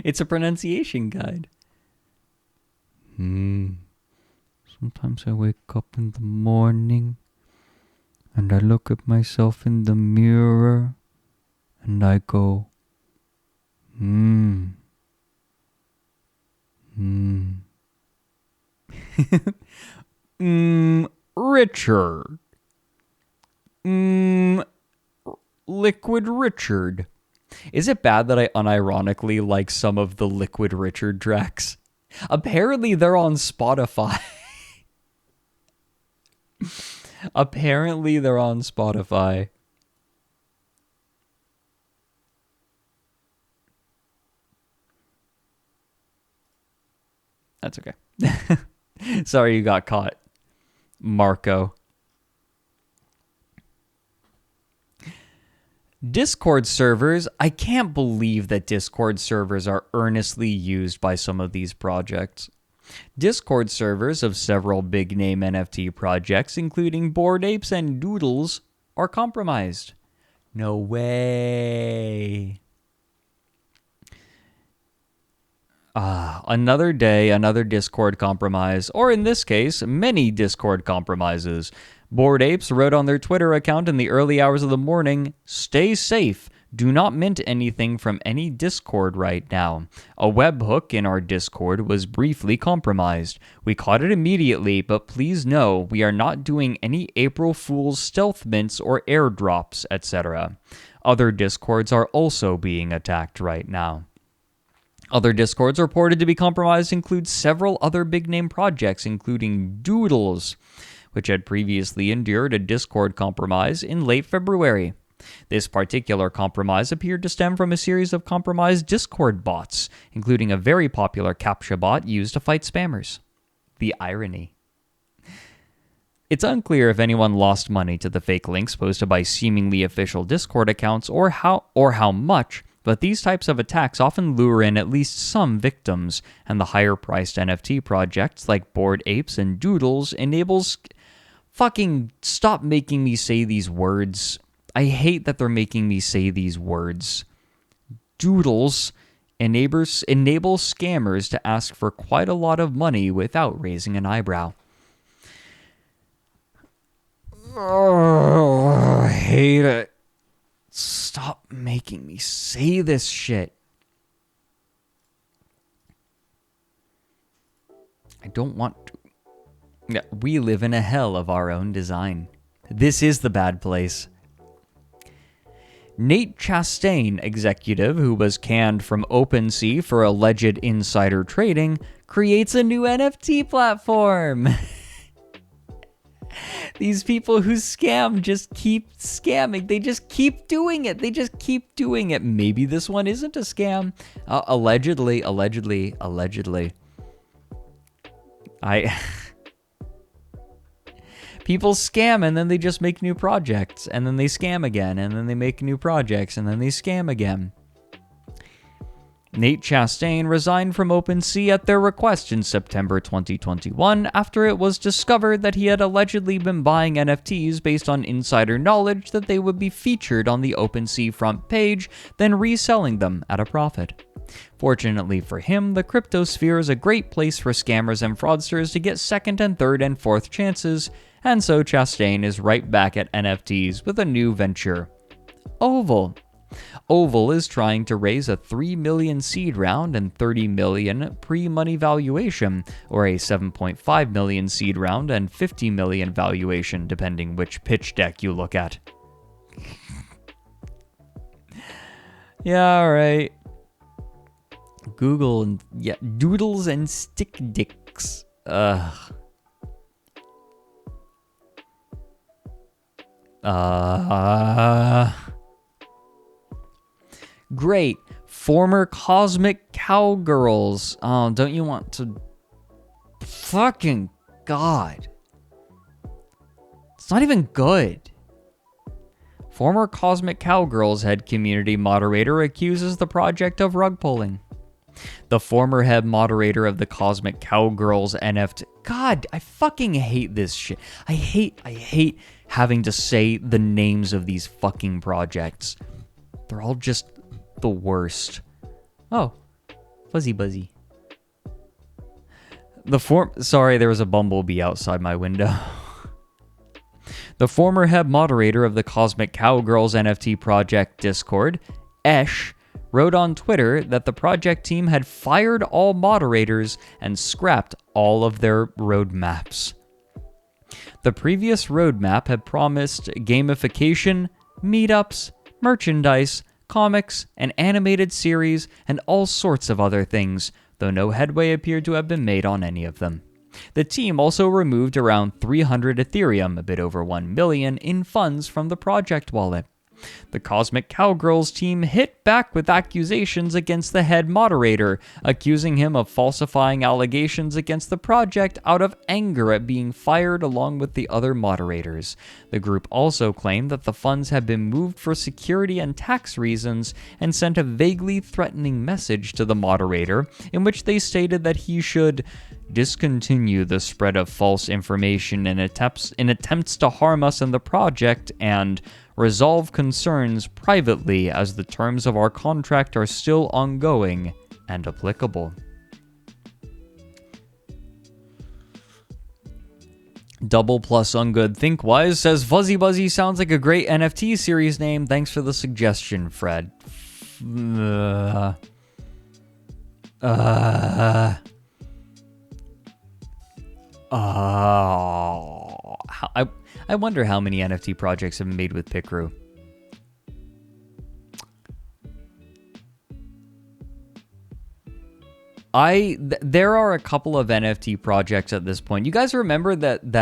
It's a pronunciation guide. Sometimes I wake up in the morning and I look at myself in the mirror and I go, Richard. Liquid Richard. Is it bad that I unironically like some of the Liquid Richard tracks? Apparently they're on Spotify. Apparently they're on Spotify. That's okay. Sorry you got caught, Marco. Discord servers. I can't believe that Discord servers are earnestly used by some of these projects. Discord servers of several big-name NFT projects, including Bored Apes and Doodles, are compromised. No way. Another day, another Discord compromise, or in this case, many Discord compromises. Bored Apes wrote on their Twitter account in the early hours of the morning, "Stay safe. Do not mint anything from any Discord right now. A webhook in our Discord was briefly compromised. We caught it immediately, but please know we are not doing any April Fool's stealth mints or airdrops, etc. Other Discords are also being attacked right now." Other Discords reported to be compromised include several other big-name projects, including Doodles, which had previously endured a Discord compromise in late February. This particular compromise appeared to stem from a series of compromised Discord bots, including a very popular CAPTCHA bot used to fight spammers. The irony. It's unclear if anyone lost money to the fake links posted by seemingly official Discord accounts or how much, but these types of attacks often lure in at least some victims, and the higher-priced NFT projects like Bored Apes and Doodles enables... Fucking stop making me say these words. I hate that they're making me say these words. Doodles enables scammers to ask for quite a lot of money without raising an eyebrow. Oh, I hate it. Stop making me say this shit. I don't want to. We live in a hell of our own design. This is the bad place. Nate Chastain, executive who was canned from OpenSea for alleged insider trading, creates a new NFT platform. These people who scam just keep scamming. They just keep doing it. They just keep doing it. Maybe this one isn't a scam. Allegedly. People scam and then they just make new projects, and then they scam again, and then they make new projects, and then they scam again. Nate Chastain resigned from OpenSea at their request in September 2021 after it was discovered that he had allegedly been buying NFTs based on insider knowledge that they would be featured on the OpenSea front page, then reselling them at a profit. Fortunately for him, the crypto sphere is a great place for scammers and fraudsters to get second and third and fourth chances, and so Chastain is right back at NFTs with a new venture, Oval. Oval is trying to raise a 3 million seed round and 30 million pre-money valuation, or a 7.5 million seed round and 50 million valuation, depending which pitch deck you look at. Yeah, alright. Google and Doodles and Stick Dicks. Great. Former Cosmic Cowgirls. Oh, don't you want to... Fucking God. It's not even good. Former Cosmic Cowgirls head community moderator accuses the project of rug pulling. The former head moderator of the Cosmic Cowgirls NFT... God, I fucking hate this shit. I hate having to say the names of these fucking projects. They're all just the worst. Oh, Fuzzy Buzzy. Sorry, there was a bumblebee outside my window. The former head moderator of the Cosmic Cowgirls NFT project Discord, Esh, wrote on Twitter that the project team had fired all moderators and scrapped all of their roadmaps. The previous roadmap had promised gamification, meetups, merchandise, comics, an animated series, and all sorts of other things, though no headway appeared to have been made on any of them. The team also removed around 300 Ethereum, a bit over 1 million, in funds from the project wallet. The Cosmic Cowgirls team hit back with accusations against the head moderator, accusing him of falsifying allegations against the project out of anger at being fired along with the other moderators. The group also claimed that the funds had been moved for security and tax reasons and sent a vaguely threatening message to the moderator in which they stated that he should discontinue the spread of false information in attempts to harm us and the project and resolve concerns privately as the terms of our contract are still ongoing and applicable. Double plus ungood thinkwise says Fuzzy Buzzy sounds like a great NFT series name. Thanks for the suggestion, Fred. I wonder how many NFT projects have been made with Picru. There are a couple of NFT projects at this point. You guys remember that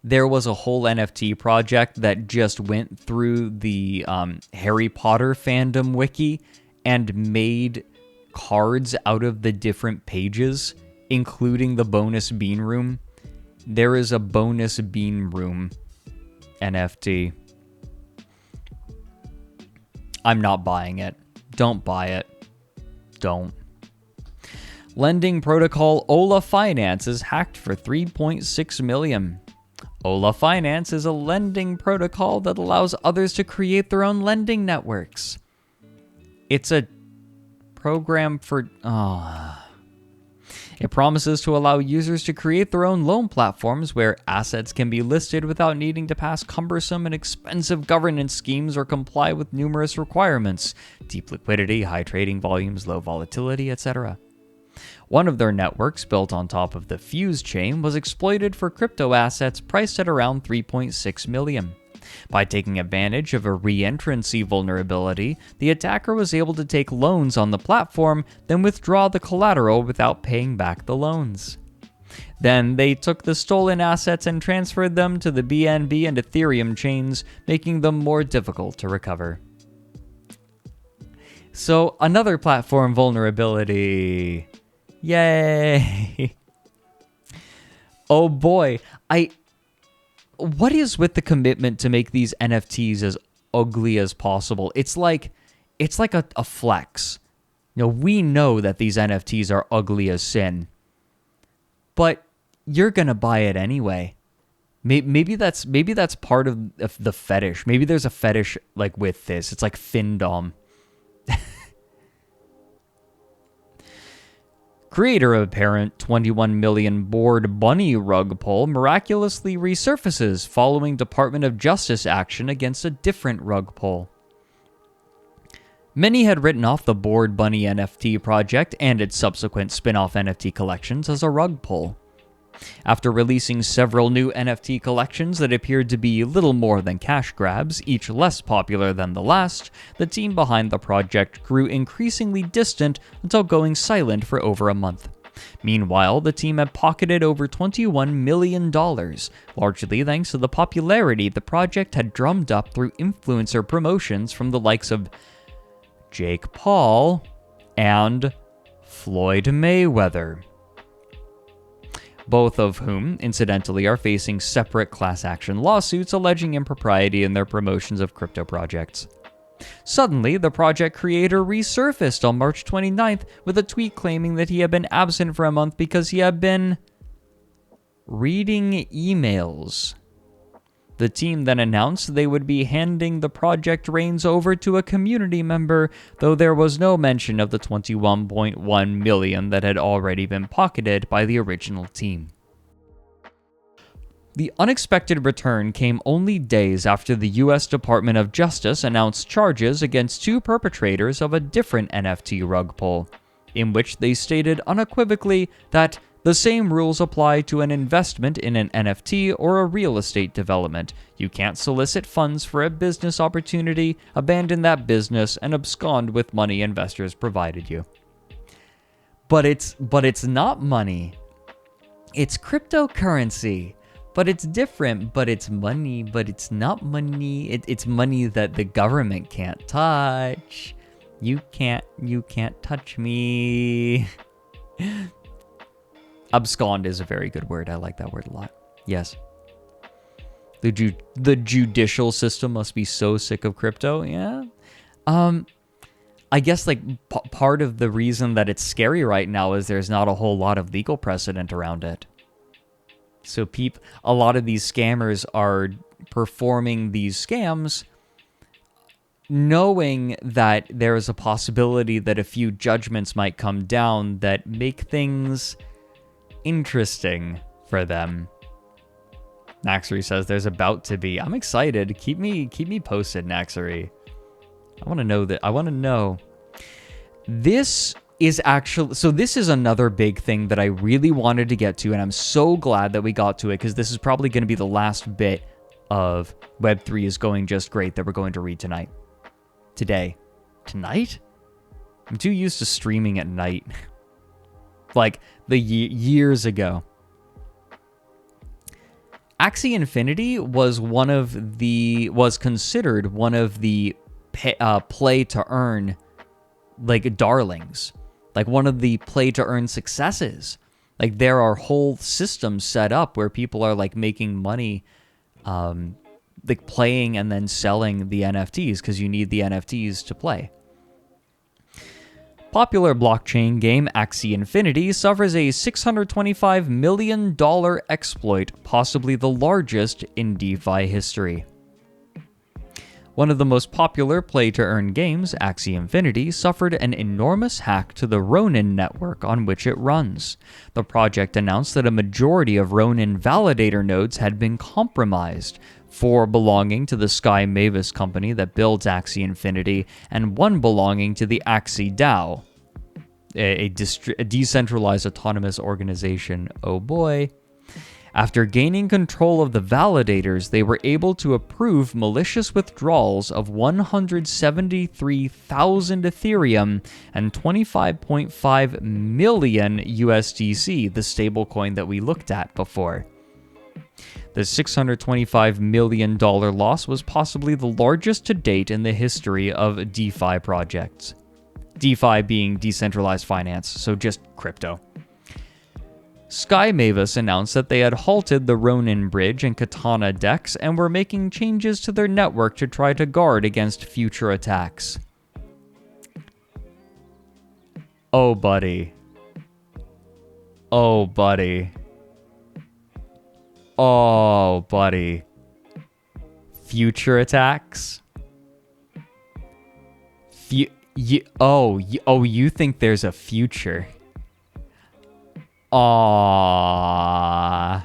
there was a whole NFT project that just went through the Harry Potter fandom wiki and made cards out of the different pages, including the bonus bean room. There is a bonus bean room NFT. I'm not buying it. Don't buy it. Don't. Lending protocol Ola Finance is hacked for $3.6 million. Ola Finance is a lending protocol that allows others to create their own lending networks. It's a program for... It promises to allow users to create their own loan platforms where assets can be listed without needing to pass cumbersome and expensive governance schemes or comply with numerous requirements: deep liquidity, high trading volumes, low volatility, etc. One of their networks, built on top of the Fuse chain, was exploited for crypto assets priced at around $3.6 million. By taking advantage of a re-entrancy vulnerability, the attacker was able to take loans on the platform, then withdraw the collateral without paying back the loans. Then they took the stolen assets and transferred them to the BNB and Ethereum chains, making them more difficult to recover. So, another platform vulnerability. Yay! Oh boy, what is with the commitment to make these NFTs as ugly as possible? It's like a flex. You know, we know that these NFTs are ugly as sin, but you're gonna buy it anyway. Maybe that's part of the fetish. Maybe there's a fetish like with this. It's like findom. Creator of apparent 21 million bored bunny rug pull miraculously resurfaces following Department of Justice action against a different rug pull. Many had written off the Bored Bunny NFT project and its subsequent spin-off NFT collections as a rug pull. After releasing several new NFT collections that appeared to be little more than cash grabs, each less popular than the last, the team behind the project grew increasingly distant until going silent for over a month. Meanwhile, the team had pocketed over $21 million, largely thanks to the popularity the project had drummed up through influencer promotions from the likes of Jake Paul, and Floyd Mayweather. Both of whom, incidentally, are facing separate class action lawsuits alleging impropriety in their promotions of crypto projects. Suddenly, the project creator resurfaced on March 29th with a tweet claiming that he had been absent for a month because he had been reading emails. The team then announced they would be handing the project reins over to a community member, though there was no mention of the $21.1 million that had already been pocketed by the original team. The unexpected return came only days after the U.S. Department of Justice announced charges against two perpetrators of a different NFT rug pull, in which they stated unequivocally that the same rules apply to an investment in an NFT or a real estate development. You can't solicit funds for a business opportunity, abandon that business, and abscond with money investors provided you. But it's not money. It's cryptocurrency. But it's different, but it's money, but it's not money. It's money that the government can't touch. You can't touch me. Abscond is a very good word. I like that word a lot. Yes. The judicial system must be so sick of crypto. Yeah. I guess like part of the reason that it's scary right now is there's not a whole lot of legal precedent around it. So a lot of these scammers are performing these scams knowing that there is a possibility that a few judgments might come down that make things interesting for them. Naxery says there's about to be. I'm excited. Keep me posted, Naxery. I want to know. This is another big thing that I really wanted to get to, and I'm so glad that we got to it, because this is probably going to be the last bit of Web3 is going just great that we're going to read tonight. Tonight? I'm too used to streaming at night. Like the years ago. Axie Infinity was considered one of the play to earn like darlings, like one of the play to earn successes. Like there are whole systems set up where people are like making money, like playing and then selling the NFTs because you need the NFTs to play. Popular blockchain game Axie Infinity suffers a $625 million exploit, possibly the largest in DeFi history. One of the most popular play-to-earn games, Axie Infinity, suffered an enormous hack to the Ronin network on which it runs. The project announced that a majority of Ronin validator nodes had been compromised, 4 belonging to the Sky Mavis company that builds Axie Infinity, and 1 belonging to the Axie DAO, a decentralized autonomous organization. Oh boy. After gaining control of the validators, they were able to approve malicious withdrawals of 173,000 Ethereum and 25.5 million USDC, the stablecoin that we looked at before. The $625 million loss was possibly the largest to date in the history of DeFi projects. DeFi being decentralized finance, so just crypto. Sky Mavis announced that they had halted the Ronin Bridge and Katana decks and were making changes to their network to try to guard against future attacks. Oh, buddy. Oh, buddy. Oh, buddy. Future attacks? You think there's a future? Aww.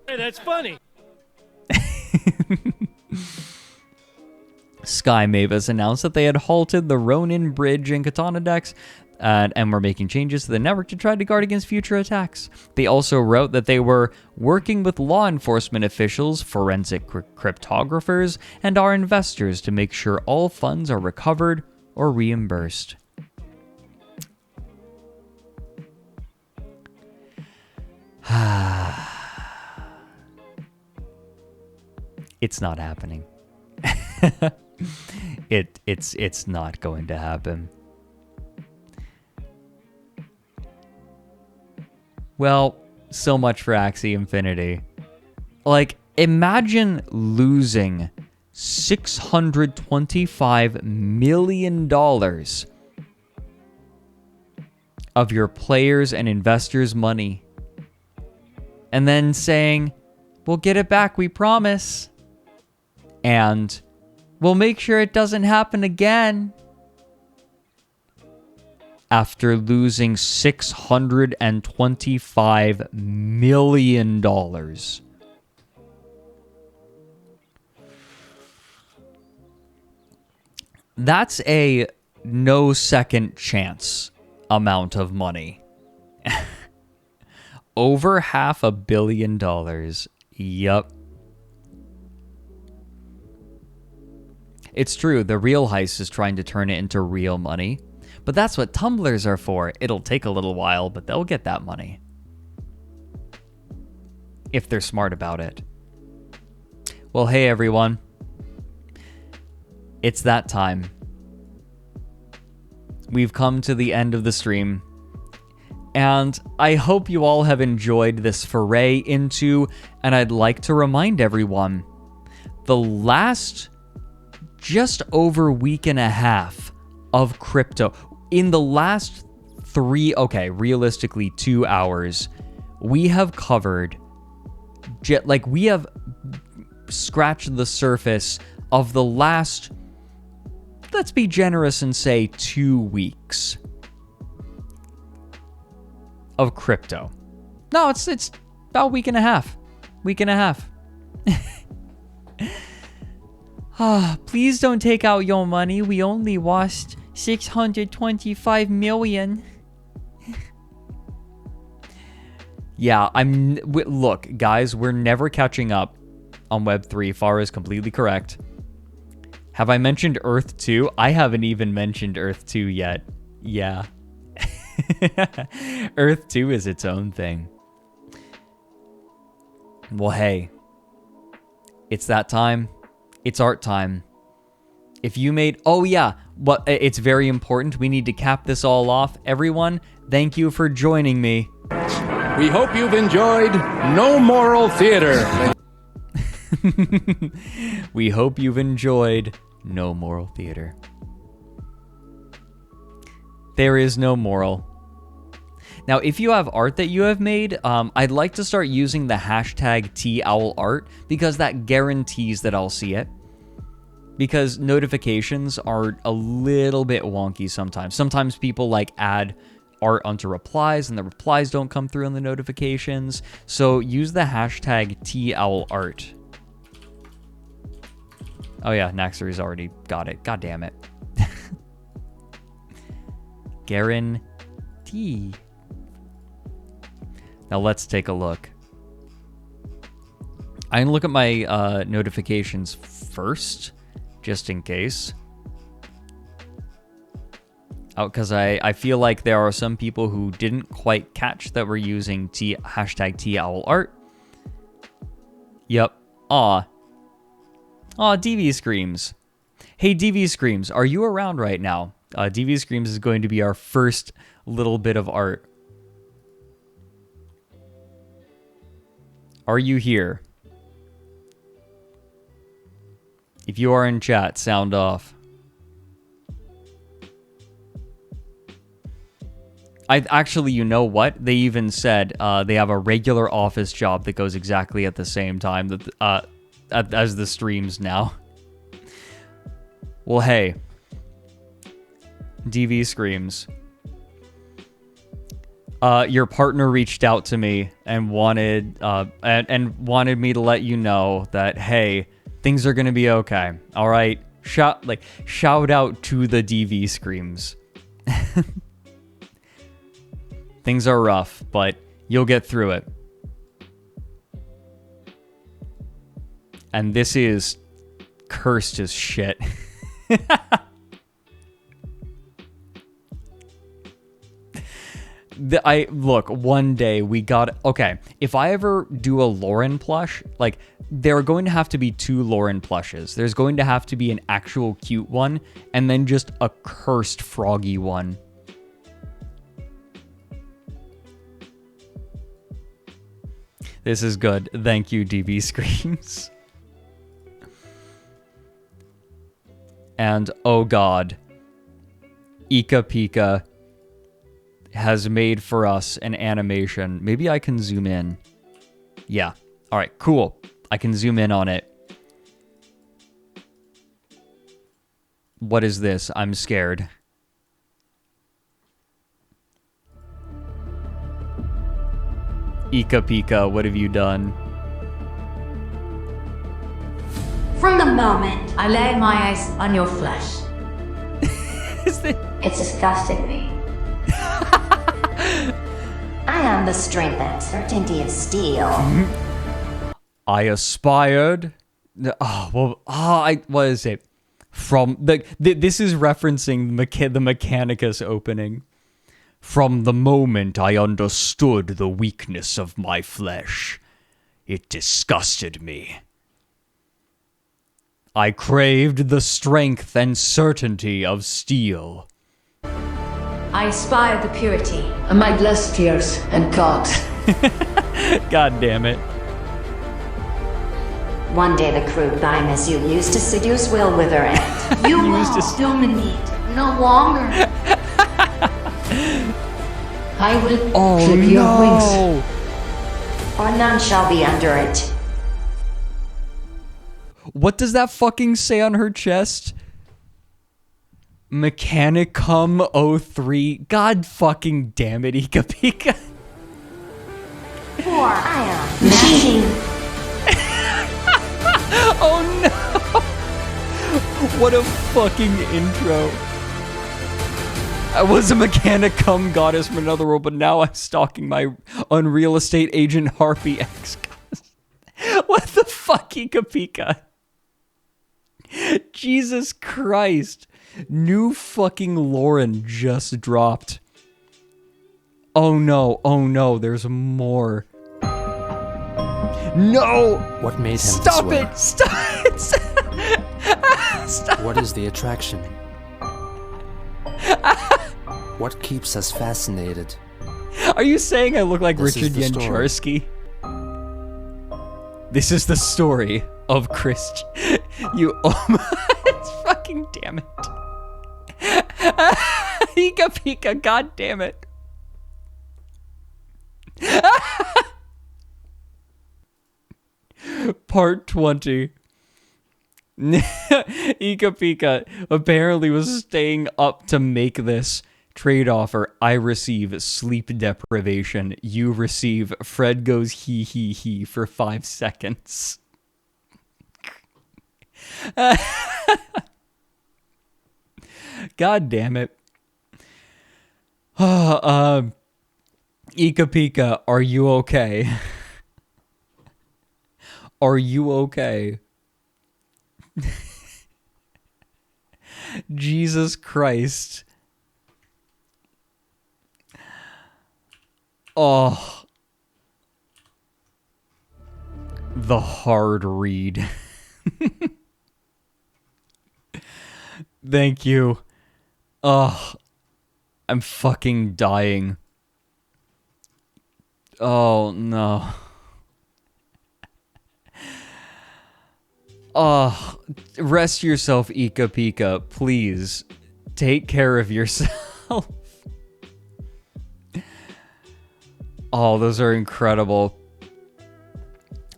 Hey, that's funny. Sky Mavis announced that they had halted the Ronin Bridge and Katana decks and were making changes to the network to try to guard against future attacks. They also wrote that they were working with law enforcement officials, forensic cryptographers, and our investors to make sure all funds are recovered or reimbursed. It's not happening. It's not going to happen. Well, so much for Axie Infinity. Like, imagine losing $625 million of your players' and investors' money. And then saying, we'll get it back, we promise. And we'll make sure it doesn't happen again. After losing $625 million. That's a no second chance amount of money. Over $500 million. Yup. It's true, the real heist is trying to turn it into real money. But that's what tumblers are for. It'll take a little while, but they'll get that money. If they're smart about it. Well, hey everyone. It's that time. We've come to the end of the stream. And I hope you all have enjoyed this foray into, and I'd like to remind everyone, the last just over week and a half of crypto. In the last realistically 2 hours, we have covered, we have scratched the surface of the last, let's be generous and say 2 weeks of crypto. No, it's about a week and a half. Please don't take out your money. We only lost 625 million. Yeah, look, guys, we're never catching up on Web3. Farah is completely correct. Have I mentioned Earth 2? I haven't even mentioned Earth 2 yet. Yeah. Earth 2 is its own thing. Well, hey. It's that time. It's art time. If you made... Oh, yeah. It's very important. We need to cap this all off. Everyone, thank you for joining me. We hope you've enjoyed No Moral Theater. We hope you've enjoyed No Moral Theater. There is no moral. Now, if you have art that you have made, I'd like to start using the hashtag #TOWLArt because that guarantees that I'll see it. Because notifications are a little bit wonky sometimes. Sometimes people add art onto replies and the replies don't come through on the notifications. So use the hashtag #TOWLArt. Oh yeah, Naxter's already got it. God damn it. Guarantee. Now let's take a look. I'm gonna look at my notifications first, just in case. Oh, because I feel like there are some people who didn't quite catch that we're using hashtag #TOWLArt. Yep. Aw, DV Screams. Hey, DV Screams, are you around right now? DV Screams is going to be our first little bit of art. Are you here? If you are in chat, sound off. Actually, you know what? They even said they have a regular office job that goes exactly at the same time that as the streams now. Well, hey, DV Screams. Your partner reached out to me and wanted me to let you know that, hey, things are gonna be okay. All right, shout out to the DV Screams. Things are rough, but you'll get through it. And this is cursed as shit. Look, one day we got... Okay, if I ever do a Loren plush, like, there are going to have to be 2 Loren plushes. There's going to have to be an actual cute one, and then just a cursed froggy one. This is good. Thank you, DB Screams. And, oh god, Ika Pika has made for us an animation. Maybe I can zoom in. Yeah. All right, cool. I can zoom in on it. What is this? I'm scared. Ika Pika, what have you done? From the moment I laid my eyes on your flesh, it disgusted me. I am the strength and certainty of steel. I aspired. What is it? From this is referencing the Mechanicus opening. From the moment I understood the weakness of my flesh, it disgusted me. I craved the strength and certainty of steel. I aspired the purity of my blessed tears and cogs. God damn it. One day the crude thymus you used to seduce will wither and you will dominate no longer. I will clip your wings, or none shall be under it. What does that fucking say on her chest? Mechanicum 03. God fucking damn it, Ika Pika. For I am machine. Oh no! What a fucking intro. I was a Mechanicum goddess from another world, but now I'm stalking my Unreal Estate agent Harpy X. What the fuck, Ika Pika? Jesus Christ. New fucking Loren just dropped. Oh no, there's more. No! What made him Stop this way? it! Stop it! Stop. What is the attraction? What keeps us fascinated? Are you saying I look like This Richard is the story. Yancharsky? This is the story of Chris. You it's fucking damn it. Ika Pika, god damn it. Part 20. Ika Pika apparently was staying up to make this trade offer. I receive sleep deprivation. You receive Fred goes he he he for 5 seconds. God damn it. Ika Pika, are you okay? Are you okay? Jesus Christ. Oh. The hard read. Thank you. Oh. I'm fucking dying. Oh, no. Oh, rest yourself, Ika Pika. Please, take care of yourself. Oh, those are incredible.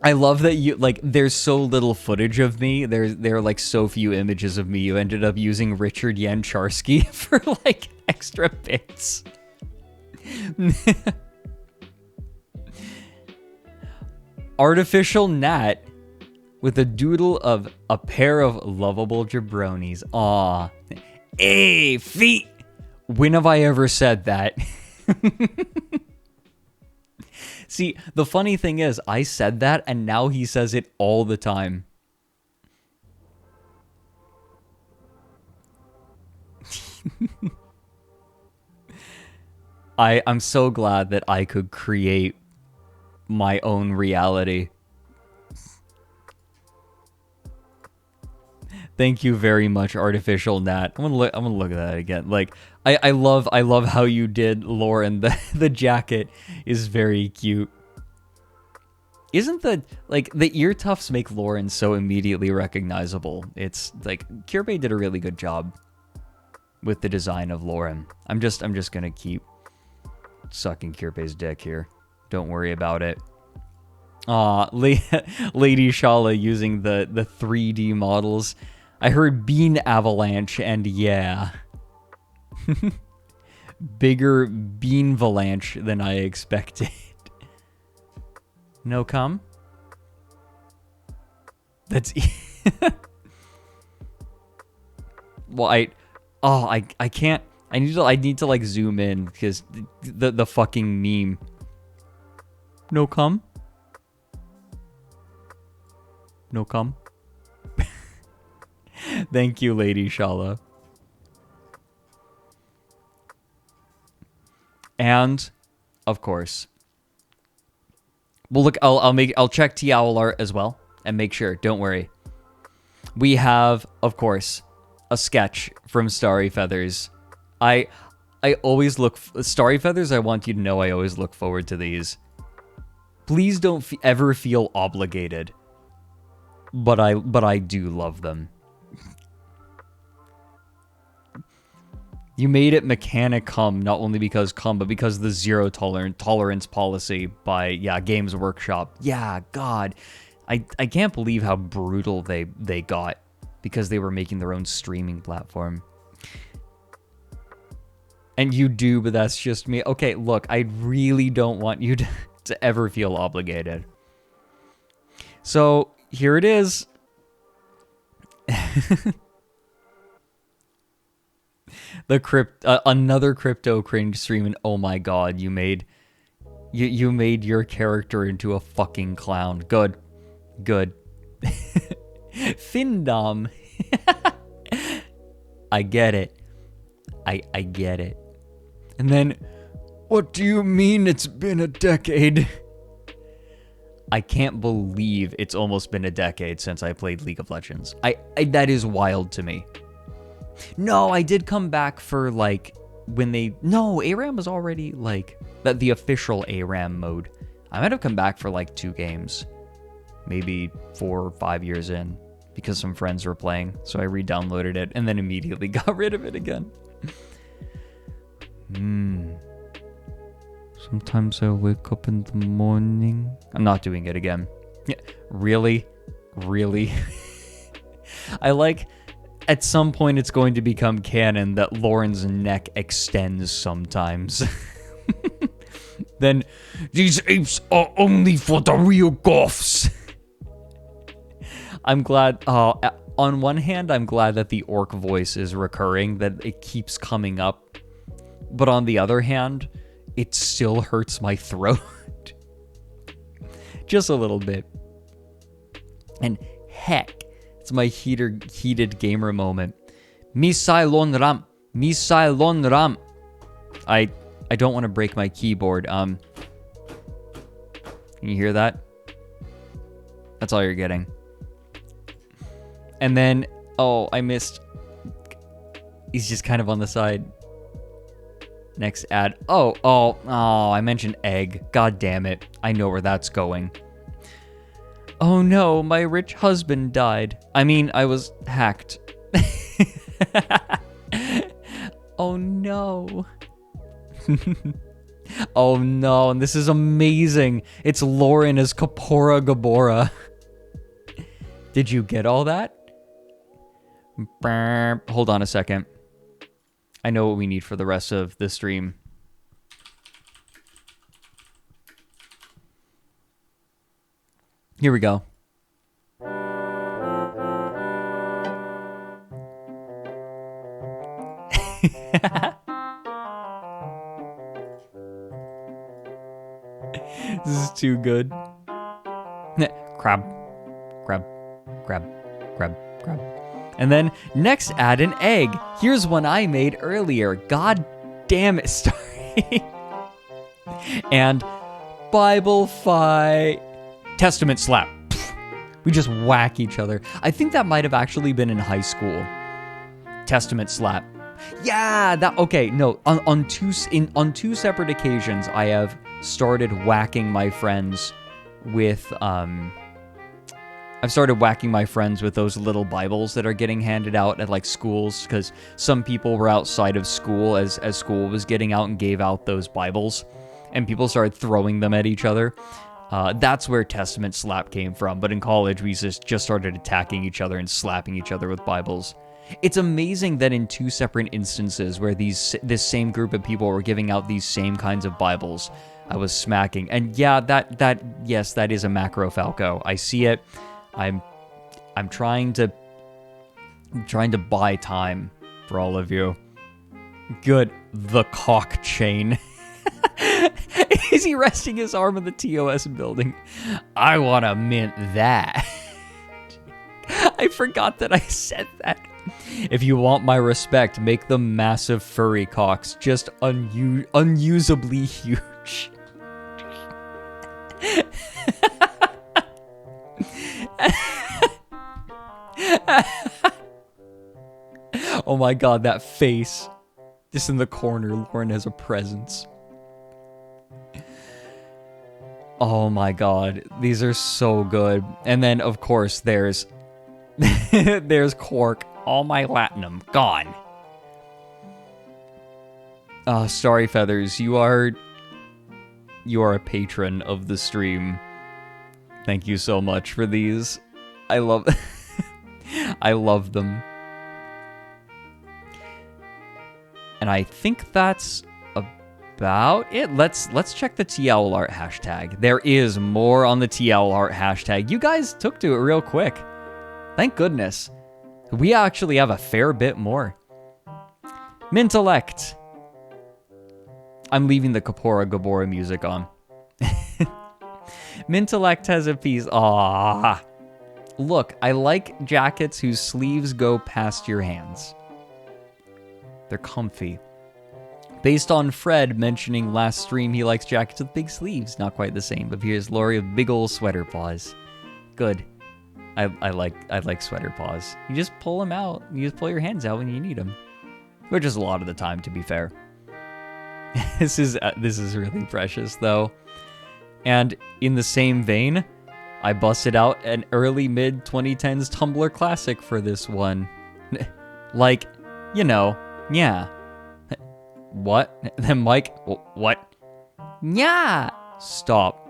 I love that you, like, there's so little footage of me. There are, like, so few images of me. You ended up using Richard Yancharsky for, like, extra bits. Artificial gnat with a doodle of a pair of lovable jabronis. Aw. Hey, feet! When have I ever said that? See, the funny thing is, I said that, and now he says it all the time. I'm so glad that I could create my own reality. Thank you very much, Artificial Nat. I'm gonna look at that again. Like, I love how you did Loren. The jacket is very cute. Isn't the ear tufts make Loren so immediately recognizable? It's like Kirby did a really good job with the design of Loren. I'm just gonna keep sucking Kirby's dick here. Don't worry about it. Lady Shala using the 3D models. I heard Bean Avalanche, and yeah. Bigger Bean Avalanche than I expected. No cum? That's... Well, I can't... I need to like zoom in, because the fucking meme. No cum? No cum? Thank you, Lady Shala. And, of course, well, look, I'll check TLR as well and make sure. Don't worry. We have, of course, a sketch from Starry Feathers. I always look Starry Feathers. I want you to know I always look forward to these. Please don't ever feel obligated. But I do love them. You made it mechanic cum, not only because cum, but because the zero tolerance policy by Games Workshop. Yeah, God, I can't believe how brutal they got because they were making their own streaming platform. And you do, but that's just me. Okay, look, I really don't want you to ever feel obligated. So here it is. Another crypto cringe stream, and oh my god, you made your character into a fucking clown. Good. Findom. I get it. I get it. And then, what do you mean it's been a decade? I can't believe it's almost been a decade since I played League of Legends. That is wild to me. No, I did come back for like when ARAM was already like the official ARAM mode. I might have come back for like 2 games, maybe 4 or 5 years in, because some friends were playing, so I re-downloaded it and then immediately got rid of it again. Sometimes I wake up in the morning. I'm not doing it again. Really? I like... At some point, it's going to become canon that Loren's neck extends sometimes. Then, these apes are only for the real goths. I'm glad... on one hand, I'm glad that the orc voice is recurring, that it keeps coming up. But on the other hand, it still hurts my throat. Just a little bit. And heck... It's my heated gamer moment. Misailon Ram. I don't want to break my keyboard. Can you hear that? That's all you're getting. And then, I missed. He's just kind of on the side. Next ad. I mentioned egg. God damn it. I know where that's going. Oh no, my rich husband died. I mean, I was hacked. Oh no. Oh no, and this is amazing. It's Loren as Kapora Gabora. Did you get all that? Hold on a second. I know what we need for the rest of the stream. Here we go. This is too good. Crab. And then next, add an egg. Here's one I made earlier. God damn it, Starry. And Bible fight. Testament slap. We just whack each other. I think that might have actually been in high school. Testament slap. Yeah, that okay. No, on two separate occasions, I have started whacking my friends with I've started whacking my friends with those little Bibles that are getting handed out at like schools, because some people were outside of school as school was getting out and gave out those Bibles, and people started throwing them at each other. That's where Testament slap came from. But in college, we just started attacking each other and slapping each other with Bibles. It's amazing that in two separate instances where this same group of people were giving out these same kinds of Bibles, I was smacking. And yeah, yes, that is a macro Falco. I see it. I'm trying to buy time for all of you. Good. The cock chain. Is he resting his arm in the TOS building? I want to mint that. I forgot that I said that. If you want my respect, make them massive furry cocks, just unusably huge. Oh my god, that face. Just in the corner, Loren has a presence. Oh my god, these are so good. And then, of course, there's Quark. All my Latinum gone. Starry Feathers, you are a patron of the stream. Thank you so much for these. I love them. And I think that's about it. Let's check the TL art hashtag. There is more on the TL art hashtag. You guys took to it real quick. Thank goodness. We actually have a fair bit more. Mintellect. I'm leaving the Kapora Gabora music on. Mintellect has a piece. Ah, look, I like jackets whose sleeves go past your hands. They're comfy. Based on Fred mentioning last stream he likes jackets with big sleeves. Not quite the same, but here's Lori with big old sweater paws. Good. I like sweater paws. You just pull them out. You just pull your hands out when you need them. Which is a lot of the time, to be fair. This is really precious, though. And in the same vein, I busted out an early mid-2010s Tumblr classic for this one. Like, you know, yeah. What? Then Mike, what? Yeah. Stop.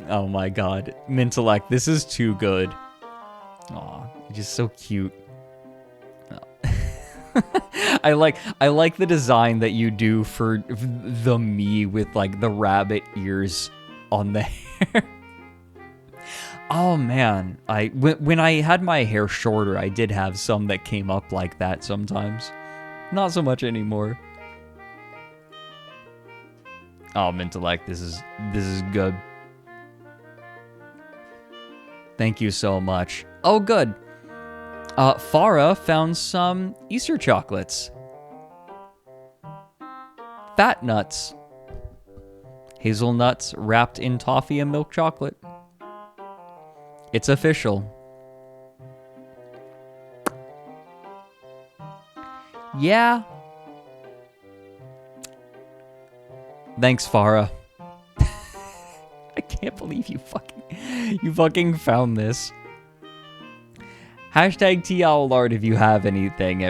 Oh my god. Mintellect, this is too good. Aw, you're just so cute. I like the design that you do for the me with like the rabbit ears on the hair. Oh man, when I had my hair shorter, I did have some that came up like that sometimes. Not so much anymore. Oh, Mintellect, this is good. Thank you so much. Oh, good. Farah found some Easter chocolates. Fat nuts. Hazelnuts wrapped in toffee and milk chocolate. It's official. Yeah. Thanks, Farah. I can't believe you fucking found this. Hashtag TLArt if you have anything,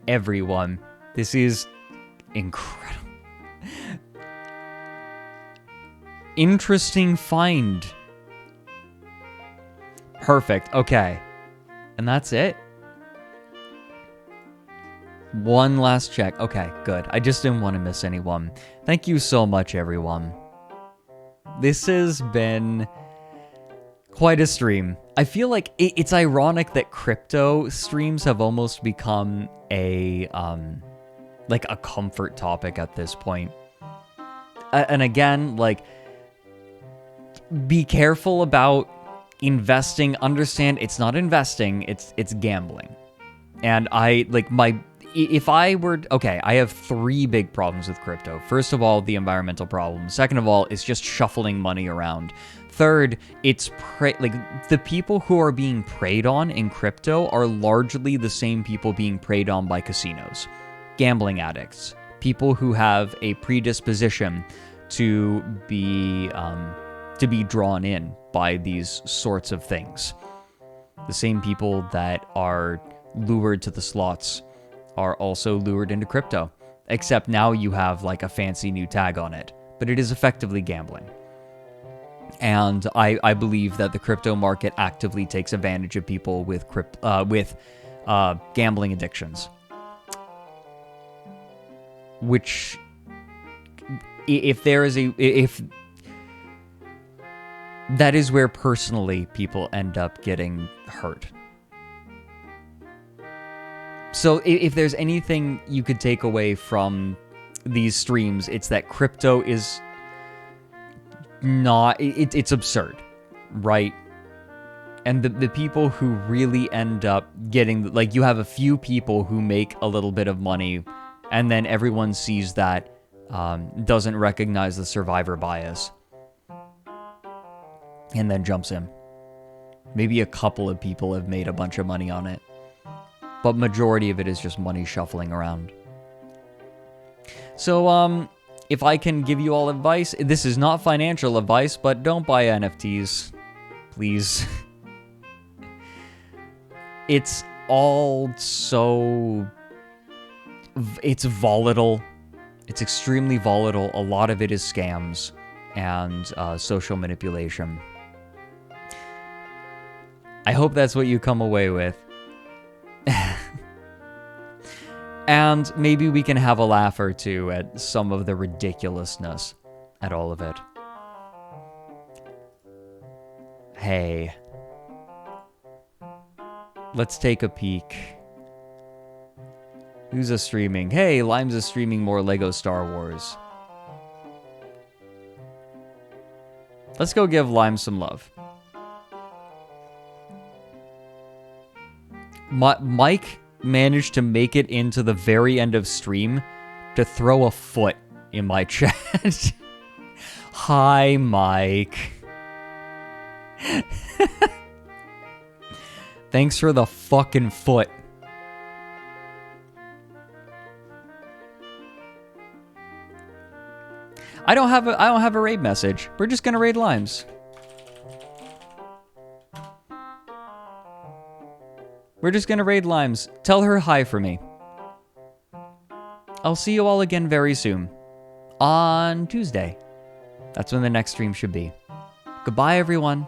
everyone. This is incredible. Interesting find. Perfect, okay. And that's it? One last check. Okay, good. I just didn't want to miss anyone. Thank you so much, everyone. This has been quite a stream. I feel like it's ironic that crypto streams have almost become a like a comfort topic at this point. And again, like, be careful about investing, understand it's not investing, it's gambling. And I have 3 big problems with crypto. First of all, the environmental problem. Second of all, it's just shuffling money around. Third, it's the people who are being preyed on in crypto are largely the same people being preyed on by casinos. Gambling addicts, people who have a predisposition to be drawn in by these sorts of things. The same people that are lured to the slots are also lured into crypto, except now you have like a fancy new tag on it, but it is effectively gambling. And I believe that the crypto market actively takes advantage of people with gambling addictions, which if that is where personally people end up getting hurt. So if there's anything you could take away from these streams, it's that crypto is not, it's absurd, right? And the people who really end up getting, like, you have a few people who make a little bit of money, and then everyone sees that, doesn't recognize the survivor bias, and then jumps in. Maybe a couple of people have made a bunch of money on it, but majority of it is just money shuffling around. So, if I can give you all advice, this is not financial advice, but don't buy NFTs, please. It's all so... It's volatile. It's extremely volatile. A lot of it is scams and social manipulation. I hope that's what you come away with. And maybe we can have a laugh or two at some of the ridiculousness at all of it. Hey. Let's take a peek. Who's a streaming? Hey, Lime's a streaming more Lego Star Wars. Let's go give Lime some love. Mike managed to make it into the very end of stream to throw a foot in my chat. Hi, Mike. Thanks for the fucking foot. I don't have a raid message. We're just gonna raid Limes. We're just gonna raid Limes. Tell her hi for me. I'll see you all again very soon. On Tuesday. That's when the next stream should be. Goodbye, everyone.